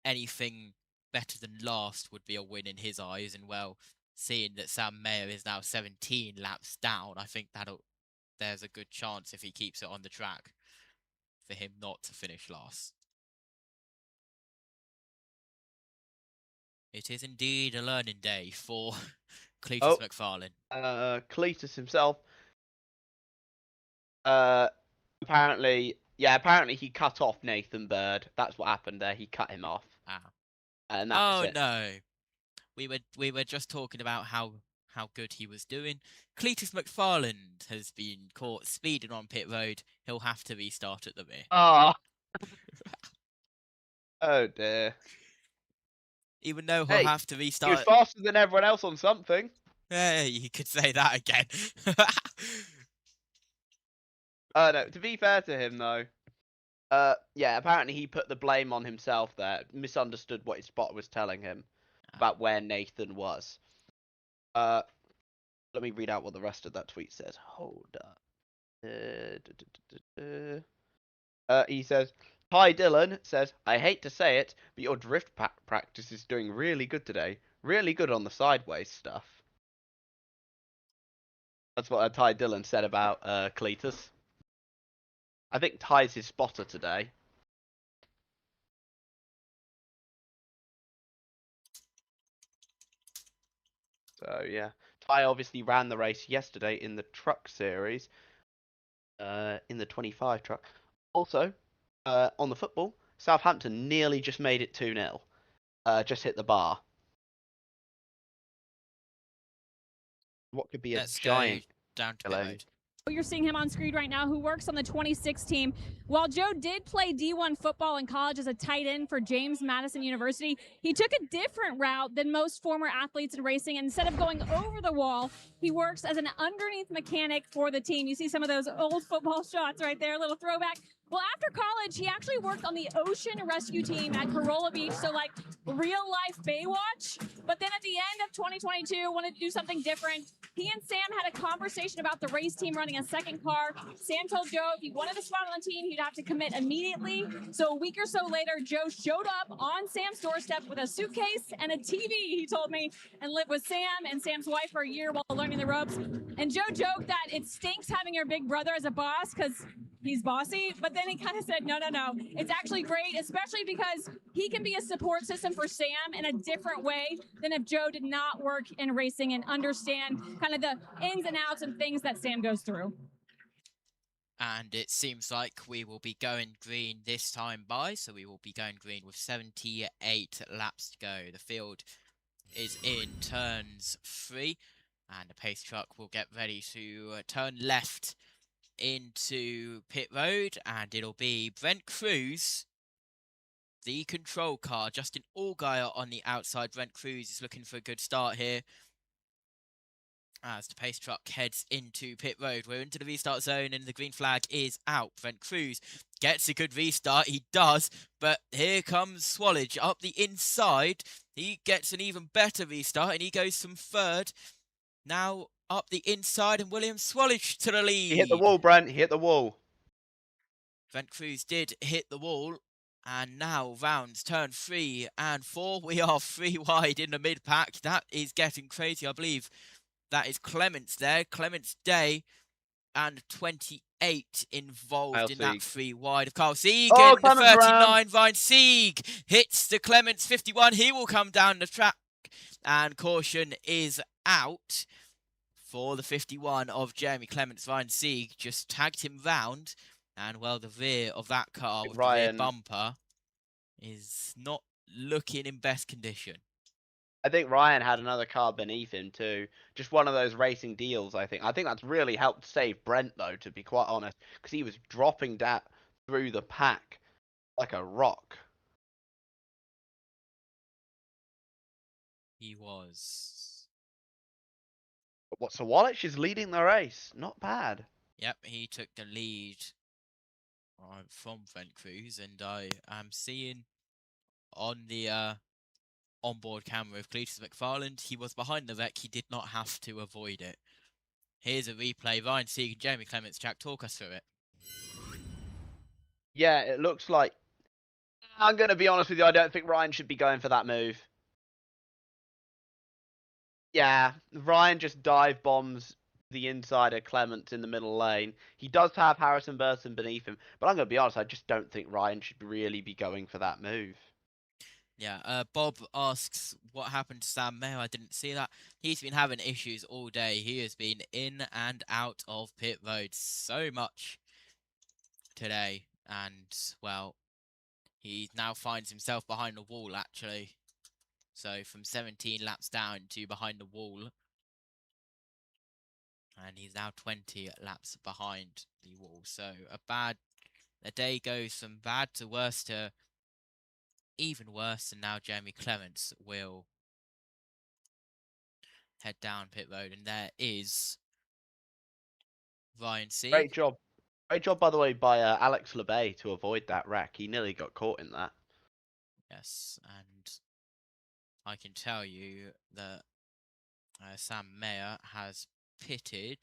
anything better than last would be a win in his eyes, and well, seeing that Sam Mayer is now 17 laps down, I think there's a good chance if he keeps it on the track for him not to finish last. It is indeed a learning day for Cletus McFarlane. Cletus himself. Apparently he cut off Nathan Bird. That's what happened there. He cut him off. And that's it. No. We were just talking about how good he was doing. Cletus McFarlane has been caught speeding on pit road. He'll have to restart at the rear. Oh. Oh dear. Even though he'll have to restart. He was faster than everyone else on something. Hey, you could say that again. No, to be fair to him though, yeah, apparently he put the blame on himself there. Misunderstood what his spotter was telling him about where Nathan was. Let me read out what the rest of that tweet says. Hold up. He says, Ty Dillon says, I hate to say it, but your drift practice is doing really good today. Really good on the sideways stuff. That's what Ty Dillon said about Cletus. I think Ty's his spotter today. So yeah, Ty obviously ran the race yesterday in the truck series, in the 25 truck. Also, on the football, Southampton nearly just made it 2-0. Just hit the bar. What could be a giant down to pit road. You're seeing him on screen right now, who works on the 26 team. While Joe did play D1 football in college as a tight end for James Madison University, he took a different route than most former athletes in racing. Instead of going over the wall, he works as an underneath mechanic for the team. You see some of those old football shots right there, a little throwback. Well, after college, he actually worked on the ocean rescue team at Corolla Beach, so like real life Baywatch. But then at the end of 2022, wanted to do something different. He and Sam had a conversation about the race team running a second car. Sam told Joe if he wanted a spot on the team, he'd have to commit immediately. So a week or so later, Joe showed up on Sam's doorstep with a suitcase and a TV, he told me, and lived with Sam and Sam's wife for a year while learning the ropes. And Joe joked that it stinks having your big brother as a boss because he's bossy, but then he kind of said, no, it's actually great, especially because he can be a support system for Sam in a different way than if Joe did not work in racing and understand kind of the ins and outs and things that Sam goes through. And it seems like we will be going green this time by, so we will be going green with 78 laps to go. The field is in turns 3, and the pace truck will get ready to turn left into pit road, and it'll be Brent Cruz, the control car. Justin Allgaier on the outside. Brent Cruz is looking for a good start here as the pace truck heads into pit road. We're into the restart zone and the green flag is out. Brent Cruz gets a good restart. He does, but here comes Swallage up the inside. He gets an even better restart and he goes from 3rd. Now up the inside, and William Swallage to the lead. He hit the wall, Brent. He hit the wall. Brent Cruz did hit the wall, and now rounds turn 3 and 4. We are 3 wide in the mid-pack. That is getting crazy. I believe that is Clements there. Clements Day and 28 involved in that 3 wide of Carl Sieg. Oh, and the 39, Ryan Sieg hits the Clements 51. He will come down the track, and caution is out for the 51 of Jeremy Clements. Ryan Sieg just tagged him round, and well, the rear of that car with the rear bumper is not looking in best condition. I think Ryan had another car beneath him too. Just one of those racing deals, I think. I think that's really helped save Brent, though, to be quite honest, because he was dropping that through the pack like a rock. He was. What, so Swallage is leading the race. Not bad. Yep, he took the lead from Brent Cruz, and I am seeing on the onboard camera of Cletus McFarland, he was behind the wreck. He did not have to avoid it. Here's a replay. Ryan Sieg and Jeremy Clements. Jack, talk us through it. Yeah, it looks like... I'm going to be honest with you, I don't think Ryan should be going for that move. Yeah, Ryan just dive bombs the inside of Clements in the middle lane. He does have Harrison Burton beneath him, but I'm going to be honest, I just don't think Ryan should really be going for that move. Yeah, Bob asks what happened to Sam Mayer. I didn't see that. He's been having issues all day. He has been in and out of pit road so much today. And, well, he now finds himself behind the wall, actually. So, from 17 laps down to behind the wall. And he's now 20 laps behind the wall. So, a day goes from bad to worse to even worse, and now Jeremy Clements will head down pit road, and there is Ryan Sieg. Great job. Great job, by the way, by Alex LeBay to avoid that wreck. He nearly got caught in that. Yes, and I can tell you that Sam Mayer has pitted.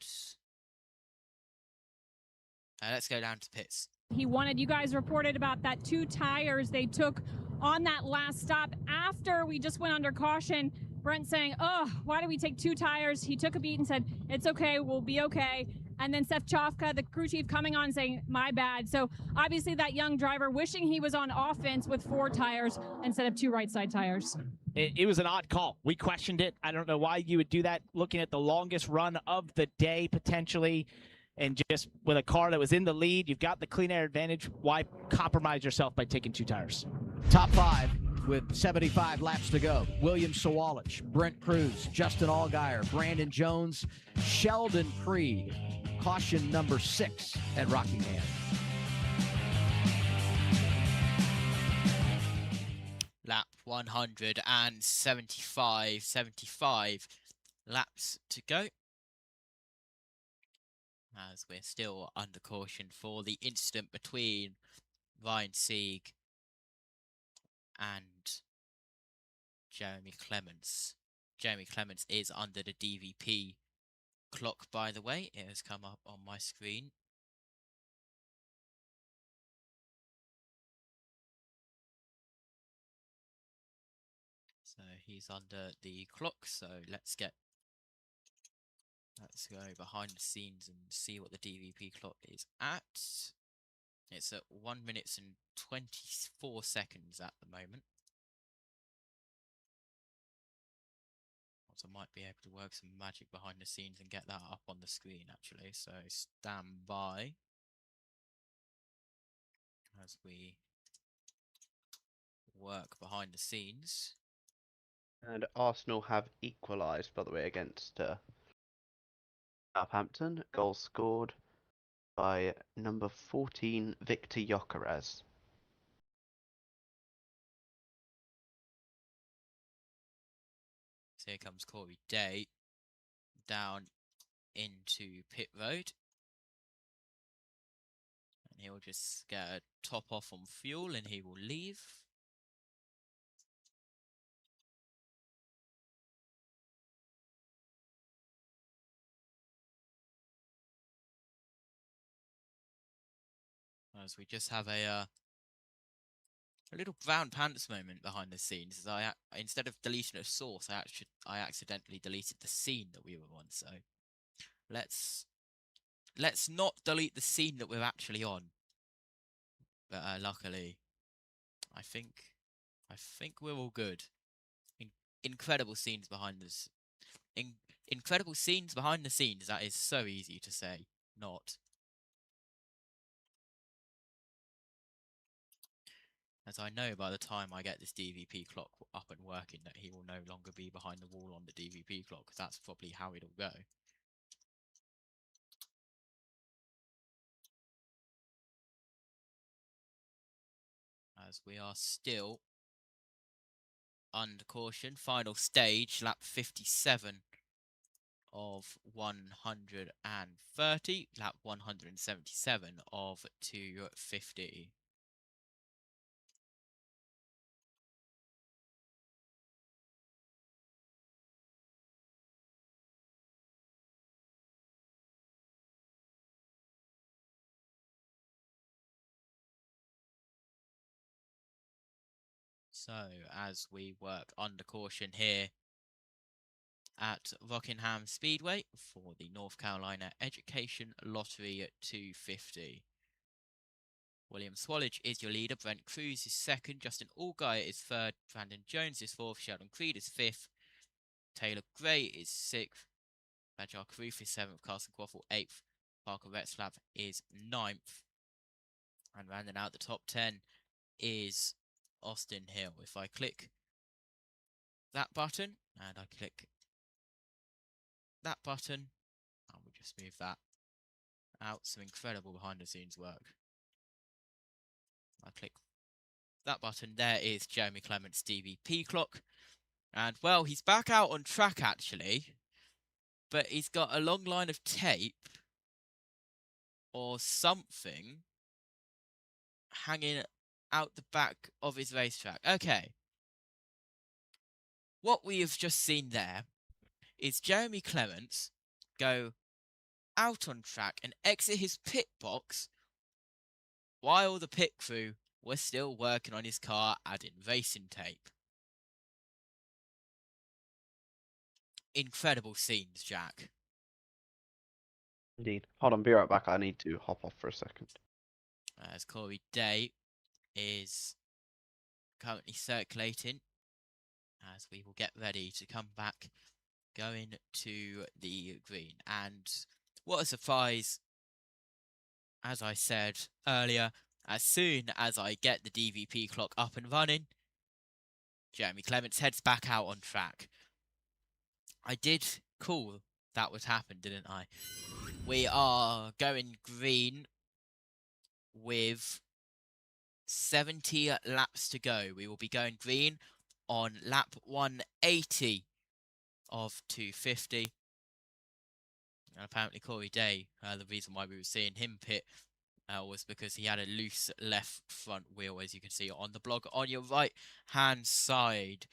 Let's go down to pits. He wanted, you guys reported about that 2 tires they took on that last stop after we just went under caution. Brent saying, oh, why did we take 2 tires? He took a beat and said, it's okay, we'll be okay. And then Seth Chofka, the crew chief, coming on saying, my bad. So obviously that young driver wishing he was on offense with 4 tires instead of 2 right side tires. It was an odd call. We questioned it. I don't know why you would do that, looking at the longest run of the day potentially. And just with a car that was in the lead, you've got the clean air advantage. Why compromise yourself by taking 2 tires? Top 5 with 75 laps to go. William Swallage, Brent Cruz, Justin Allgaier, Brandon Jones, Sheldon Creed, caution number 6 at Rockingham. Lap 175 laps to go. As we're still under caution for the incident between Ryan Sieg and Jeremy Clements. Jeremy Clements is under the DVP clock, by the way. It has come up on my screen. So he's under the clock, so let's go behind the scenes and see what the DVP clock is at. It's at 1 minute and 24 seconds at the moment. So I might be able to work some magic behind the scenes and get that up on the screen actually, so stand by as we work behind the scenes. And Arsenal have equalised, by the way, against Southampton. Goal scored by number 14, Victor Gyökeres. So here comes Corey Day down into pit road. And he'll just get a top off on fuel and he will leave. As we just have a little brown pants moment behind the scenes, as instead of deleting a source, I accidentally deleted the scene that we were on. So let's not delete the scene that we're actually on. But luckily, I think we're all good. Incredible scenes behind us. Incredible scenes behind the scenes. That is so easy to say. Not. As I know by the time I get this DVP clock up and working that he will no longer be behind the wall on the DVP clock, because that's probably how it'll go. As we are still under caution, final stage, lap 57 of 130, lap 177 of 250. So, as we work under caution here at Rockingham Speedway for the North Carolina Education Lottery at 250. William Swallage is your leader, Brent Cruz is second, Justin Allgaier is third, Brandon Jones is fourth, Sheldon Creed is fifth, Taylor Gray is sixth, Bajar Karuf is seventh, Carson Quaffle eighth, Parker Retzlaff is ninth, and rounding out the top 10 is Austin Hill. If I click that button and I click that button, I will just move that out. Some incredible behind the scenes work. I click that button, there is Jeremy Clements' DVP clock, and well, he's back out on track actually, but he's got a long line of tape or something hanging out the back of his racetrack. Okay. What we have just seen there is Jeremy Clements go out on track and exit his pit box while the pit crew were still working on his car, adding racing tape. Incredible scenes, Jack. Indeed. Hold on, be right back. I need to hop off for a second. As Corey Day is currently circulating, as we will get ready to come back going to the green. And what a surprise, as I said earlier, as soon as I get the DVP clock up and running, Jeremy Clements heads back out on track. I did call that would happen, didn't I? we are going green with 70 laps to go. We will be going green on lap 180 of 250. And apparently Corey Day, the reason why we were seeing him pit was because he had a loose left front wheel, as you can see on the blog on your right hand side.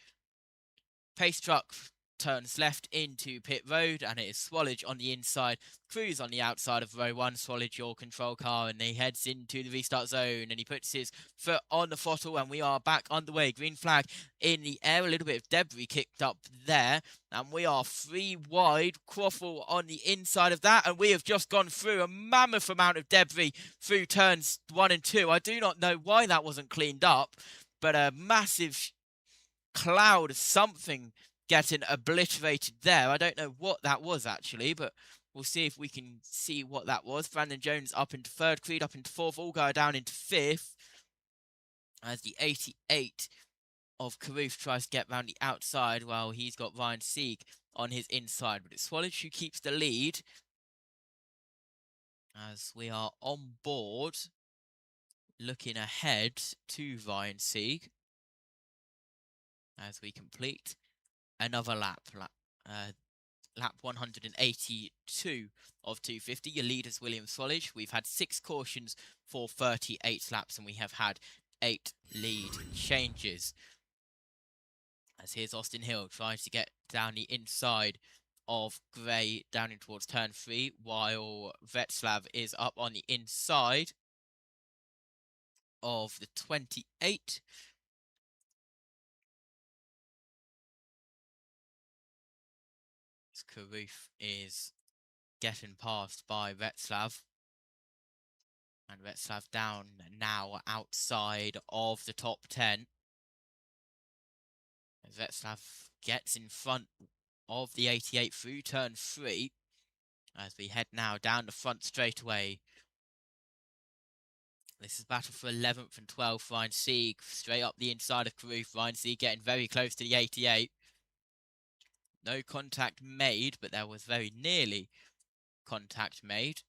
Pace truck turns left into pit road, and it is Swallage on the inside, Cruz on the outside of row 1. Swallage, your control car, and he heads into the restart zone, and he puts his foot on the throttle, and we are back underway. Green flag in the air, a little bit of debris kicked up there, and we are 3 wide. Quaffle on the inside of that, and we have just gone through a mammoth amount of debris through turns 1 and 2. I do not know why that wasn't cleaned up, but a massive cloud of something getting obliterated there. I don't know what that was actually, but we'll see if we can see what that was. Brandon Jones up into 3rd, Creed up into 4th, Allgaier down into 5th, as the 88 of Carruth tries to get round the outside while he's got Ryan Sieg on his inside. But it's Swallage who keeps the lead, as we are on board looking ahead to Ryan Sieg as we complete another lap. Lap 182 of 250. Your lead is William Swallage. We've had 6 cautions for 38 laps, and we have had 8 lead changes. As here's Austin Hill trying to get down the inside of Gray down in towards turn 3, while Vetslav is up on the inside of the 28. Carruth is getting passed by Vetslav, and Vetslav down now outside of the top 10. As Vetslav gets in front of the 88 through turn 3, as we head now down the front straightaway. This is battle for 11th and 12th. Ryan Sieg straight up the inside of Carruth. Ryan Sieg getting very close to the 88. No contact made, but there was very nearly contact made.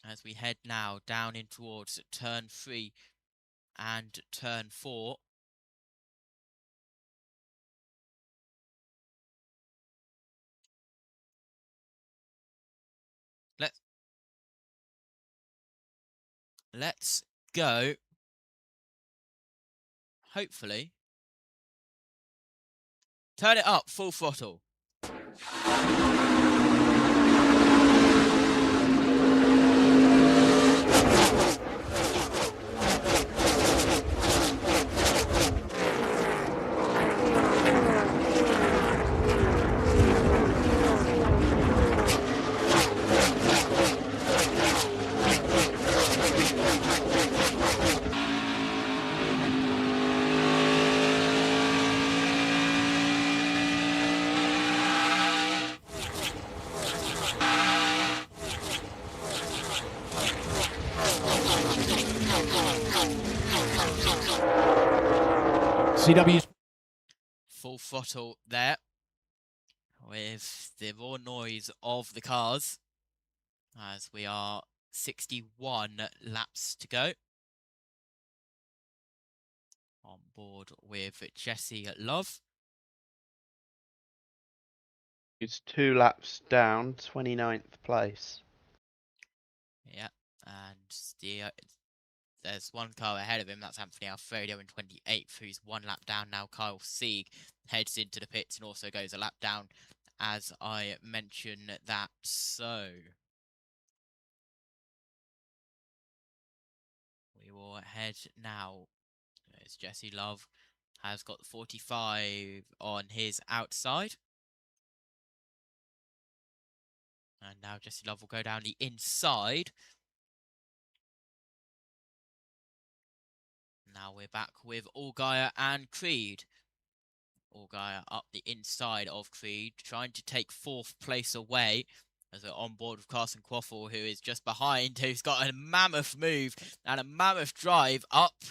As we head now down in towards turn 3 and turn 4. Let's go. Hopefully. Turn it up, full throttle. CW. Full throttle there with the raw noise of the cars, as we are 61 laps to go. On board with Jesse Love. It's 2 laps down, 29th place. Yeah, and there's one car ahead of him. That's Anthony Alfredo in 28th, who's 1 lap down now. Kyle Sieg heads into the pits and also goes a lap down, as I mentioned that. So we will head now, as Jesse Love has got the 45 on his outside. And now Jesse Love will go down the inside. Now we're back with Allgaier and Creed. Allgaier up the inside of Creed, trying to take 4th place away, as we're on board with Carson Quaffle, who is just behind, who's got a mammoth move and a mammoth drive up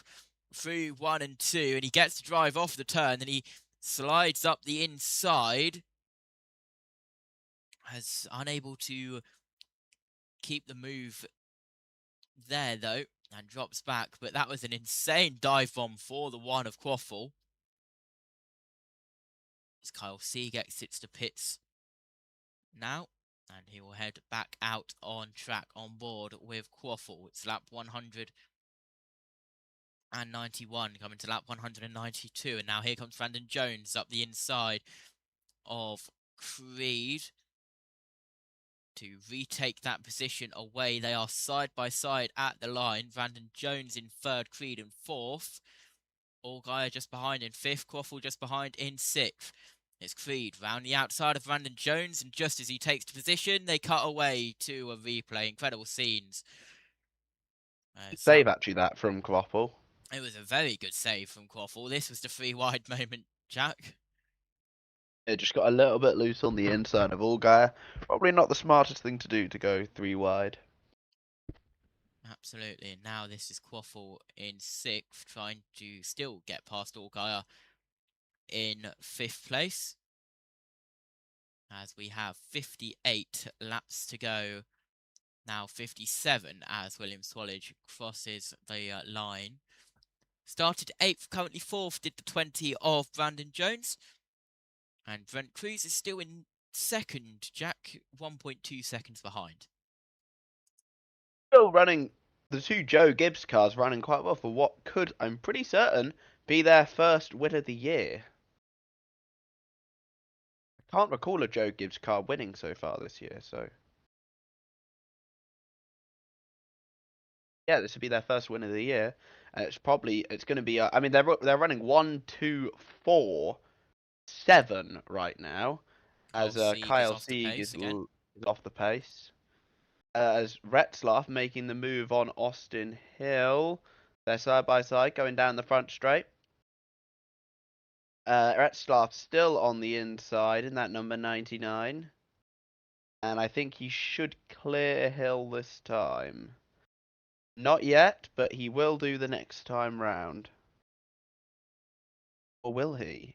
through 1 and 2, and he gets to drive off the turn, and he slides up the inside, as unable to keep the move there, though, and drops back. But that was an insane dive bomb for the one of Quaffle. As Kyle Sieg exits the pits now, and he will head back out on track on board with Quaffle. It's lap 191 coming to lap 192, and now here comes Brandon Jones up the inside of Creed to retake that position away. They are side by side at the line. Brandon Jones in third, Creed in fourth. Allgaier just behind in fifth, Quaffle just behind in sixth. It's Creed round the outside of Brandon Jones, and just as he takes the position, they cut away to a replay. Incredible scenes. Save actually that from Quaffle. It was a very good save from Quaffle. This was the 3 wide moment, Jack. It just got a little bit loose on the inside of Allgaier. Probably not the smartest thing to do to go 3 wide. Absolutely, and now this is Quaffle in 6th, trying to still get past Allgaier in 5th place. As we have 58 laps to go. Now 57 as William Swallage crosses the line. Started 8th, currently 4th, did the 20 of Brandon Jones. And Brent Cruz is still in 2nd, Jack, 1.2 seconds behind. Still running, the 2 Joe Gibbs cars running quite well for what could, I'm pretty certain, be their first win of the year. I can't recall a Joe Gibbs car winning so far this year, so... Yeah, this would be their first win of the year. And it's going to be, I mean, they're running 1, 2, 4, 7 right now. As Kyle Sieg is off the pace. As Retzlaff making the move on Austin Hill. They're side by side going down the front straight. Retzlaff still on the inside in that number 99. And I think he should clear Hill this time. Not yet, but he will do the next time round. Or will he?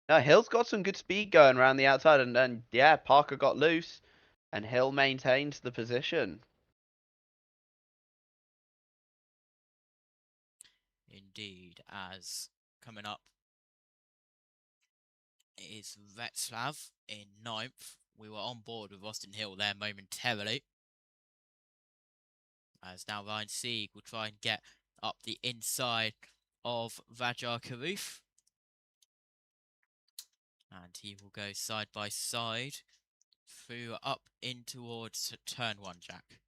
No, Hill's got some good speed going around the outside, and then, yeah, Parker got loose, and Hill maintains the position. Indeed, as coming up is Retzlaff in 9th. We were on board with Austin Hill there momentarily. As now Ryan Sieg will try and get up the inside of Rajar Karoof. And he will go side by side through up in towards turn 1, Jack.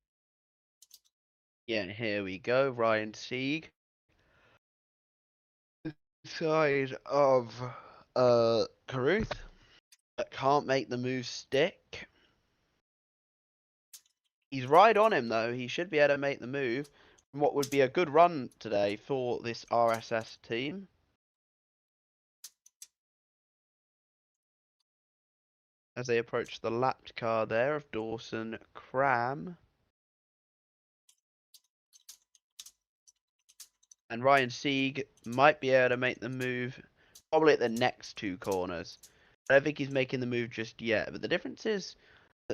Yeah, here we go. Ryan Sieg. Side of Carruth. But can't make the move stick. He's right on him, though. He should be able to make the move. From what would be a good run today for this RSS team. As they approach the lapped car there of Dawson Cram. And Ryan Sieg might be able to make the move probably at the next 2 corners. I don't think he's making the move just yet. But the difference is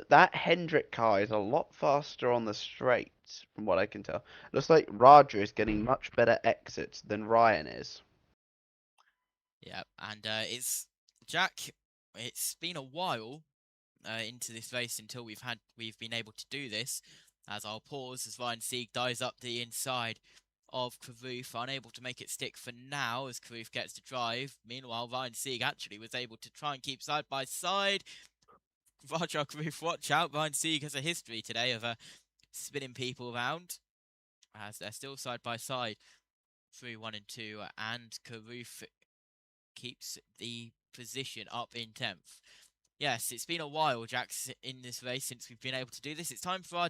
that Hendrick car is a lot faster on the straights, from what I can tell. Looks like Raja is getting much better exits than Ryan is. Yeah, and Jack, it's been a while into this race until we've been able to do this. As I'll pause as Ryan Sieg dives up the inside of Karoof, unable to make it stick for now as Karoof gets to drive. Meanwhile, Ryan Sieg actually was able to try and keep side by side. Rajar Karoof, watch out. Ryan Sieg has a history today of spinning people around as they're still side by side through 1 and 2, and Karoof keeps the position up in 10th. Yes, it's been a while, Jax, in this race since we've been able to do this. It's time for our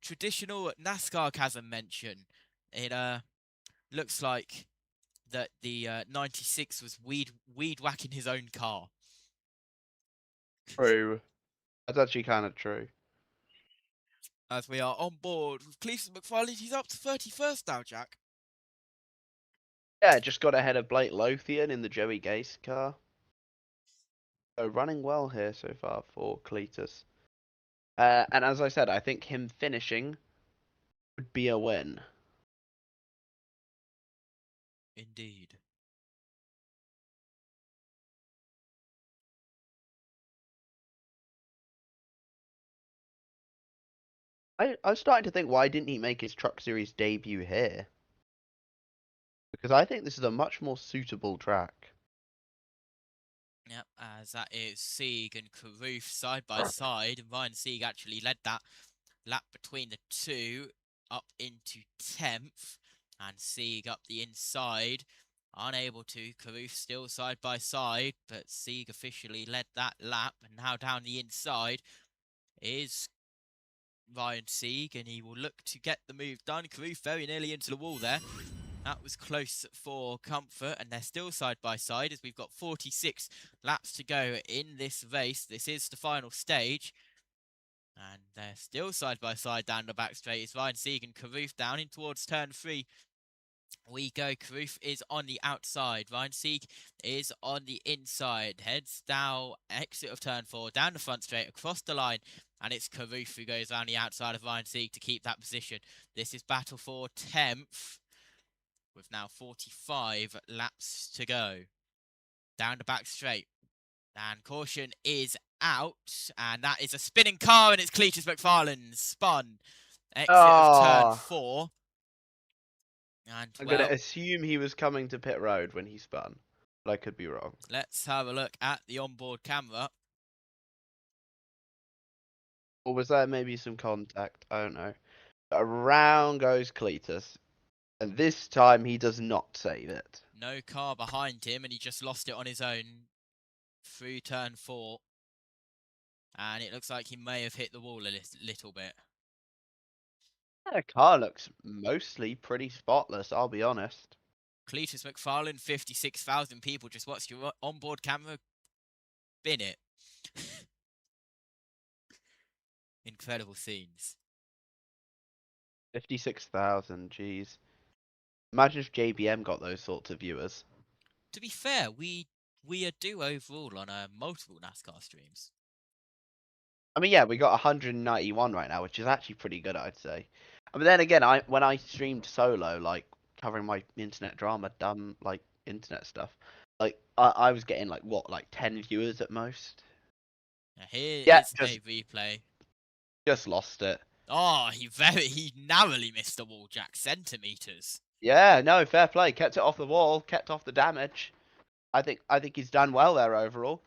traditional NASCAR chasm mention. It looks like that the 96 was weed whacking his own car. True. That's actually kind of true. As we are on board with Cleveland McFarlane, he's up to 31st now, Jack. Yeah, just got ahead of Blake Lothian in the Joey Gase car. So running well here so far for Cletus. And as I said, I think him finishing would be a win. Indeed. I'm starting to think, why didn't he make his Truck Series debut here? Because I think this is a much more suitable track. Yep, as that is Sieg and Carruth side by side, and Ryan Sieg actually led that lap between the two up into 10th, and Sieg up the inside, unable to. Carruth still side by side, but Sieg officially led that lap, and now down the inside is Ryan Sieg, and he will look to get the move done. Carruth very nearly into the wall there. That was close for comfort, and they're still side by side as we've got 46 laps to go in this race. This is the final stage, and they're still side by side down the back straight. It's Ryan Sieg and Carruth down in towards turn 3. We go. Carruth is on the outside. Ryan Sieg is on the inside. Heads down, exit of turn 4, down the front straight, across the line. And it's Carruth who goes around the outside of Ryan Sieg to keep that position. This is battle for 10th, with now 45 laps to go. Down the back straight. And caution is out. And that is a spinning car, and it's Cletus McFarlane spun. Exit of turn 4. And I'm going to assume he was coming to pit road when he spun, but I could be wrong. Let's have a look at the onboard camera. Or was there maybe some contact? I don't know. Around goes Cletus. And this time he does not save it. No car behind him, and he just lost it on his own through turn 4. And it looks like he may have hit the wall a little bit. The car looks mostly pretty spotless, I'll be honest. Cletus McFarlane, 56,000 people just watched your onboard camera bin it. Incredible scenes. 56,000, jeez. Imagine if JBM got those sorts of viewers. To be fair, we are due overall on multiple NASCAR streams. I mean, yeah, we got 191 right now, which is actually pretty good, I'd say. But then again, when I streamed solo, like covering my internet drama, dumb like internet stuff, like I was getting like 10 viewers at most. Here is a replay. Just lost it. Oh, he narrowly missed the wall, Jack, centimeters. Yeah, no, fair play. Kept it off the wall, kept off the damage. I think he's done well there overall.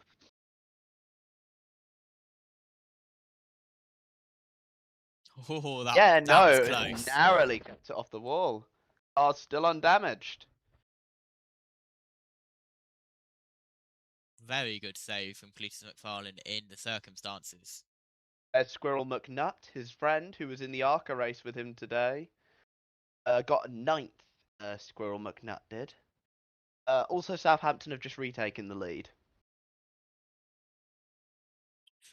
Oh, that was close. Narrowly kept it off the wall. Car's still undamaged. Very good save from Cletus McFarlane in the circumstances. Squirrel McNutt, his friend, who was in the ARCA race with him today, got 9th. Squirrel McNutt did. Also, Southampton have just retaken the lead.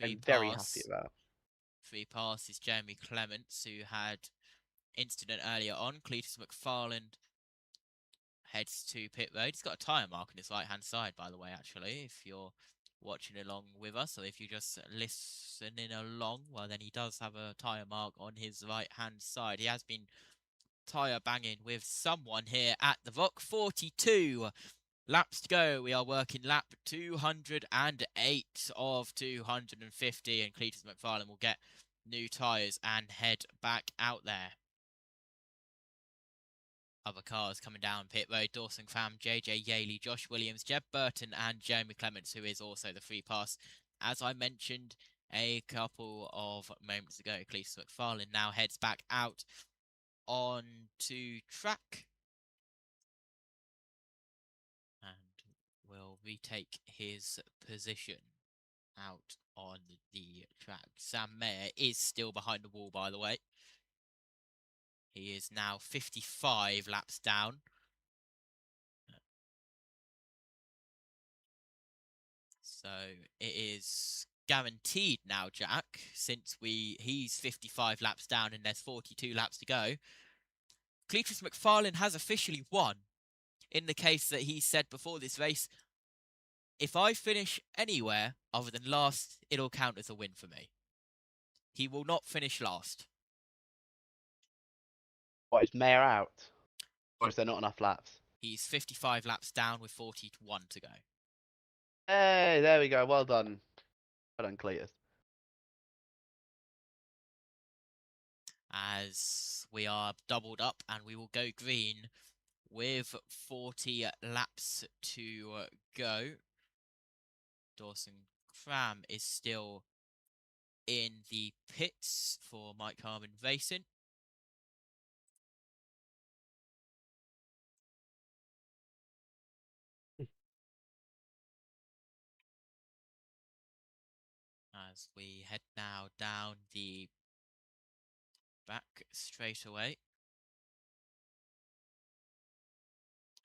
I'm very happy about. Free pass is Jeremy Clements, who had incident earlier on. Cletus McFarlane heads to pit road. He's got a tyre mark on his right-hand side, by the way, actually, if you're watching along with us. So if you're just listening along, well, then he does have a tyre mark on his right-hand side. He has been tyre banging with someone here at the Rock. 42 laps to go. We are working lap 208 of 250, and Cletus McFarlane will get new tyres and head back out there. Other cars coming down pit road: Dawson Pham, JJ Yaley, Josh Williams, Jeb Burton, and Jeremy Clements, who is also the free pass, as I mentioned a couple of moments ago. Cletus McFarlane now heads back out on to track and will retake his position out on the track. Sam Mayer is still behind the wall, by the way. He is now 55 laps down. So it is guaranteed now, Jack, since he's 55 laps down and there's 42 laps to go. Cletus McFarlane has officially won, in the case that he said before this race, if I finish anywhere other than last, it'll count as a win for me. he will not finish last. What, is Mayer out? Or is there not enough laps? He's 55 laps down with 41 to go. Hey, there we go. Well done. Well done, Cletus. As we are doubled up and we will go green with 40 laps to go. Dawson Cram is still in the pits for Mike Harmon Racing. As we head now down the back straightaway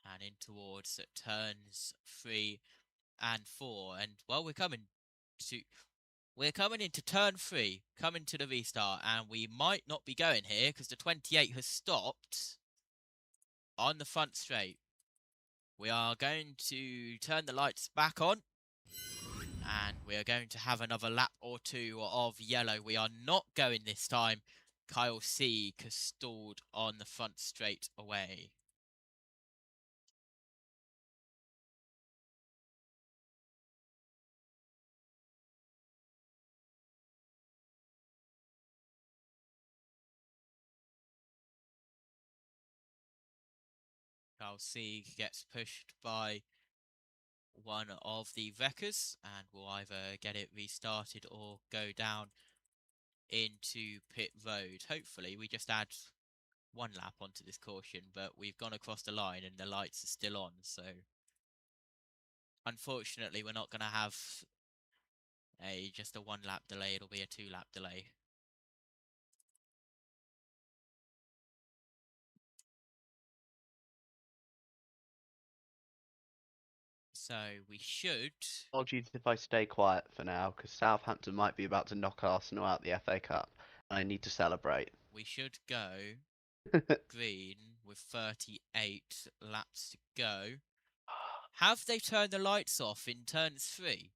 and in towards turns 3 and 4, and well, we're coming into turn 3, coming to the restart, and we might not be going here because the 28 has stopped on the front straight. We are going to turn the lights back on, and we are going to have another lap or two of yellow. We are not going this time. Kyle C. stalled on the front straight away. Kyle C. gets pushed by one of the wreckers and will either get it restarted or go down into pit road. Hopefully we just add one lap onto this caution, but we've gone across the line and the lights are still on, so unfortunately we're not going to have just a 1 lap delay. It'll be a 2 lap delay. So we should... Apologies if I stay quiet for now, because Southampton might be about to knock Arsenal out the FA Cup, and I need to celebrate. We should go green with 38 laps to go. Have they turned the lights off in turns 3?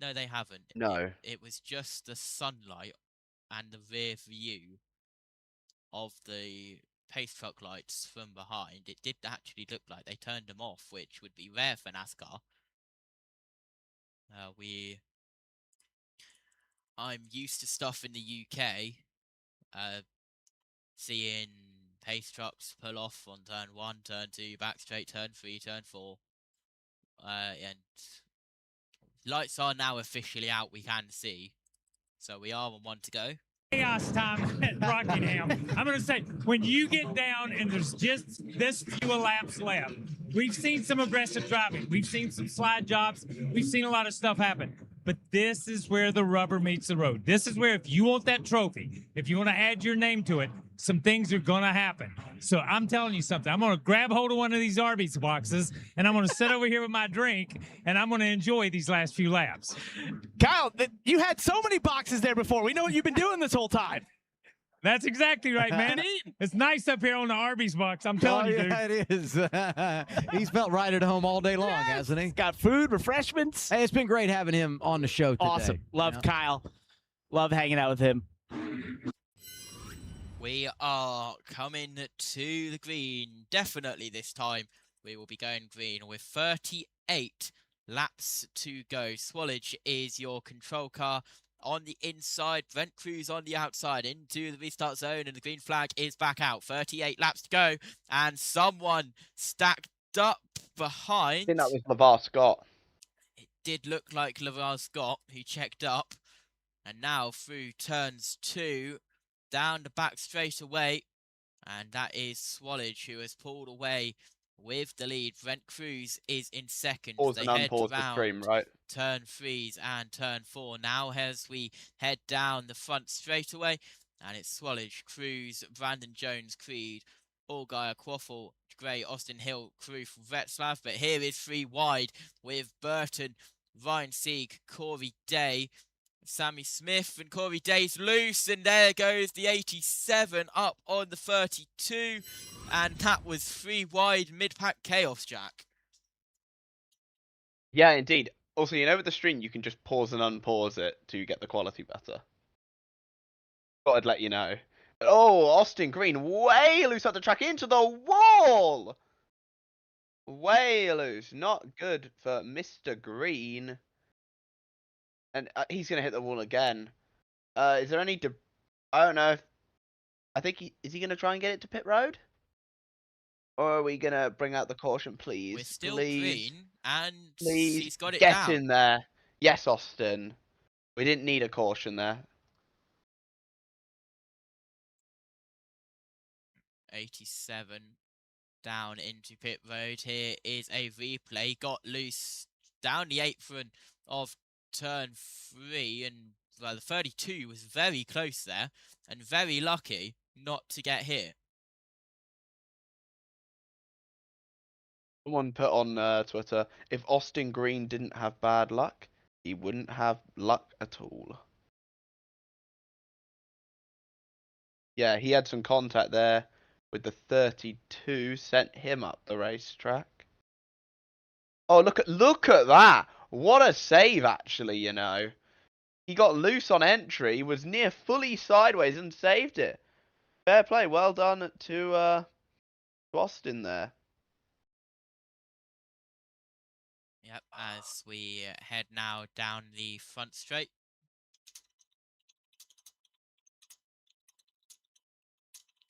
No, they haven't. No. It was just the sunlight and the rear view of the pace truck lights from behind. It did actually look like they turned them off, which would be rare for NASCAR. I'm used to stuff in the UK, seeing pace trucks pull off on turn 1, turn 2, back straight, turn 3, turn 4. And lights are now officially out, we can see. So we are on 1 to go. Chaos time at Rockingham. I'm going to say, when you get down and there's just this few laps left, we've seen some aggressive driving. We've seen some slide jobs. We've seen a lot of stuff happen. But this is where the rubber meets the road. This is where, if you want that trophy, if you want to add your name to it, some things are going to happen. So I'm telling you something. I'm going to grab hold of one of these Arby's boxes, and I'm going to sit over here with my drink, and I'm going to enjoy these last few laps. Kyle, you had so many boxes there before. We know what you've been doing this whole time. That's exactly right, man. It's nice up here on the Arby's box. I'm telling you, dude. Yeah, it is. He's felt right at home all day long, hasn't he? Got food, refreshments. Hey, it's been great having him on the show today. Awesome. Love Kyle. Love hanging out with him. We are coming to the green. Definitely this time we will be going green with 38 laps to go. Swallage is your control car on the inside. Brent Cruz on the outside into the restart zone, and the green flag is back out. 38 laps to go, and someone stacked up behind. I think that was LeVar Scott. It did look like LeVar Scott, who checked up, and now through turns 2. Down the back straight away, and that is Swallage, who has pulled away with the lead. Brent Cruz is in second. Pause and unpause the stream, right? Turn 3s and turn 4. Now as we head down the front straight away, and it's Swallage, Cruz, Brandon Jones, Creed, Allgaier, Quaffle, Gray, Austin Hill, Cruz, Vetslav. But here is 3 wide with Burton, Ryan Sieg, Corey Day, Sammy Smith, and Corey Day's loose, and there goes the 87 up on the 32, and that was 3 wide mid-pack chaos, Jack. Yeah, indeed. Also, you know, with the stream, you can just pause and unpause it to get the quality better. Thought I'd let you know. Oh, Austin Green, way loose up the track into the wall. Way loose, not good for Mr. Green. And he's gonna hit the wall again. Is there any? I don't know. I think is he gonna try and get it to pit road? Or are we gonna bring out the caution, please? We're still please, green, and please he's got it get down. in there. Yes, Austin. We didn't need a caution there. 87 down into pit road. Here is a replay. Got loose down the apron of turn 3, and well, the 32 was very close there and very lucky not to get hit. Someone put on Twitter, if Austin Green didn't have bad luck, he wouldn't have luck at all. Yeah, he had some contact there with the 32, sent him up the racetrack. Oh, look at that! What a save, actually, you know. He got loose on entry, was near fully sideways and saved it. Fair play, well done to Austin there. Yep, as we head now down the front straight.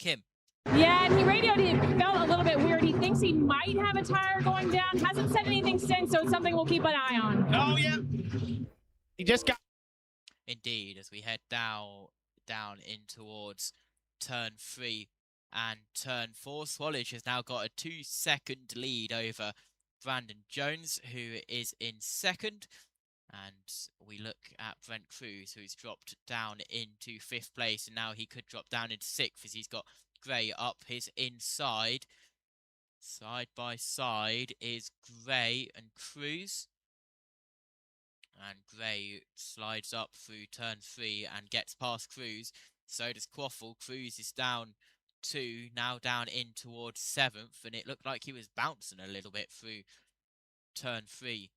Kim. Yeah, and he radioed it. Felt a little bit weird. He thinks he might have a tire going down. Hasn't said anything since, so it's something we'll keep an eye on. Oh, yeah. He just got... Indeed, as we head down in towards turn 3 and turn 4, Swallage has now got a 2-second lead over Brandon Jones, who is in second. And we look at Brent Cruz, who's dropped down into 5th place, and now he could drop down into 6th as he's got Gray up his inside. Side by side is Gray and Cruz. And Gray slides up through turn 3 and gets past Cruz. So does Quaffle. Cruz is down 2, now down in towards 7th, and it looked like he was bouncing a little bit through turn 3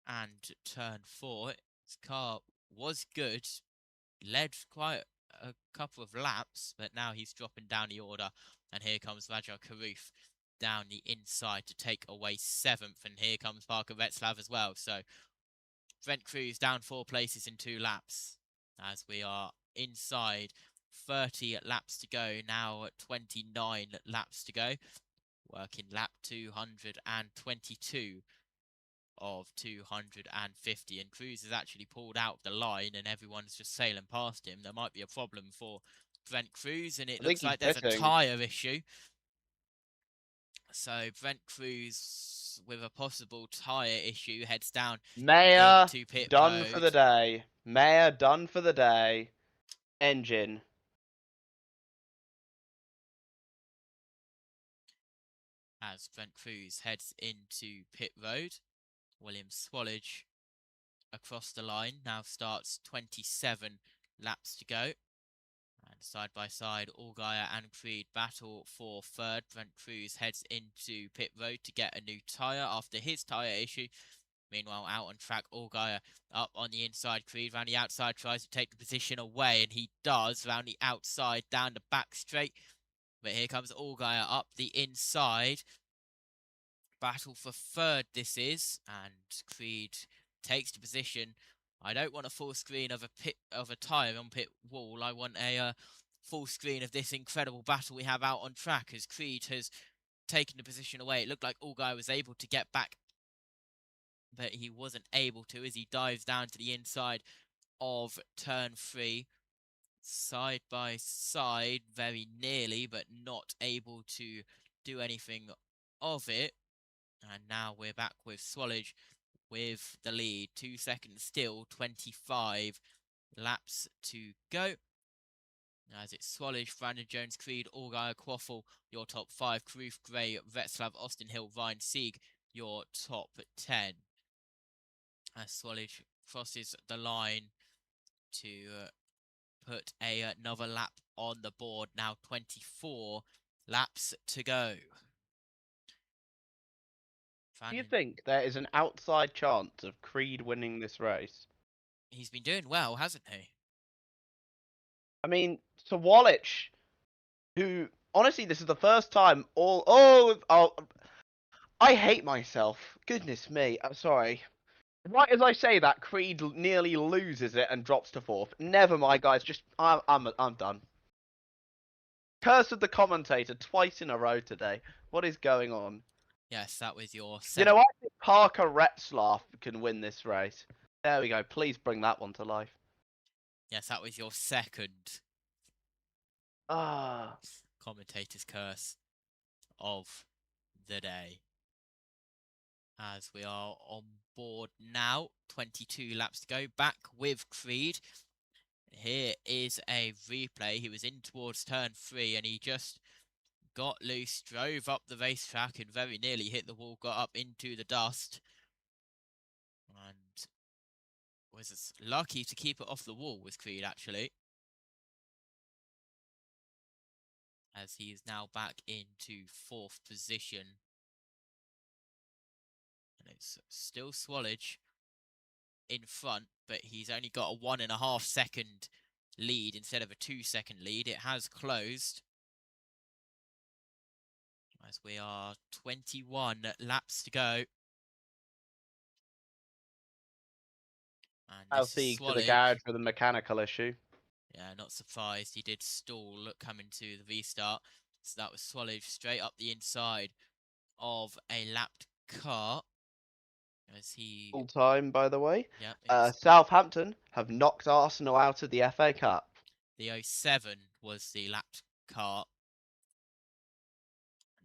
and turn 4. His car was good, led quite a couple of laps, but now he's dropping down the order, and here comes Raja Karuf down the inside to take away 7th, and here comes Parker Retzlav as well. So Brent Cruz down 4 places in 2 laps as we are inside 30 laps to go, now 29 laps to go, working lap 222 of 250, and Cruz has actually pulled out the line and everyone's just sailing past him. There might be a problem for Brent Cruz, and it looks like there's a tyre issue. So Brent Cruz, with a possible tyre issue, heads down Mayor into pit done road. for the day. Mayor done for the day. Engine. As Brent Cruz heads into pit road, William Swallage across the line now starts 27 laps to go. And side by side, Allgaier and Creed battle for 3rd. Brent Cruz heads into pit road to get a new tyre after his tyre issue. Meanwhile, out on track, Allgaier up on the inside. Creed round the outside tries to take the position away, and he does round the outside down the back straight. But here comes Allgaier up the inside. Battle for 3rd this is, and Creed takes the position. I don't want a full screen of a tyre on pit wall. I want a full screen of this incredible battle we have out on track as Creed has taken the position away. It looked like Allgaier was able to get back, but he wasn't able to as he dives down to the inside of turn 3. Side by side, very nearly, but not able to do anything of it. And now we're back with Swallage with the lead. 2 seconds still, 25 laps to go. As it's Swallage, Brandon Jones, Creed, Allgaier, Quaffle, your top 5. Karuf, Gray, Retzlav, Austin Hill, Ryan Sieg, your top 10. As Swallage crosses the line to put another lap on the board. Now 24 laps to go. Do you think there is an outside chance of Creed winning this race? He's been doing well, hasn't he? I mean, Sawalich, who honestly, this is the first time oh, I hate myself. Goodness me, I'm sorry. Right as I say that, Creed nearly loses it and drops to 4th. Never mind, guys. Just I'm done. Curse of the commentator twice in a row today. What is going on? Yes, that was your You know, I think Parker Retzlaff can win this race. There we go. Please bring that one to life. Yes, that was your second commentator's curse of the day. As we are on board now, 22 laps to go, back with Creed. Here is a replay. He was in towards turn 3 and he just got loose, drove up the racetrack and very nearly hit the wall, got up into the dust. And was lucky to keep it off the wall with Creed, actually. As he is now back into 4th position. And it's still Swallage in front, but he's only got a 1.5 second lead instead of a 2-second lead. It has closed. As we are 21 laps to go. And I'll this see is to the Swallage. garage with a mechanical issue. Yeah, not surprised. He did stall coming to the restart. So that was Swallage straight up the inside of a lapped car. As he... Full time, by the way. Yep, Southampton have knocked Arsenal out of the FA Cup. the 07 was the lapped car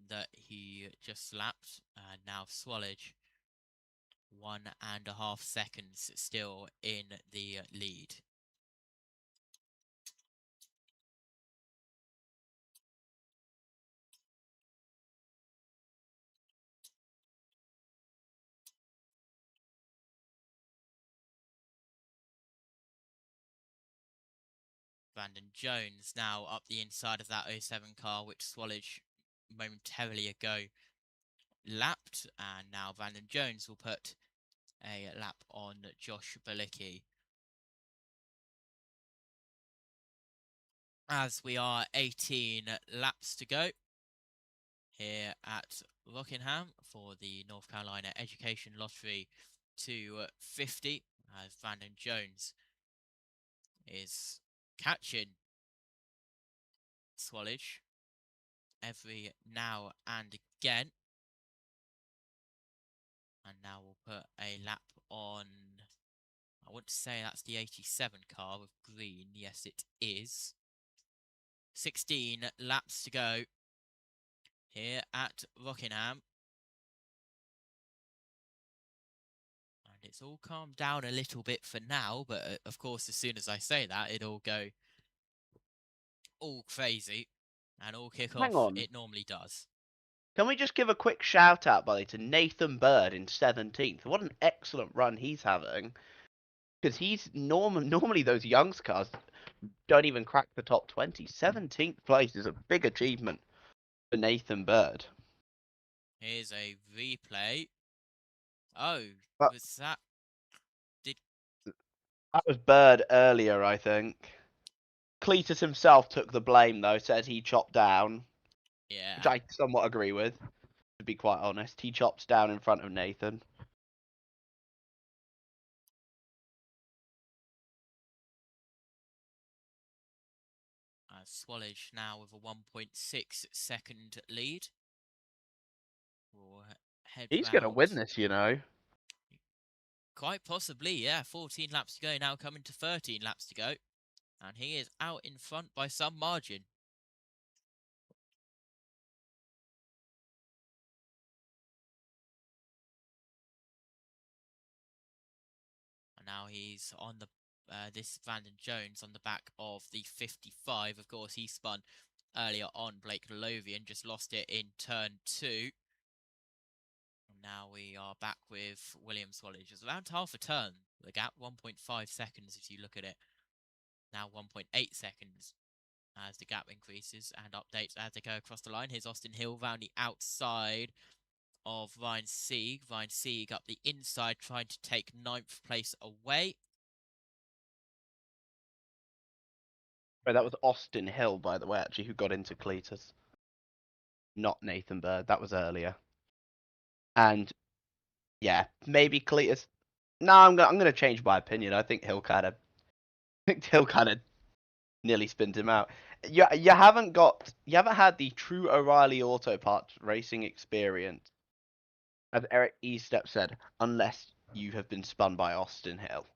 that he just lapped. And now Swallage, 1.5 seconds still in the lead. Brandon Jones now up the inside of that 07 car, which Swallage momentarily ago lapped. And now Brandon Jones will put a lap on Josh Balicki. As we are 18 laps to go here at Rockingham for the North Carolina Education Lottery 250, as Brandon Jones is catching Swallage every now and again. And now we'll put a lap on, I want to say that's the 87 car with green. Yes, it is. 16 laps to go here at Rockingham. And it's all calmed down a little bit for now, but of course, as soon as I say that, it'll go all crazy and all kick Hang off. on. It normally does. Can we just give a quick shout out, buddy, to Nathan Bird in 17th? What an excellent run he's having. Because he's normally those young cars don't even crack the top 20. 17th place is a big achievement for Nathan Bird. Here's a replay. Oh, was that... That was Bird earlier, I think. Cletus himself took the blame, though, said he chopped down. Yeah. Which I somewhat agree with, to be quite honest. He chops down in front of Nathan. Swallage now with a 1.6 second lead. We'll head He's going to win this, you know. Quite possibly, yeah. 14 laps to go, now coming to 13 laps to go. And he is out in front by some margin. And now he's on the this Brandon Jones on the back of the 55. Of course, he spun earlier on. Blake Lovian just lost it in turn 2. And now we are back with William Swallage. It's around half a turn. The gap, 1.5 seconds if you look at it. Now 1.8 seconds as the gap increases and updates as they go across the line. Here's Austin Hill round the outside of Ryan Sieg. Ryan Sieg up the inside trying to take 9th place away. Oh, that was Austin Hill, by the way, actually, who got into Cletus. Not Nathan Bird. That was earlier. And yeah, maybe Cletus. No, I'm gonna change my opinion. I think Hill kind of nearly spinned him out. You haven't had the true O'Reilly Auto Parts racing experience, as Eric Estep said, unless you have been spun by Austin Hill.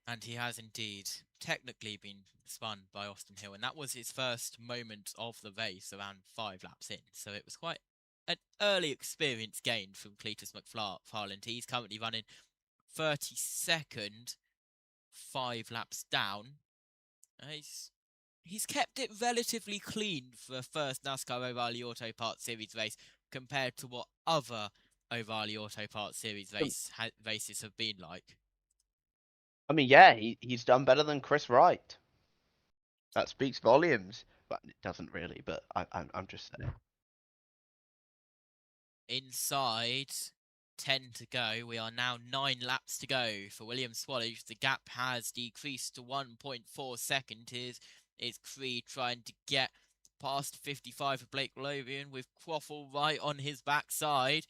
And he has indeed technically been spun by Austin Hill, and that was his first moment of the race around 5 laps in. So it was quite an early experience gained from Cletus McFarland. He's currently running 32nd, 5 laps down. He's kept it relatively clean for a first NASCAR O'Reilly Auto Parts Series race compared to what other O'Reilly Auto Parts Series races have been like. I mean, yeah, he's done better than Chris Wright. That speaks volumes. But it doesn't really, but I'm just saying. Inside, 10 to go. We are now 9 laps to go for William Swallage. The gap has decreased to 1.4 seconds. Is Creed trying to get past 55 for Blake Lovian with Quaffle right on his backside.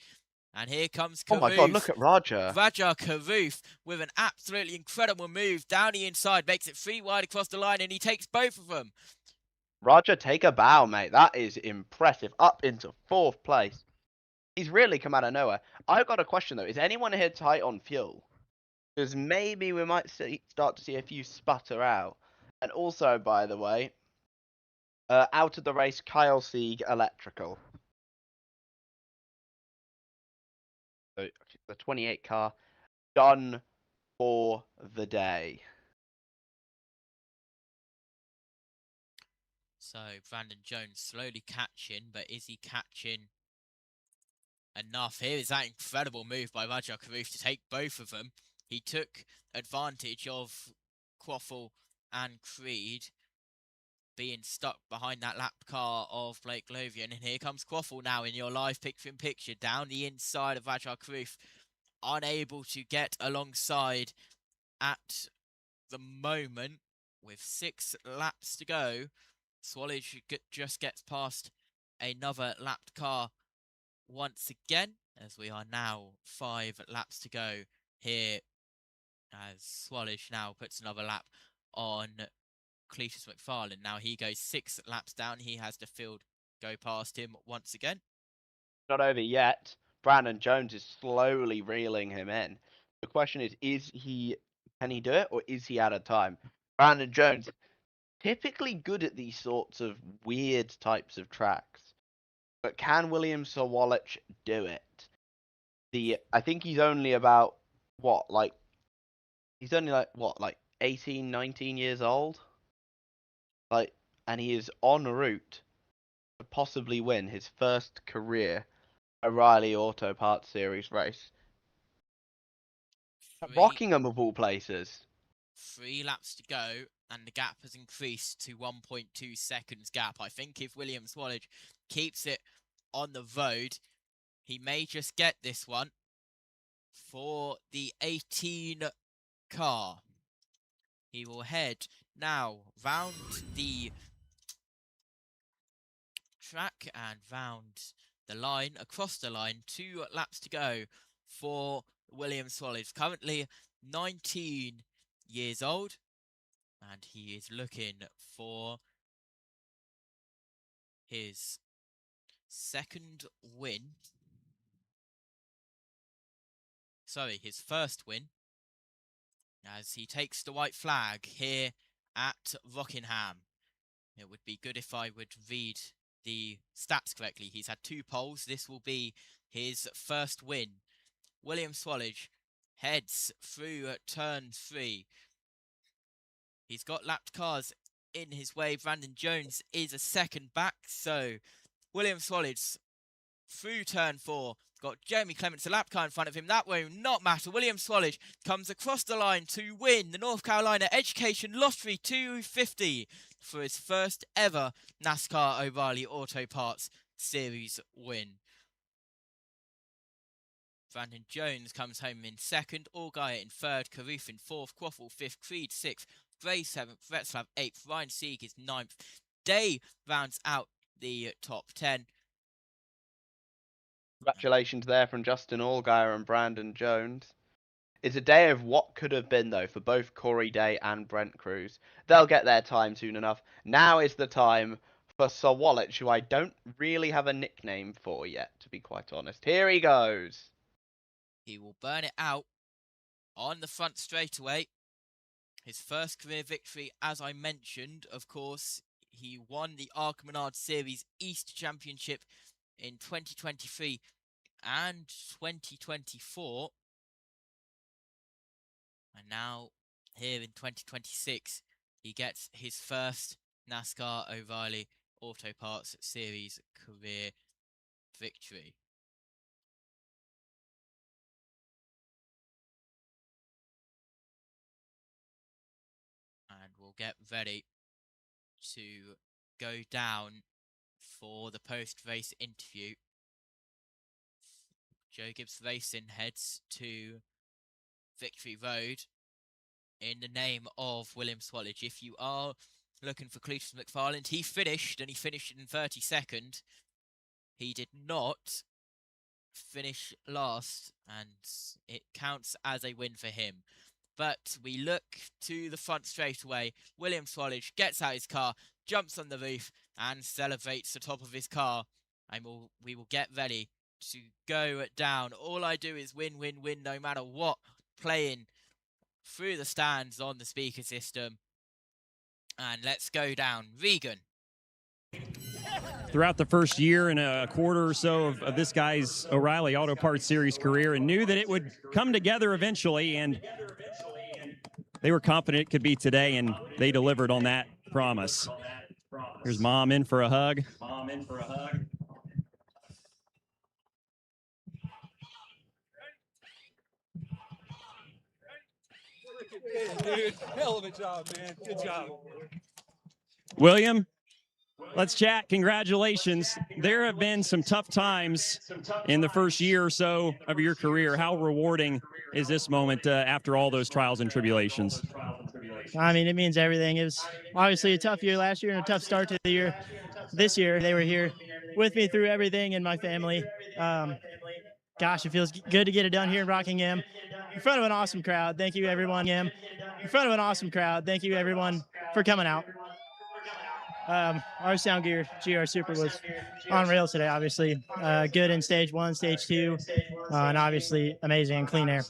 And here comes Caruth. Oh my god, look at Raja. Raja Caruth with an absolutely incredible move down the inside. Makes it 3 wide across the line and he takes both of them. Raja, take a bow, mate. That is impressive. Up into 4th place. He's really come out of nowhere. I've got a question, though. Is anyone here tight on fuel? Because maybe we might start to see a few sputter out. And also, by the way, out of the race, Kyle Sieg Electrical. So the 28 car done for the day. So Brandon Jones slowly catching, but is he catching enough? Here is that incredible move by Raja Caruth to take both of them. He took advantage of Quaffle and Creed being stuck behind that lap car of Blake Lovian. And here comes Quaffle now in your live picture-in-picture down the inside of Raja Caruth. Unable to get alongside at the moment with 6 laps to go. Swallage just gets past another lapped car once again, as we are now 5 laps to go here, as Swallage now puts another lap on Cletus McFarland. Now he goes 6 laps down. He has the field go past him once again. Not over yet. Brandon Jones is slowly reeling him in. The question is can he do it, or is he out of time? Brandon Jones, typically good at these sorts of weird types of tracks. But can William Swallage do it? I think he's only about, 18, 19 years old? And he is en route to possibly win his first career O'Reilly Auto Parts Series race. At Rockingham, of all places. 3 laps to go, and the gap has increased to 1.2 seconds gap. I think if William Swallage keeps it on the road, he may just get this one for the 18 car. He will head now round the track and round the line, across the line. 2 laps to go for William Swallage. Currently 19 years old, and he is looking for his second win. Sorry, his first win, as he takes the white flag here at Rockingham. It would be good if I would read the stats correctly. He's had 2 poles. This will be his first win. William Swallage heads through turn 3. He's got lapped cars in his way. Brandon Jones is a second back. So William Swallage through turn 4. Got Jeremy Clements, a lap car in front of him. That will not matter. William Swallage comes across the line to win the North Carolina Education Lottery 250 for his first ever NASCAR O'Reilly Auto Parts Series win. Brandon Jones comes home in 2nd, Allgaier in 3rd, Caruth in 4th, Quaffle 5th, Creed 6th, Gray 7th, Vretzlav 8th, Ryan Sieg is 9th. Day rounds out the top 10. Congratulations there from Justin Allgaier and Brandon Jones. It's a day of what could have been, though, for both Corey Day and Brent Cruz. They'll get their time soon enough. Now is the time for Sawallich, who I don't really have a nickname for yet, to be quite honest. Here he goes. He will burn it out on the front straightaway. His first career victory, as I mentioned, of course, he won the Arkham Series East Championship in 2023 and 2024. And now, here in 2026, he gets his first NASCAR O'Reilly Auto Parts Series career victory. And we'll get ready to go down for the post-race interview. Joe Gibbs Racing heads to Victory Road in the name of William Swallage. If you are looking for Cletus McFarland, he finished, and he finished in 32nd. He did not finish last, and it counts as a win for him. But we look to the front straight away. William Swallage gets out his car, jumps on the roof, and celebrates the top of his car. And we will get ready to go down. All I do is win, win, win, no matter what. Playing through the stands on the speaker system. And let's go down. Regan. Throughout the first year and a quarter or so of this guy's O'Reilly Auto Parts Series career, and knew that it would come together eventually, and they were confident it could be today, and they delivered on that promise. Here's Mom in for a hug. Mom in for a hug. Dude, hell of a job, man. Good job. William, let's chat. Congratulations. There have been some tough times in the first year or so of your career. How rewarding is this moment after all those trials and tribulations? I mean, it means everything. It was obviously a tough year last year and a tough start to the year. This year, they were here with me through everything and my family. Gosh, it feels good to get it done here in Rockingham in front of an awesome crowd. Thank you, everyone. In front of an awesome crowd. Thank you, everyone, for coming out. Our sound gear, GR Super, was on rails today, obviously. Good in stage 1, stage 2, and obviously amazing in clean air.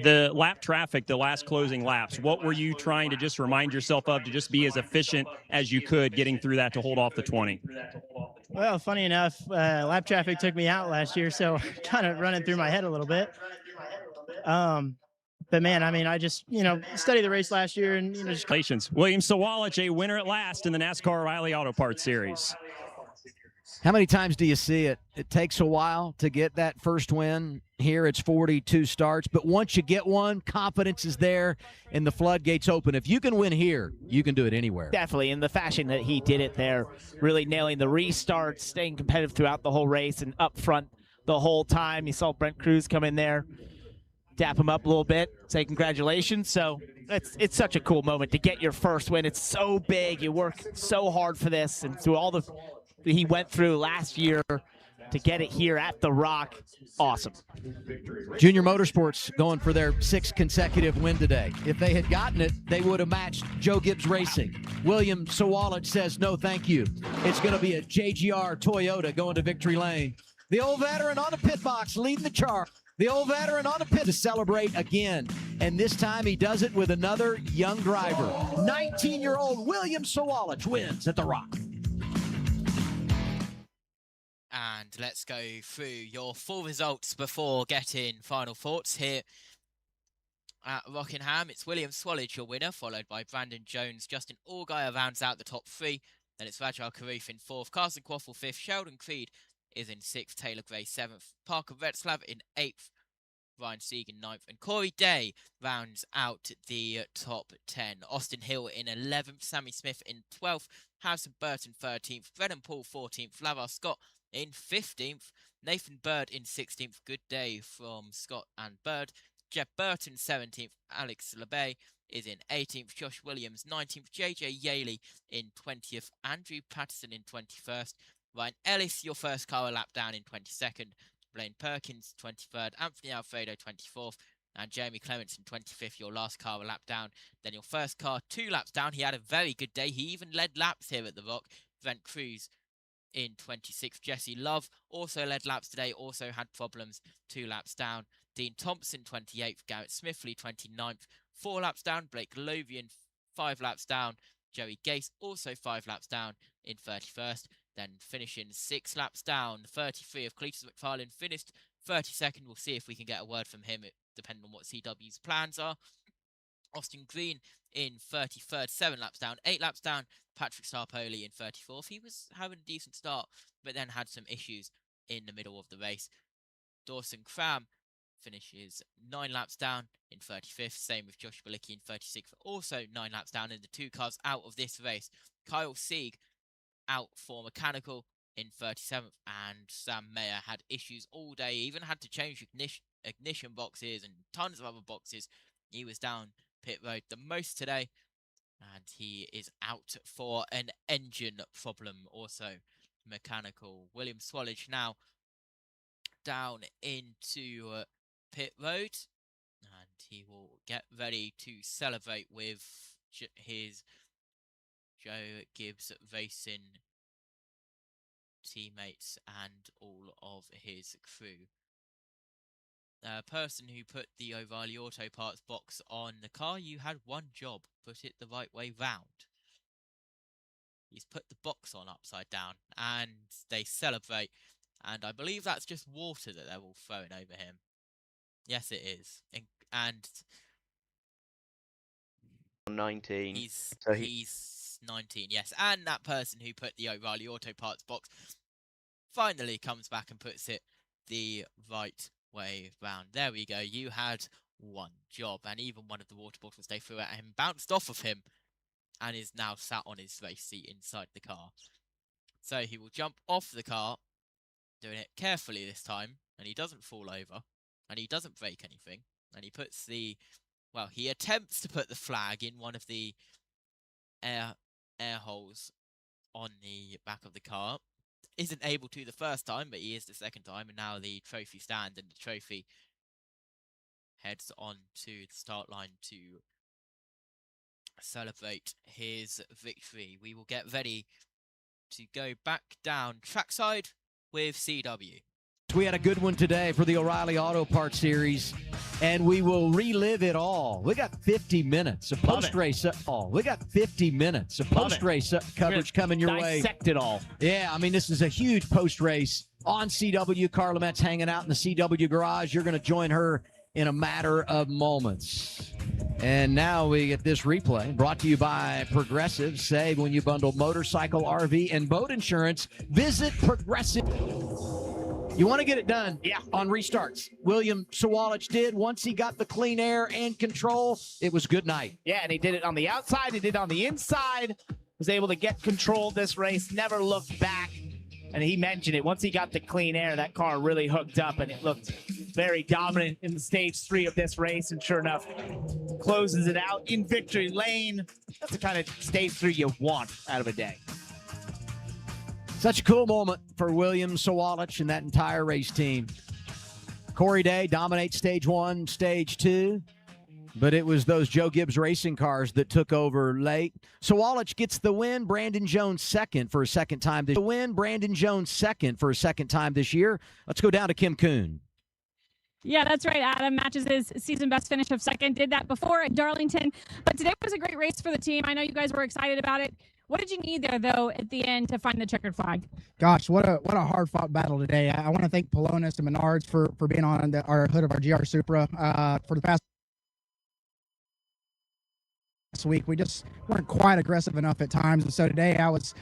The lap traffic, the last closing laps, what were you trying to just remind yourself of to just be as efficient as you could getting through that to hold off the 20? Well, funny enough, lap traffic took me out last year, so kind of running through my head a little bit. But man, I mean, I just, studied the race last year and, just. Congratulations. William Sawallich, a winner at last in the NASCAR O'Reilly Auto Parts Series. How many times do you see it? It takes a while to get that first win. Here it's 42 starts, but once you get one, confidence is there and the floodgates open. If you can win here, you can do it anywhere. Definitely, in the fashion that he did it there, really nailing the restarts, staying competitive throughout the whole race and up front the whole time. You saw Brent Cruz come in there, dap him up a little bit, say congratulations. So it's such a cool moment to get your first win. It's so big. You work so hard for this, and through all the he went through last year to get it here at the Rock. Awesome. Junior Motorsports going for their 6th consecutive win today. If they had gotten it, they would have matched Joe Gibbs Racing. William Sawallich says no thank you. It's going to be a JGR Toyota going to victory lane. The old veteran on the pit box leading the charge. The old veteran on the pit to celebrate again. And this time he does it with another young driver. 19-year-old William Sawallich wins at the Rock. And let's go through your full results before getting final thoughts here at Rockingham. It's William Swallage, your winner, followed by Brandon Jones. Justin Allgaier rounds out the top 3. Then it's Rajal Karoof in 4th. Carson Quaffle 5th. Sheldon Creed is in 6th. Taylor Gray 7th. Parker Retzlav in 8th. Ryan Sieg in 9th. And Corey Day rounds out the top 10. Austin Hill in 11th. Sammy Smith in 12th. Harrison Burton 13th. Brennan Paul 14th. Lavar Scott in 15th. Nathan Bird in 16th. Good day from Scott and Bird. Jeff Burton 17th. Alex LeBay is in 18th. Josh Williams, 19th. JJ Yaley in 20th. Andrew Patterson in 21st. Ryan Ellis, your first car a lap down in 22nd. Blaine Perkins, 23rd. Anthony Alfredo, 24th. And Jeremy Clements in 25th, your last car a lap down. Then your first car 2 laps down. He had a very good day. He even led laps here at the Rock. Brent Cruz in 26th. Jesse Love also led laps today, also had problems 2 laps down. Dean Thompson, 28th. Garrett Smithley, 29th. 4 laps down. Blake Lovian, 5 laps down. Joey Gase, also 5 laps down in 31st. Then finishing 6 laps down, 33 of Cletus McFarlane finished 32nd. We'll see if we can get a word from him, depending on what CW's plans are. Austin Green in 33rd, 7 laps down. 8 laps down, Patrick Sarpoli in 34th. He was having a decent start, but then had some issues in the middle of the race. Dawson Cram finishes 9 laps down in 35th. Same with Josh Balicki in 36th. Also 9 laps down, and the 2 cars out of this race. Kyle Sieg out for mechanical in 37th, and Sam Mayer had issues all day. He even had to change ignition boxes and tons of other boxes. He was down pit road the most today, and he is out for an engine problem, also mechanical. William Swallage now down into pit road, and he will get ready to celebrate with his Joe Gibbs Racing teammates and all of his crew. The person who put the O'Reilly Auto Parts box on the car, you had one job: put it the right way round. He's put the box on upside down, and they celebrate. And I believe that's just water that they're all throwing over him. Yes, it is. And 19. He's 19, yes. And that person who put the O'Reilly Auto Parts box finally comes back and puts it the right way round. There we go. You had one job, and even one of the water bottles they threw at him bounced off of him and is now sat on his race seat inside the car. So he will jump off the car, doing it carefully this time, and he doesn't fall over, and he doesn't break anything, and he puts the, well, he attempts to put the flag in one of the air holes on the back of the car. Isn't able to the first time, but he is the second time, and now the trophy stand, and the trophy heads on to the start line to celebrate his victory. We will get ready to go back down trackside with CW. We had a good one today for the O'Reilly Auto Parts Series, and we will relive it all. We got 50 minutes of post-race. We got 50 minutes of post-race coverage coming your way. Dissect it all. Yeah, I mean, this is a huge post-race on CW. Carla Metz hanging out in the CW garage. You're going to join her in a matter of moments. And now we get this replay brought to you by Progressive. Save when you bundle motorcycle, RV, and boat insurance. Visit Progressive. You want to get it done on restarts. William Sawalich did. Once he got the clean air and control, it was good night. Yeah, and he did it on the outside. He did it on the inside. Was able to get control of this race. Never looked back. And he mentioned it. Once he got the clean air, that car really hooked up, and it looked very dominant in the stage 3 of this race. And sure enough, closes it out in victory lane. That's the kind of stage 3 you want out of a day. Such a cool moment for William Sawalich and that entire race team. Corey Day dominates stage 1, stage 2, but it was those Joe Gibbs racing cars that took over late. Sawalich gets the win. Brandon Jones second for a second time this year. Let's go down to Kim Kuhn. Yeah, that's right. Adam matches his season best finish of second. Did that before at Darlington. But today was a great race for the team. I know you guys were excited about it. What did you need there, though, at the end to find the checkered flag? Gosh, what a hard-fought battle today. I want to thank Polonis and Menards for being on our hood of our GR Supra for the past last week. We just weren't quite aggressive enough at times. And so today I was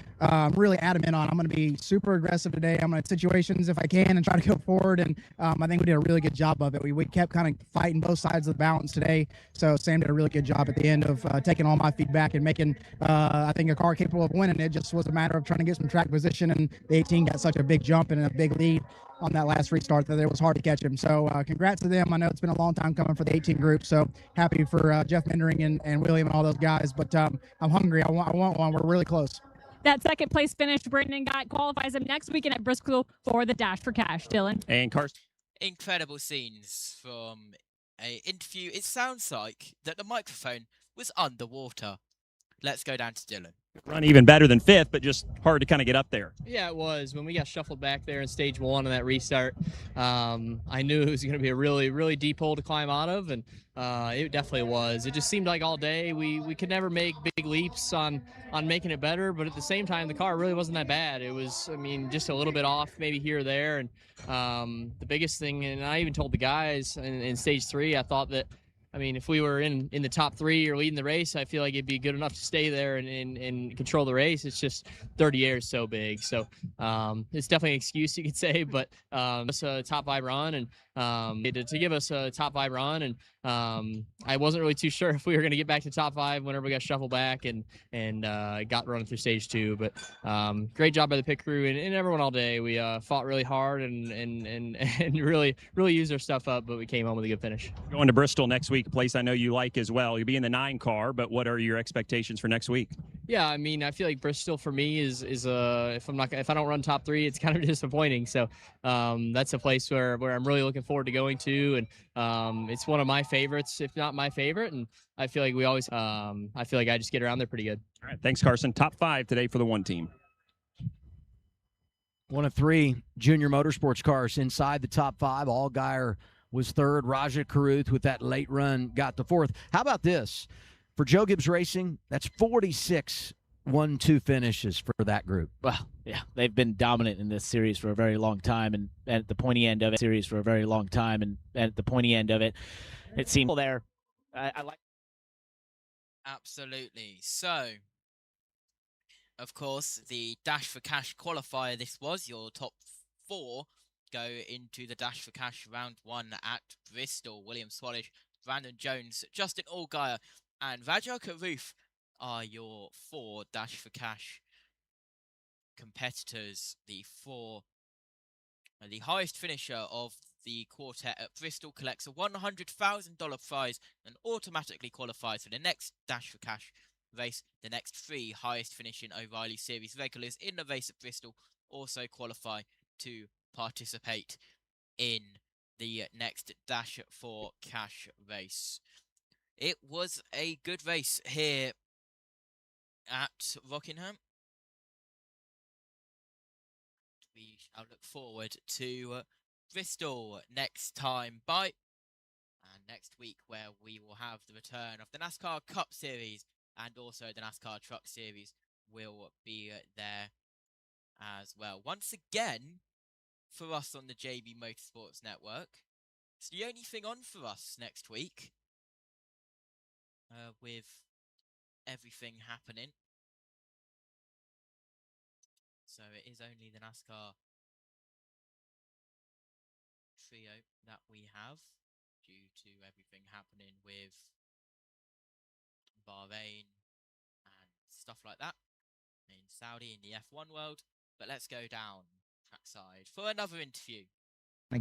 really adamant on I'm going to be super aggressive today. I'm going to situations if I can and try to go forward. And I think we did a really good job of it. We kept kind of fighting both sides of the balance today. So Sam did a really good job at the end of taking all my feedback and making, I think, a car capable of winning. It just was a matter of trying to get some track position. And the 18 got such a big jump and a big lead on that last restart that it was hard to catch him. So congrats to them. I know it's been a long time coming for the 18 group. So happy for Jeff Mendering and William and all those guys. But I'm hungry. I want one. We're really close. That second place finish, Brendan Gott qualifies him next weekend at Bristol for the Dash for Cash. Dylan. And Carson. Incredible scenes from a interview. It sounds like that the microphone was underwater. Let's go down to Dylan. Run even better than fifth, but just hard to kind of get up there. Yeah, it was. When we got shuffled back there in stage one on that restart, I knew it was going to be a really, really deep hole to climb out of, and it definitely was. It just seemed like all day we could never make big leaps on making it better, but at the same time, the car really wasn't that bad. It was, I mean, just a little bit off maybe here or there, and the biggest thing, and I even told the guys in stage three, I thought that, I mean, if we were in the top three or leading the race, I feel like it'd be good enough to stay there and control the race. It's just 30 air is so big. So it's definitely an excuse, you could say, but it's a top 5 run and to give us a top 5 run. And I wasn't really too sure if we were going to get back to top 5 whenever we got shuffled back and got running through stage 2. But great job by the pit crew and everyone all day. We fought really hard and really used our stuff up, but we came home with a good finish. Going to Bristol next week, a place I know you like as well. You'll be in the 9 car, but what are your expectations for next week? Yeah, I mean, I feel like Bristol for me is if I don't run top 3, it's kind of disappointing. So that's a place where I'm really looking forward to going to, and it's one of my favorites, if not my favorite. And I feel like we always, I feel like I just get around there pretty good. All right, thanks, Carson. Top 5 today for the 1 team. One of 3 junior motorsports cars inside the top 5. Allgaier was 3rd. Raja Caruth with that late run got to 4th. How about this? For Joe Gibbs Racing, that's 46 1-2 finishes for that group. Well, yeah, they've been dominant in this series for a very long time, and at the pointy end of it, it seemed there. I like. Absolutely. So, of course, the Dash for Cash qualifier. This was your top 4 go into the Dash for Cash round 1 at Bristol. William Swallish, Brandon Jones, Justin Allgaier, and Raja Caruth are your 4 Dash for Cash competitors. The highest finisher of the quartet at Bristol collects a $100,000 prize and automatically qualifies for the next Dash for Cash race. The next 3 highest finishing O'Reilly Series regulars in the race at Bristol also qualify to participate in the next Dash for Cash race. It was a good race here at Rockingham. We shall look forward to Bristol next time and next week, where we will have the return of the NASCAR Cup Series and also the NASCAR Truck Series will be there as well. Once again, for us on the JB Motorsports Network, it's the only thing on for us next week. With everything happening. So it is only the NASCAR trio that we have due to everything happening with Bahrain and stuff like that in Saudi in the F1 world. But let's go down trackside for another interview.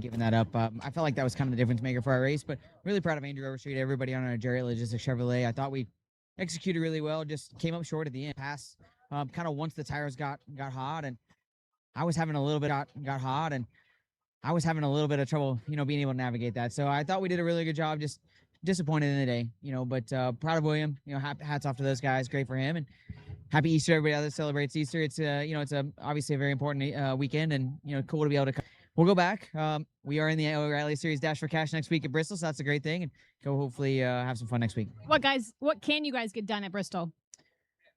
Giving that up. I felt like that was kind of the difference maker for our race, but really proud of Andrew Overstreet, everybody on our Jerry Logistics Chevrolet. I thought we executed really well, just came up short at the end. Pass kind of once the tires got hot, and I was having a little bit got hot, and I was having a little bit of trouble, being able to navigate that. So I thought we did a really good job. Just disappointed in the day, but proud of William. Hats off to those guys. Great for him, and happy Easter, everybody that celebrates Easter. It's it's obviously a very important weekend, and cool to be able to. We'll go back. We are in the O'Reilly Series Dash for Cash next week at Bristol, so that's a great thing, and go hopefully have some fun next week. What can you guys get done at Bristol?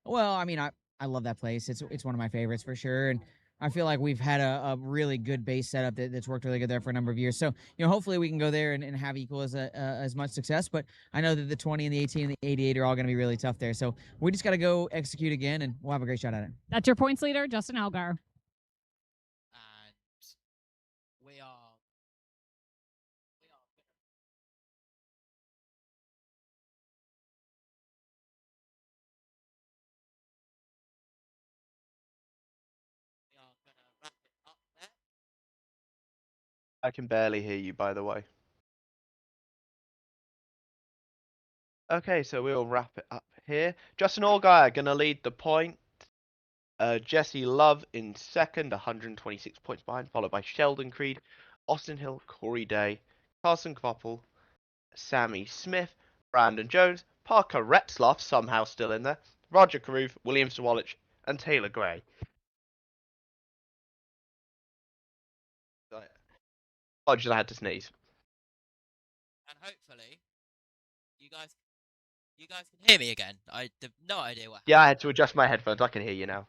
Well, I mean, I love that place. It's one of my favorites for sure, and I feel like we've had a really good base setup that's worked really good there for a number of years. So, hopefully we can go there and have equal as much success. But I know that the 20 and the 18 and the 88 are all going to be really tough there. So we just got to go execute again, and we'll have a great shot at it. That's your points leader, Justin Elgar. We are gonna wrap it up there. I can barely hear you, by the way. Okay, so we'll wrap it up here. Justin Allgaier going to lead the point. Jesse Love in second, 126 points behind, followed by Sheldon Creed, Austin Hill, Corey Day, Carson Kvopel, Sammy Smith, Brandon Jones, Parker Retzloff, somehow still in there, Roger Caruth, William Sawalich, and Taylor Gray. I just had to sneeze. And hopefully, you guys can hear me again. I have no idea what happened. Yeah, I had to adjust my headphones. I can hear you now.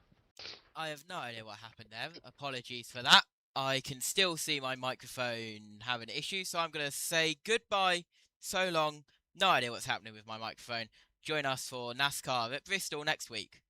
I have no idea what happened there. Apologies for that. I can still see my microphone having issues, so I'm going to say goodbye. So long. No idea what's happening with my microphone. Join us for NASCAR at Bristol next week.